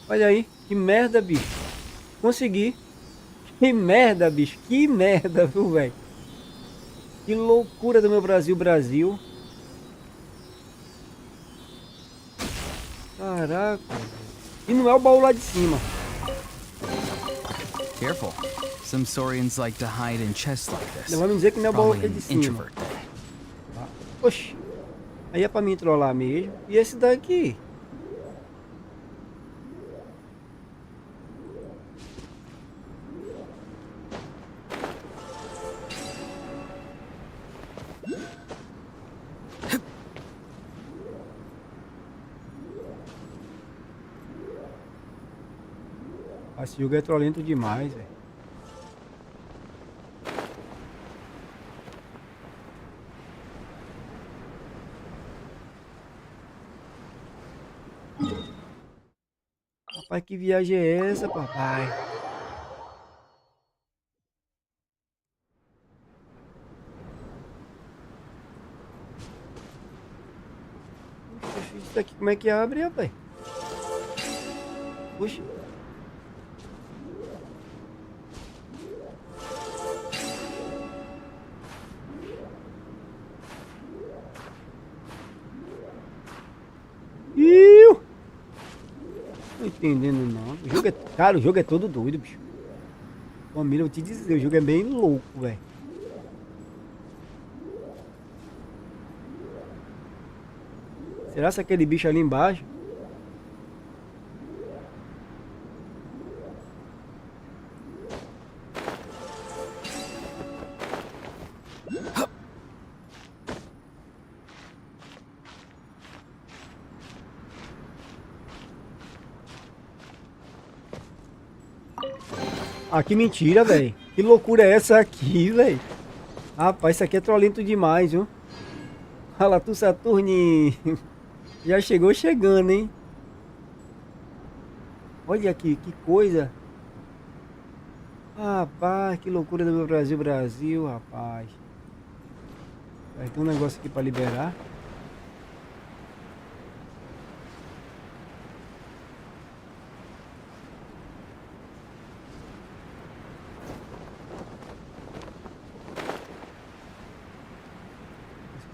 Olha aí, que merda, bicho. Consegui. Que merda, bicho. Que merda, viu, velho? Que loucura do meu Brasil, Brasil. Caraca. E não é o baú lá de cima. Careful. Some Saurians like to hide in chests like this. Não vai me dizer que não é o baú aqui de cima. Introvert. Oxi. Aí é pra me trollar mesmo. E esse daqui? Esse jogo é trolento demais, velho. Rapaz, que viagem é essa, papai? Isso aqui como é que abre, rapaz? Puxa. Não entendendo não. O jogo é... Cara, o jogo é todo doido, bicho. Família, eu vou te dizer, o jogo é bem louco, velho. Será que aquele bicho ali embaixo? Ah, que mentira, velho. Que loucura é essa aqui, velho? Rapaz, isso aqui é trolento demais, viu? Fala tu, Saturne. Já chegou chegando, hein? Olha aqui, que coisa. Rapaz, que loucura do meu Brasil, Brasil, rapaz. Vai ter um negócio aqui pra liberar.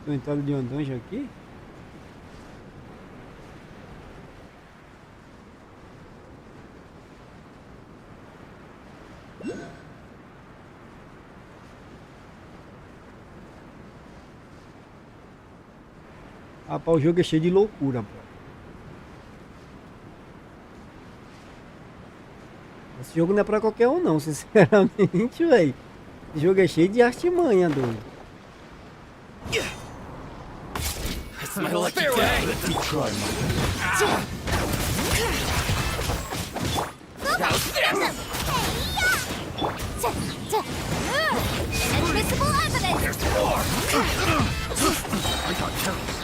Estou entrando de um dungeon aqui. Rapaz, o jogo é cheio de loucura, pô. Esse jogo não é pra qualquer um não, sinceramente, velho. Esse jogo é cheio de artimanha, doido. It's my lucky day. Let me try Admissible evidence! There's more! I got careless.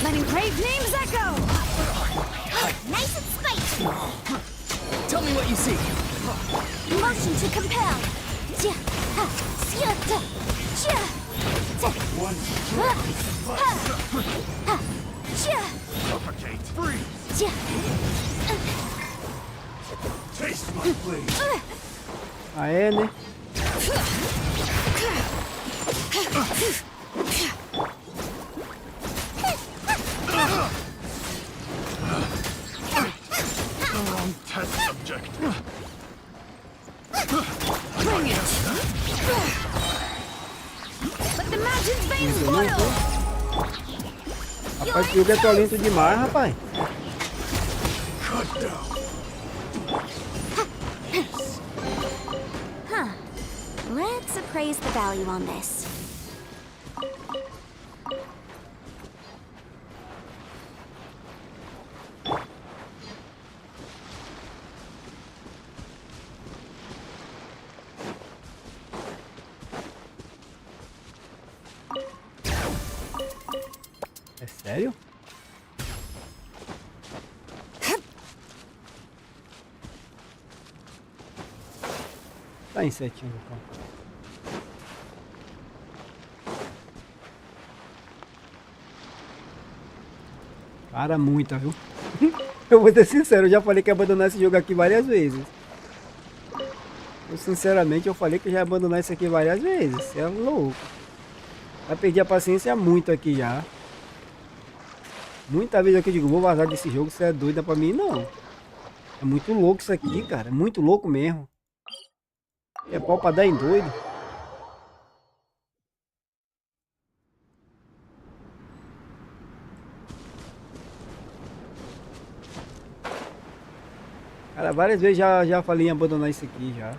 Letting brave names echo! Nice and spicy! Tell me what you see. Motion to compel! Suffocate. Freeze. Taste my blade. Ah, é, né? Wrong test subject. Bring it! Let the magic's veins boil! Rapaz, esse jogo é trolento demais, rapaz. Cut down. Huh. Let's appraise the value on this. É sério? Tá insetinho no campo. Cara, muita, viu? Eu vou ser sincero, eu já falei que ia abandonar esse jogo aqui várias vezes. Sinceramente, eu falei que já ia abandonar isso aqui várias vezes. Você é louco. Já perdi a paciência muito aqui já. Muita vez aqui eu digo, vou vazar desse jogo, você é doida pra mim? Não. É muito louco isso aqui, cara. É muito louco mesmo. É pau pra dar em doido. Cara, várias vezes já falei em abandonar isso aqui já.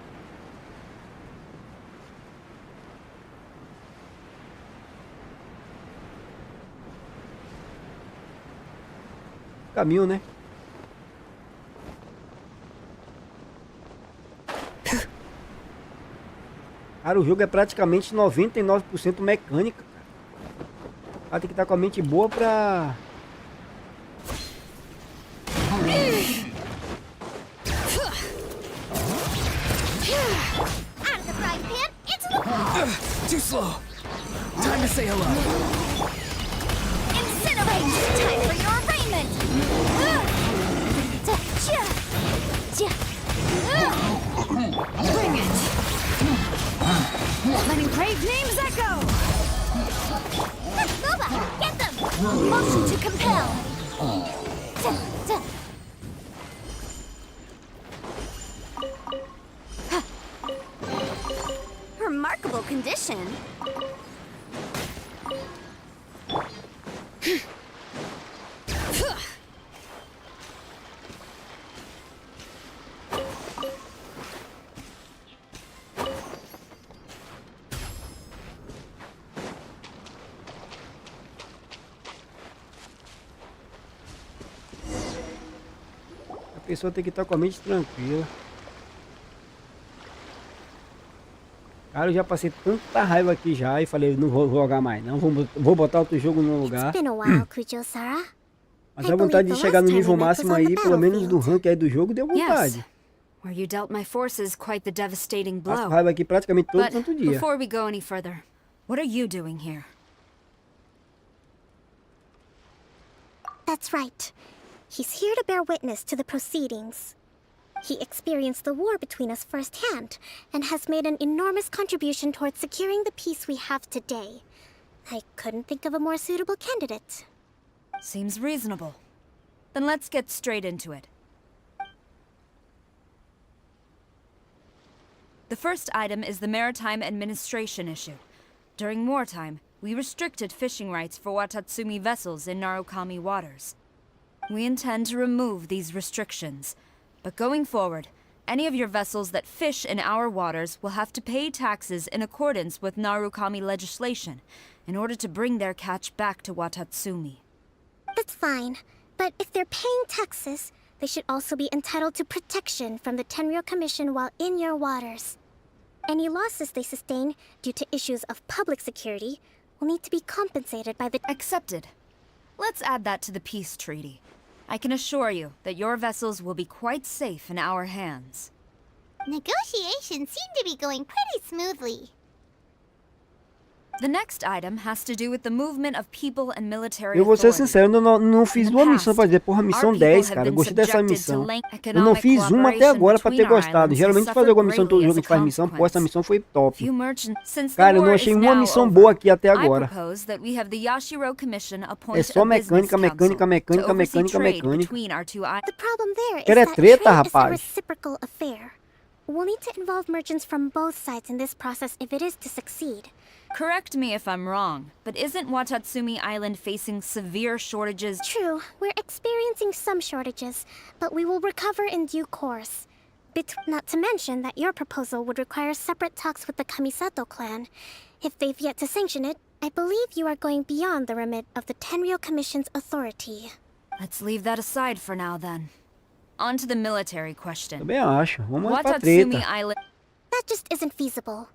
Caminho, né? Cara, o jogo é praticamente 99% mecânica, cara. O cara tem que estar com a mente boa pra slow. Time to say hello. Incinerate! Time for your arraignment! Bring it! Letting brave names echo! Luba, get them! Motion to compel! Remarkable condition. A pessoa tem que estar com a mente tranquila. Cara, eu já passei tanta raiva aqui já e falei, não vou jogar mais não, vou botar outro jogo no lugar. Mas a vontade de chegar no nível máximo aí, pelo menos do rank aí do jogo, deu vontade. Yes, where you dealt my forces quite the devastating Passo blow. raiva aqui praticamente todo But santo dia. before we go any further, what are you doing here? That's right. He's here to bear witness to the proceedings. He experienced the war between us firsthand, and has made an enormous contribution towards securing the peace we have today. I couldn't think of a more suitable candidate. Seems reasonable. Then let's get straight into it. The first item is the Maritime Administration issue. During wartime, we restricted fishing rights for Watatsumi vessels in Narukami waters. We intend to remove these restrictions. But going forward, any of your vessels that fish in our waters will have to pay taxes in accordance with Narukami legislation in order to bring their catch back to Watatsumi. That's fine, but if they're paying taxes, they should also be entitled to protection from the Tenryou Commission while in your waters. Any losses they sustain due to issues of public security will need to be compensated by the... Accepted. Let's add that to the peace treaty. I can assure you that your vessels will be quite safe in our hands. Negotiations seem to be going pretty smoothly. The next item has to do with the movement of people and military Eu vou ser authority. sincero, eu não fiz uma missão pra dizer, porra, missão 10, cara. Eu gostei dessa missão. Eu não fiz uma até agora pra ter gostado. Geralmente fazer alguma missão, todo jogo que faz missão, pô, essa missão foi top. Cara, eu não achei uma missão boa aqui até agora. É só mecânica, mecânica, mecânica, mecânica, mecânica. The problem there is Quero é that treta, trade is a rapaz. reciprocal affair. We'll need to involve merchants from both sides in this process if it is to succeed. Correct me if I'm wrong, but isn't Watatsumi Island facing severe shortages? True, we're experiencing some shortages, but we will recover in due course. Not to mention that your proposal would require separate talks with the Kamisato clan. If they've yet to sanction it, I believe you are going beyond the remit of the Tenryou Commission's authority. Let's leave that aside for now then. On to the military question. Também acho. Vamos mais pra Watatsumi treta. Island. That just isn't feasible.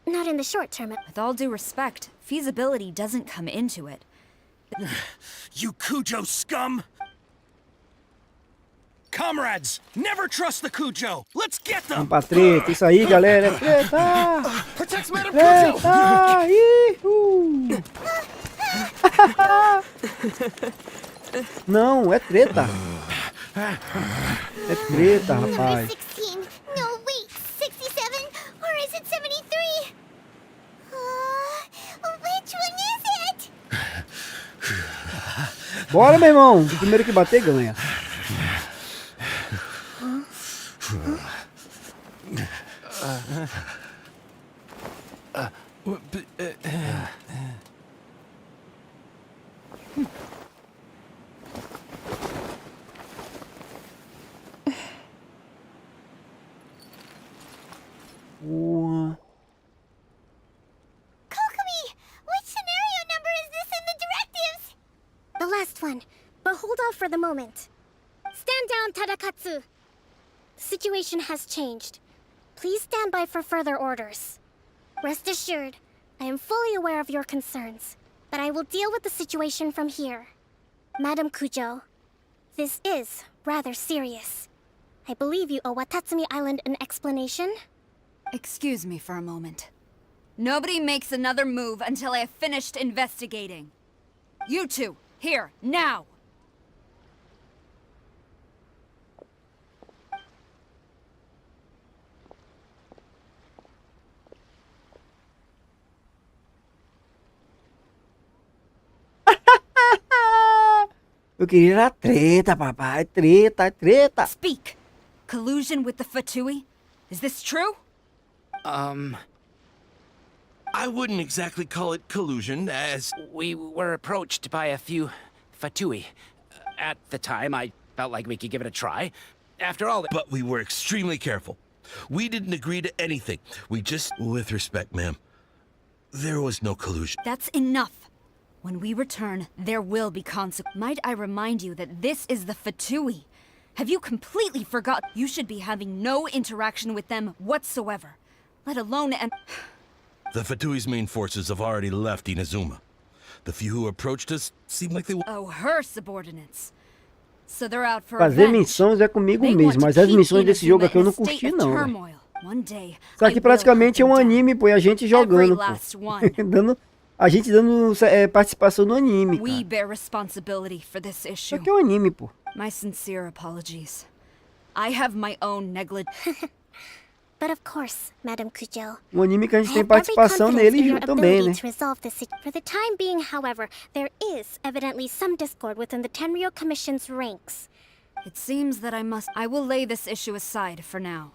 Not in the short term. With all due respect, feasibility doesn't come into it. You Kujo scum! Comrades, never trust the Kujo. Let's get them. Vamos pra treta. Isso aí, galera. É treta. Protects Madam Treta. Não, é treta. É treta, rapaz. 16. No, wait. 67? Or is it 73? Which one is it? Bora, meu irmão. O primeiro que bater ganha. Kokomi, which scenario number is this in the directives? The last one, but hold off for the moment. Stand down, Tadakatsu. The situation has changed. Please stand by for further orders. Rest assured, I am fully aware of your concerns, but I will deal with the situation from here. Madam Kujo, this is rather serious. I believe you owe Watatsumi Island an explanation? Excuse me for a moment. Nobody makes another move until I have finished investigating. You two, here, now! Eu queria a treta, papai. Treta, treta. Speak! Collusion with the Fatui? Is this true? I wouldn't exactly call it collusion, as... We were approached by a few Fatui. At the time, I felt like we could give it a try. After all... But we were extremely careful. We didn't agree to anything. We just... With respect, ma'am, there was no collusion. That's enough. When we return, there will be consequences. Might I remind you that this is the Fatui? Have you completely forgotten? You should be having no interaction with them whatsoever, let alone The Fatui's main forces have already left Inazuma. The few who approached us seemed like they... Oh, her subordinates. So they're out for Fazer missões é comigo mesmo, mas as missões desse jogo aqui eu não curti não. Isso aqui praticamente é um anime, pô, e a gente jogando, pô. A gente dando participação no anime, cara. We bear responsibility for this issue. Isso aqui é um anime, pô. My sincere apologies. I have my own negligence. But of course, Madam Kujo. Um anime que a gente tem participação nele também, né? For the time being, however, there is evidently some discord within the Tenryou Commission's ranks. It seems that I will lay this issue aside for now.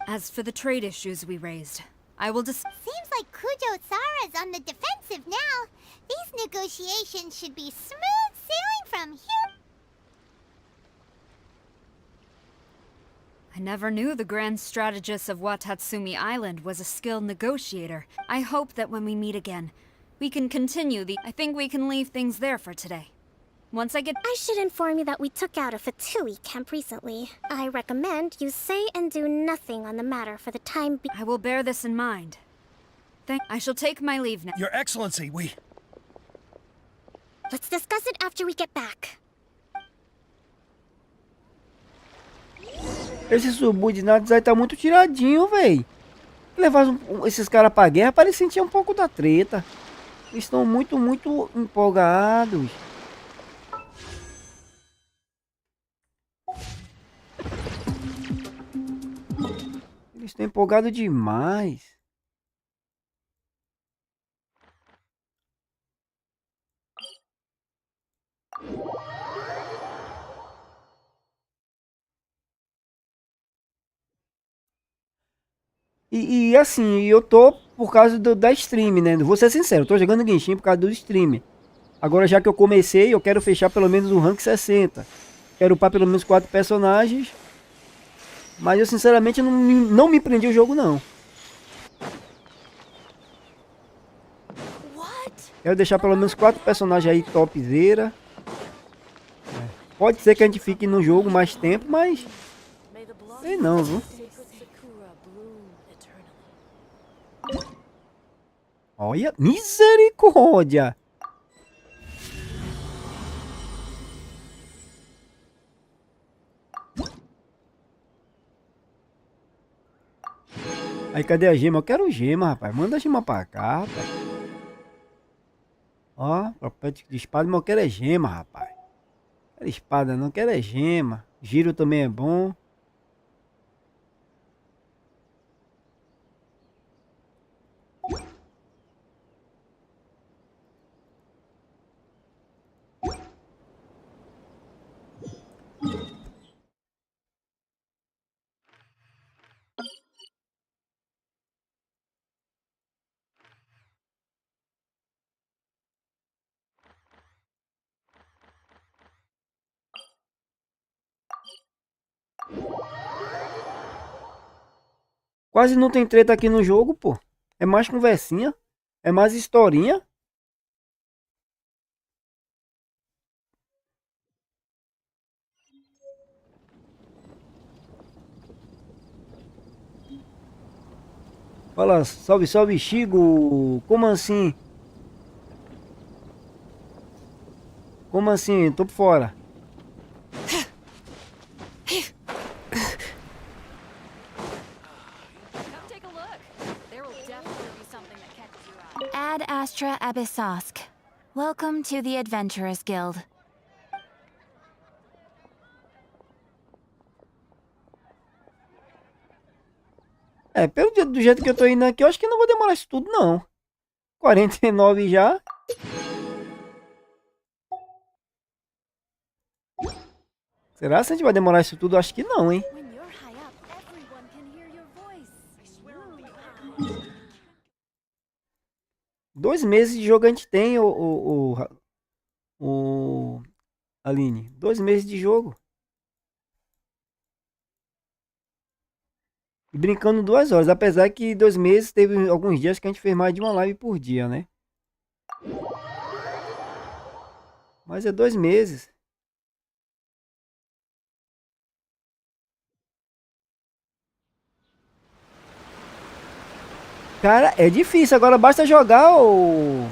As for the trade issues we raised, I will Seems like Kujo-sara's on the defensive now. These negotiations should be smooth sailing from here. I never knew the grand strategist of Watatsumi Island was a skilled negotiator. I hope that when we meet again, we can continue I think we can leave things there for today. Once I should inform you that we took out a Fatui camp recently. I recommend you say and do nothing on the matter for the time being. I will bear this in mind. I shall take my leave now. Your Excellency, Let's discuss it after we get back. Esses subordinados aí tá muito tiradinho, véi. Levar esses caras pra guerra para eles sentir um pouco da treta. Eles estão muito empolgados. Eles estão empolgados demais. E assim, eu tô por causa da stream, né? Vou ser sincero, eu tô jogando Genshin por causa do stream. Agora, já que eu comecei, eu quero fechar pelo menos o rank 60. Quero upar pelo menos 4 personagens. Mas eu sinceramente não me prendi o jogo, não. Quero deixar pelo menos 4 personagens aí topzera. Pode ser que a gente fique no jogo mais tempo, mas... sei não, viu? Olha, misericórdia! Aí, cadê a gema? Eu quero gema, rapaz. Manda a gema pra cá, rapaz. Ó, propético de espada, mas eu quero é gema, rapaz. Não quero espada, não quero é gema. Giro também é bom. Quase não tem treta aqui no jogo, pô. É mais conversinha. É mais historinha. Fala, salve, salve, Chigo. Como assim? Como assim? Tô por fora. Ad Astra Abyssosk. Welcome to the Adventurers Guild. Do jeito que eu tô indo aqui, eu acho que não vou demorar isso tudo, não. 49 já. Será que a gente vai demorar isso tudo? Acho que não, hein? 2 meses de jogo a gente tem, Aline. 2 meses de jogo. E brincando 2 horas. Apesar que 2 meses teve alguns dias que a gente fez mais de uma live por dia, né? Mas é 2 meses. Cara, é difícil. Agora basta jogar o...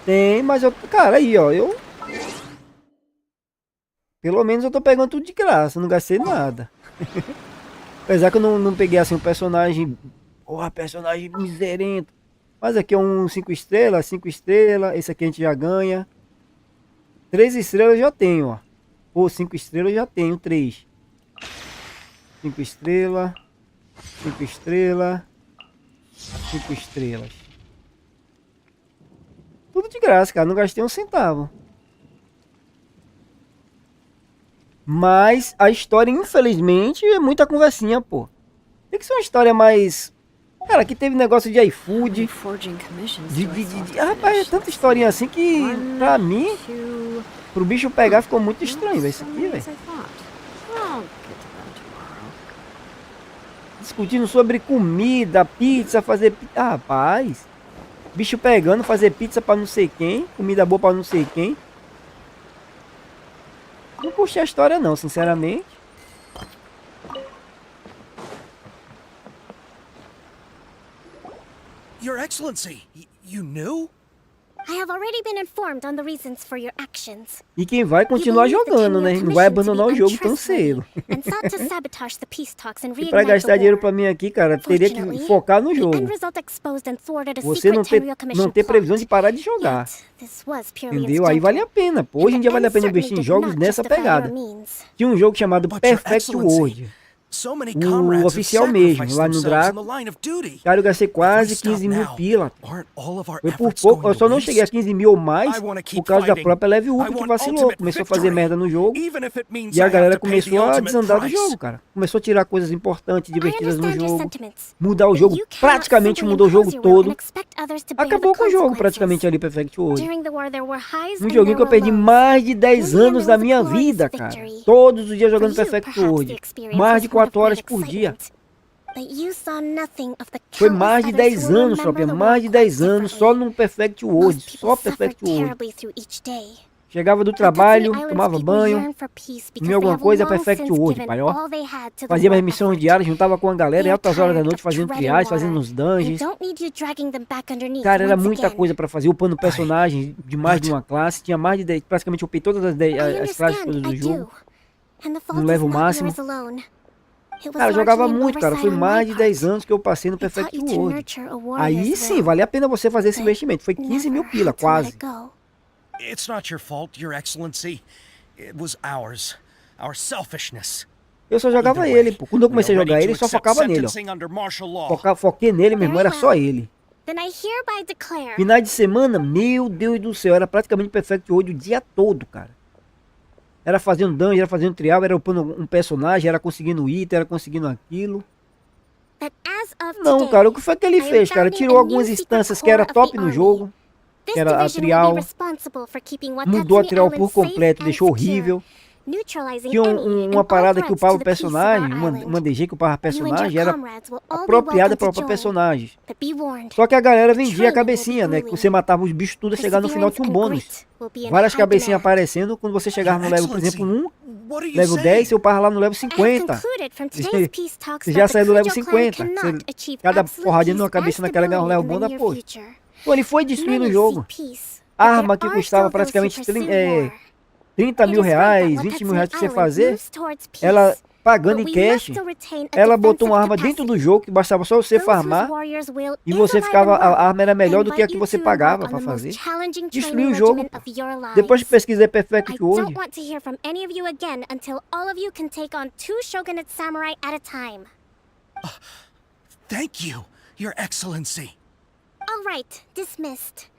Tem, mas eu... Cara, aí, ó. Pelo menos eu tô pegando tudo de graça. Não gastei nada. Apesar que eu não peguei, assim, um personagem... Porra, personagem miserento. Mas aqui é um 5 estrelas, 5 estrelas. Esse aqui a gente já ganha. 3 estrelas eu já tenho, ó. Ou 5 estrelas eu já tenho, 3. 5 estrelas... 5 estrelas, 5 estrelas. Tudo de graça, cara. Não gastei um centavo. Mas a história, infelizmente, é muita conversinha, pô. Tem que ser uma história mais... Cara, aqui teve negócio de iFood. Rapaz, é tanta historinha assim que, pra mim, pro bicho pegar, ficou muito estranho, velho. Isso aqui, velho. Discutindo sobre comida, pizza, fazer... Ah, rapaz. Bicho pegando, fazer pizza pra não sei quem. Comida boa pra não sei quem. Não curti a história não, sinceramente. Your Excellency, you knew? I have already been informed on the reasons for your actions. E quem vai continuar jogando, né? Não vai abandonar o jogo tão cedo. E pra gastar dinheiro pra mim aqui, cara, teria que focar no jogo. Você não ter previsão de parar de jogar. Entendeu? Aí vale a pena. Pô, hoje em dia vale a pena investir em jogos nessa pegada. Tinha um jogo chamado Perfect World. O oficial mesmo, lá no Draco. Cara, eu gastei quase 15 mil pila. Foi por pouco, eu só não cheguei a 15 mil ou mais por causa da própria Level Up que vacilou. Começou a fazer merda no jogo. E a galera começou a desandar do jogo, cara. Começou a tirar coisas importantes, divertidas no jogo. Mudar o jogo, praticamente mudou o jogo todo. Acabou com o jogo praticamente ali, Perfect World. Um joguinho que eu perdi mais de 10 anos da minha vida, cara. Todos os dias jogando Perfect World. Mais de 4 horas por dia. Foi mais de 10 anos, tropa. Mais de 10 anos só no Perfect World. Só Perfect World. Chegava do trabalho, tomava banho, comia alguma coisa, Perfect World, pai, ó. Fazia minhas missões diárias, juntava com a galera em altas horas da noite, fazendo triais, fazendo os dungeons. Cara, era muita coisa pra fazer, upando personagens de mais de uma classe. Tinha mais de 10, praticamente upei todas as classes todas do jogo. No level máximo. Cara, eu jogava muito, cara. Foi mais de 10 anos que eu passei no Perfect World. Aí sim, vale a pena você fazer esse investimento. Foi 15 mil pila, quase. It's not your fault, Your Excellency. It was ours. Our selfishness. Eu só jogava ele, pô. Quando eu comecei a jogar ele, só focava nele, ó. Foquei nele, meu irmão, era só ele. Finais de semana, meu Deus do céu, era praticamente Perfect World o dia todo, cara. Era fazendo dungeon, era fazendo trial, era upando um personagem, era conseguindo item, era conseguindo aquilo. Não, cara, o que foi que ele fez, cara? Tirou algumas instâncias que era top no jogo, que era a trial. Mudou a trial por completo, deixou horrível. Tinha uma parada que upava o personagem, uma DG que upava personagem, era apropriada para upar personagens. Só que a galera vendia a cabecinha, né? Que você matava os bichos tudo, chegar no final tinha um bônus. Várias cabecinhas aparecendo, quando você chegava no level, por exemplo, 1, level 10, você upava lá no level 50. Você já saiu do level 50. Cada porradinha numa cabeça naquela ganhava um level bom da porra. Então ele foi destruindo o jogo. Arma que custava praticamente 30 mil reais, 20 mil reais pra você fazer, ela pagando em cash. Ela botou uma arma dentro do jogo que bastava só você farmar e você ficava, a arma era melhor do que a que você pagava para fazer. Destruiu o jogo. Depois que pesquisei Perfect World. Thank you, Your Excellency. All right, dismissed.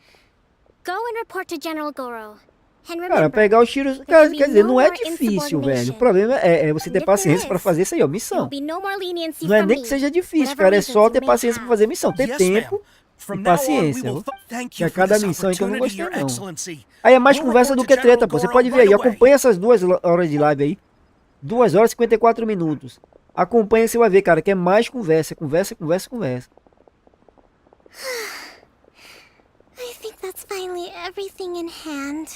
Go and report to General Goro. Cara, pegar os tiros, cara, quer dizer, não é difícil, velho. O problema é você ter paciência pra fazer isso aí, ó, missão. Não é nem que seja difícil, cara, é só ter paciência pra fazer missão. Ter tempo e paciência. Que a cada missão que eu não gostei, não. Aí é mais conversa do que treta, pô. Você pode ver aí, acompanha essas 2 horas de live aí. 2 horas e 54 minutos. Acompanha e você vai ver, cara, que é mais conversa, conversa, conversa, conversa. I think that's finally everything in hand.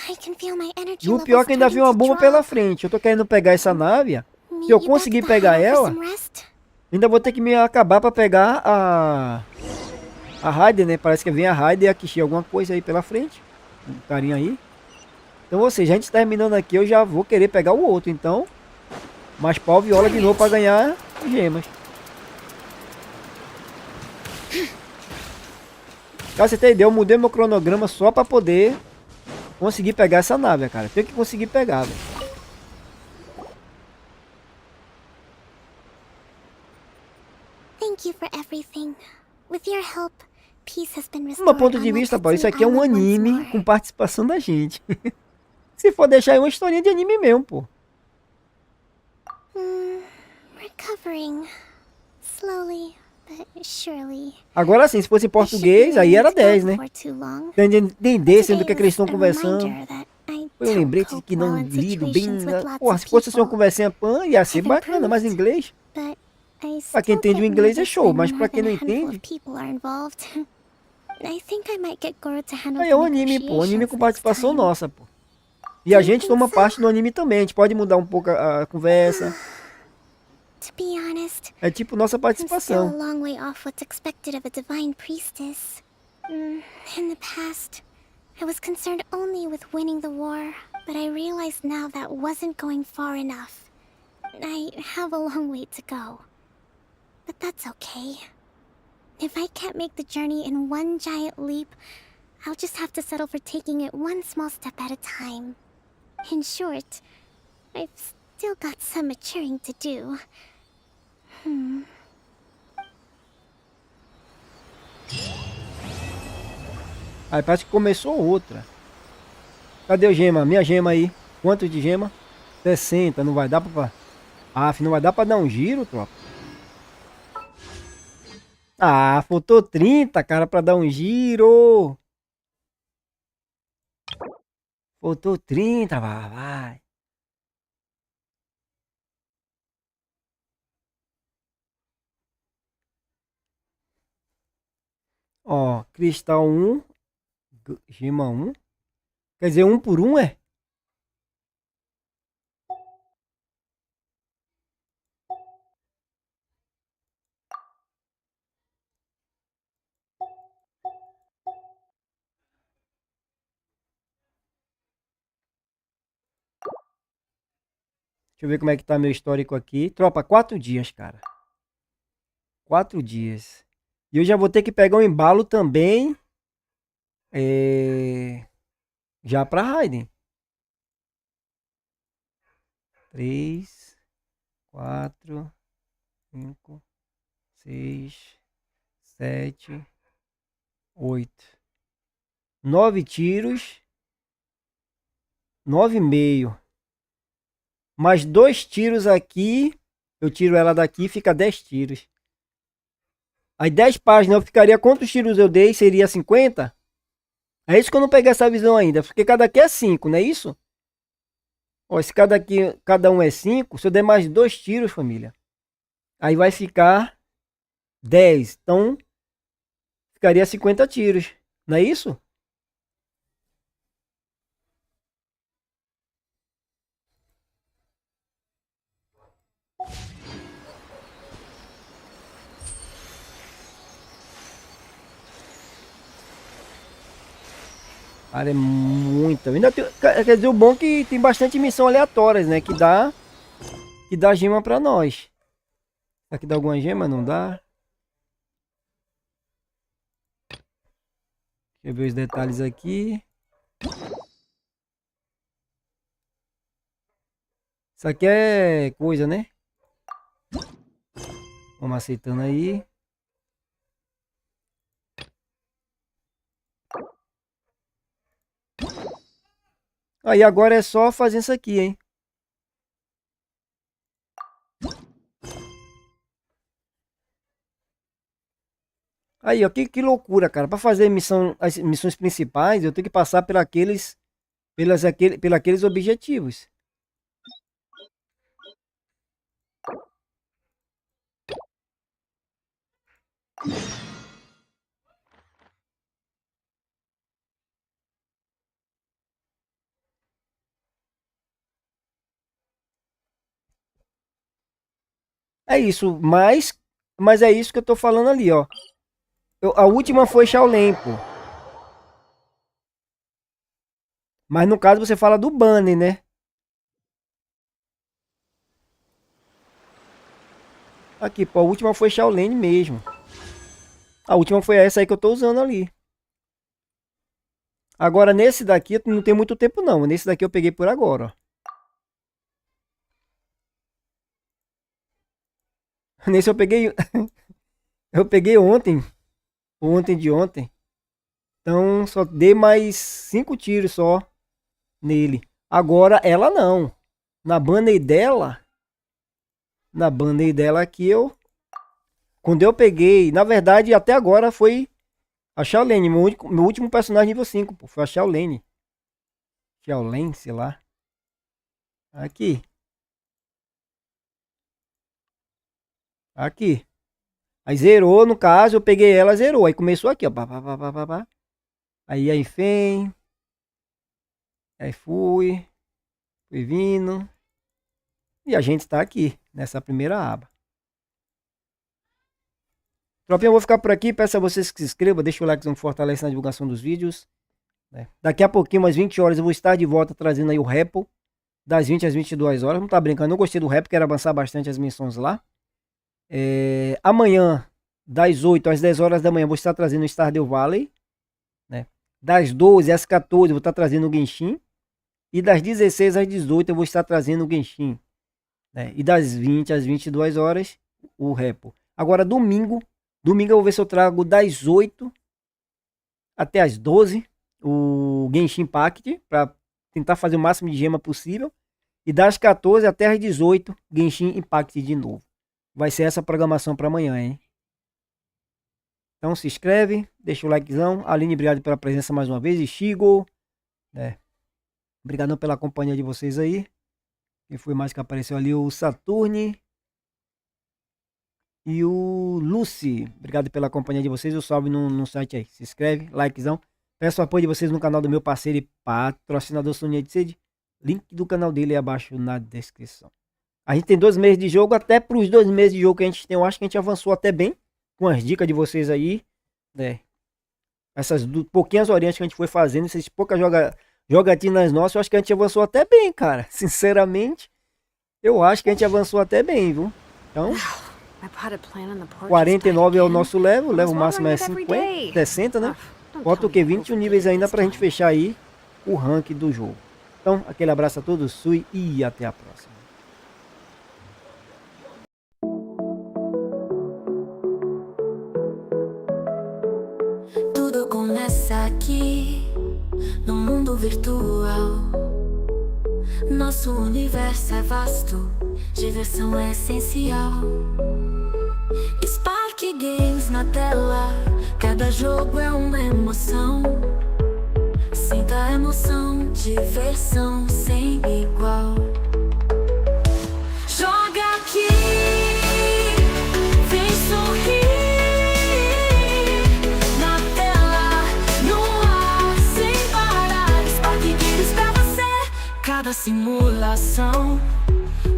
I can feel my energy E o pior é que ainda vi uma bomba pela frente. Eu tô querendo pegar essa Navia. Se eu conseguir pegar ela, ainda vou ter que me acabar pra pegar a Raider, né? Parece que vem a Raider e a Kishi, alguma coisa aí pela frente. Um carinha aí. Então, ou seja, a gente terminando aqui, eu já vou querer pegar o outro. Então, mais pau viola de novo pra ganhar gemas. Pra você ter ideia, eu mudei meu cronograma só pra poder conseguir pegar essa nave, cara. Tem que conseguir pegar, velho. Thank you for everything. With your help, peace has been restored. Do meu ponto de vista, pô, isso aqui é um anime com participação da gente. Se for deixar aí uma historinha de anime mesmo, pô. Recovering. Slowly, but surely. Agora sim, se fosse em português, aí era 10, né? Entender sendo que eles estão conversando. Eu lembrei de que não lido bem. Porra, se fosse assim uma conversinha pan, ia ser bacana, mas em inglês. Pra quem entende o inglês é show, mas pra quem não entende. Aí é um anime, pô. Um anime com participação nossa, pô. E a gente toma parte do anime também. A gente pode mudar um pouco a conversa. É tipo nossa participação. I was concerned only with winning the war, but I realize now that wasn't going far enough. I have a long way to go. But that's okay. If I can't make the journey in one giant leap, I'll just have to settle for taking it one small step at a time. In short, I've still got some maturing to do. Aí parece que começou outra. Cadê o gema? Minha gema aí. Quanto de gema? 60. Não vai dar pra... não vai dar pra dar um giro, tropa. Ah, faltou 30, cara, pra dar um giro. Faltou 30, vai. Ó, cristal 1. Gema 1. Quer dizer, 1 por 1 é? Deixa eu ver como é que tá meu histórico aqui. Tropa, 4 dias, cara. 4 dias. E eu já vou ter que pegar um embalo também. Já pra Raiden. 3, 4, 5, 6, 7, 8. 9 tiros. 9,5. Mais 2 tiros aqui. Eu tiro ela daqui, fica 10 tiros. Aí 10 páginas eu ficaria... Quantos tiros eu dei? Seria 50? É isso que eu não peguei essa visão ainda. Porque cada aqui é 5, não é isso? Ó, se cada um é 5. Se eu der mais 2 tiros, família. Aí vai ficar 10. Então, ficaria 50 tiros. Não é isso? Cara, é muita. Ainda tem, quer dizer, o bom é que tem bastante missão aleatórias, né? Que dá que dá gema pra nós. Aqui dá alguma gema? Não dá. Deixa eu ver os detalhes aqui. Isso aqui é coisa, né? Vamos aceitando aí. Aí agora é só fazer isso aqui, hein? Aí, ó, que loucura, cara. Pra fazer as missões principais, eu tenho que passar por aqueles objetivos. É isso, mas é isso que eu tô falando ali, ó. A última foi Shaolin, pô. Mas no caso você fala do banner, né? Aqui, pô, a última foi Shaolin mesmo. A última foi essa aí que eu tô usando ali. Agora nesse daqui não tem muito tempo não. Nesse daqui eu peguei por agora, ó. Nesse eu peguei... eu peguei ontem. Ontem de ontem. Então só dei mais 5 tiros só nele. Agora ela não. Na banner dela. Na banner dela aqui eu... Quando eu peguei... Na verdade até agora foi a Shaolin. Meu último personagem nível 5. Pô, foi a Shaolin. Shaolin, sei lá. Aqui. Aqui. Aí zerou, no caso, eu peguei ela, zerou. Aí começou aqui, ó. Aí enfim. Aí fui vindo. E a gente está aqui, nessa primeira aba. Tropinha, eu vou ficar por aqui. Peço a vocês que se inscrevam, deixa o like, não fortalece na divulgação dos vídeos. Daqui a pouquinho, umas 20 horas, eu vou estar de volta trazendo aí o Repo. Das 20 às 22 horas. Não tá brincando, eu gostei do Repo, quero avançar bastante as missões lá. Amanhã, das 8 às 10 horas da manhã, vou estar trazendo o Stardew Valley, né? Das 12 às 14 vou estar trazendo o Genshin. E das 16 às 18 eu vou estar trazendo o Genshin, né? E das 20 às 22 horas o Repo. Agora domingo eu vou ver se eu trago das 8 até as 12 o Genshin Impact, para tentar fazer o máximo de gema possível. E das 14 até as 18 Genshin Impact de novo. Vai ser essa programação para amanhã, hein? Então se inscreve, deixa o likezão. Aline, obrigado pela presença mais uma vez. E Chigo, né? Obrigado pela companhia de vocês aí. Quem foi mais que apareceu ali? O Saturne. E o Lucy. Obrigado pela companhia de vocês. O salve no site aí. Se inscreve, likezão. Peço o apoio de vocês no canal do meu parceiro e patrocinador Sonia de Sede. Link do canal dele é abaixo na descrição. A gente tem 2 meses de jogo, até para os 2 meses de jogo que a gente tem, eu acho que a gente avançou até bem, com as dicas de vocês aí, né? Essas pouquinhas horinhas que a gente foi fazendo, essas poucas jogatinas nossas, eu acho que a gente avançou até bem, cara. Sinceramente, eu acho que a gente avançou até bem, viu? Então, 49 é o nosso level, o level máximo é 50, 60, né? Falta o que? 21 níveis ainda pra gente fechar aí o rank do jogo. Então, aquele abraço a todos, fui e até a próxima. Tudo começa aqui, no mundo virtual. Nosso universo é vasto, diversão é essencial. EsparkeGames na tela, cada jogo é uma emoção. Sinta a emoção, diversão sem igual. Joga aqui, vem sorrir. Na tela, no ar, sem parar. EsparkeGames pra você. Cada simulação,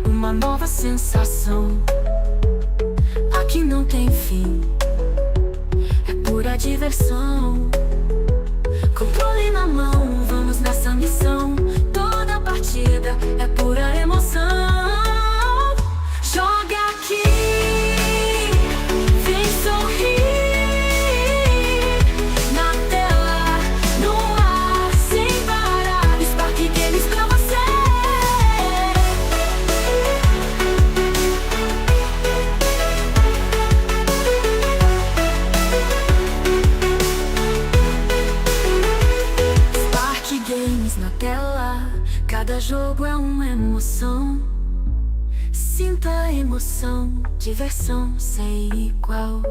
uma nova sensação. Aqui não tem fim, é pura diversão. Controle na mão, vamos nessa missão. Toda partida é pura emoção. muita emoção, diversão sem igual.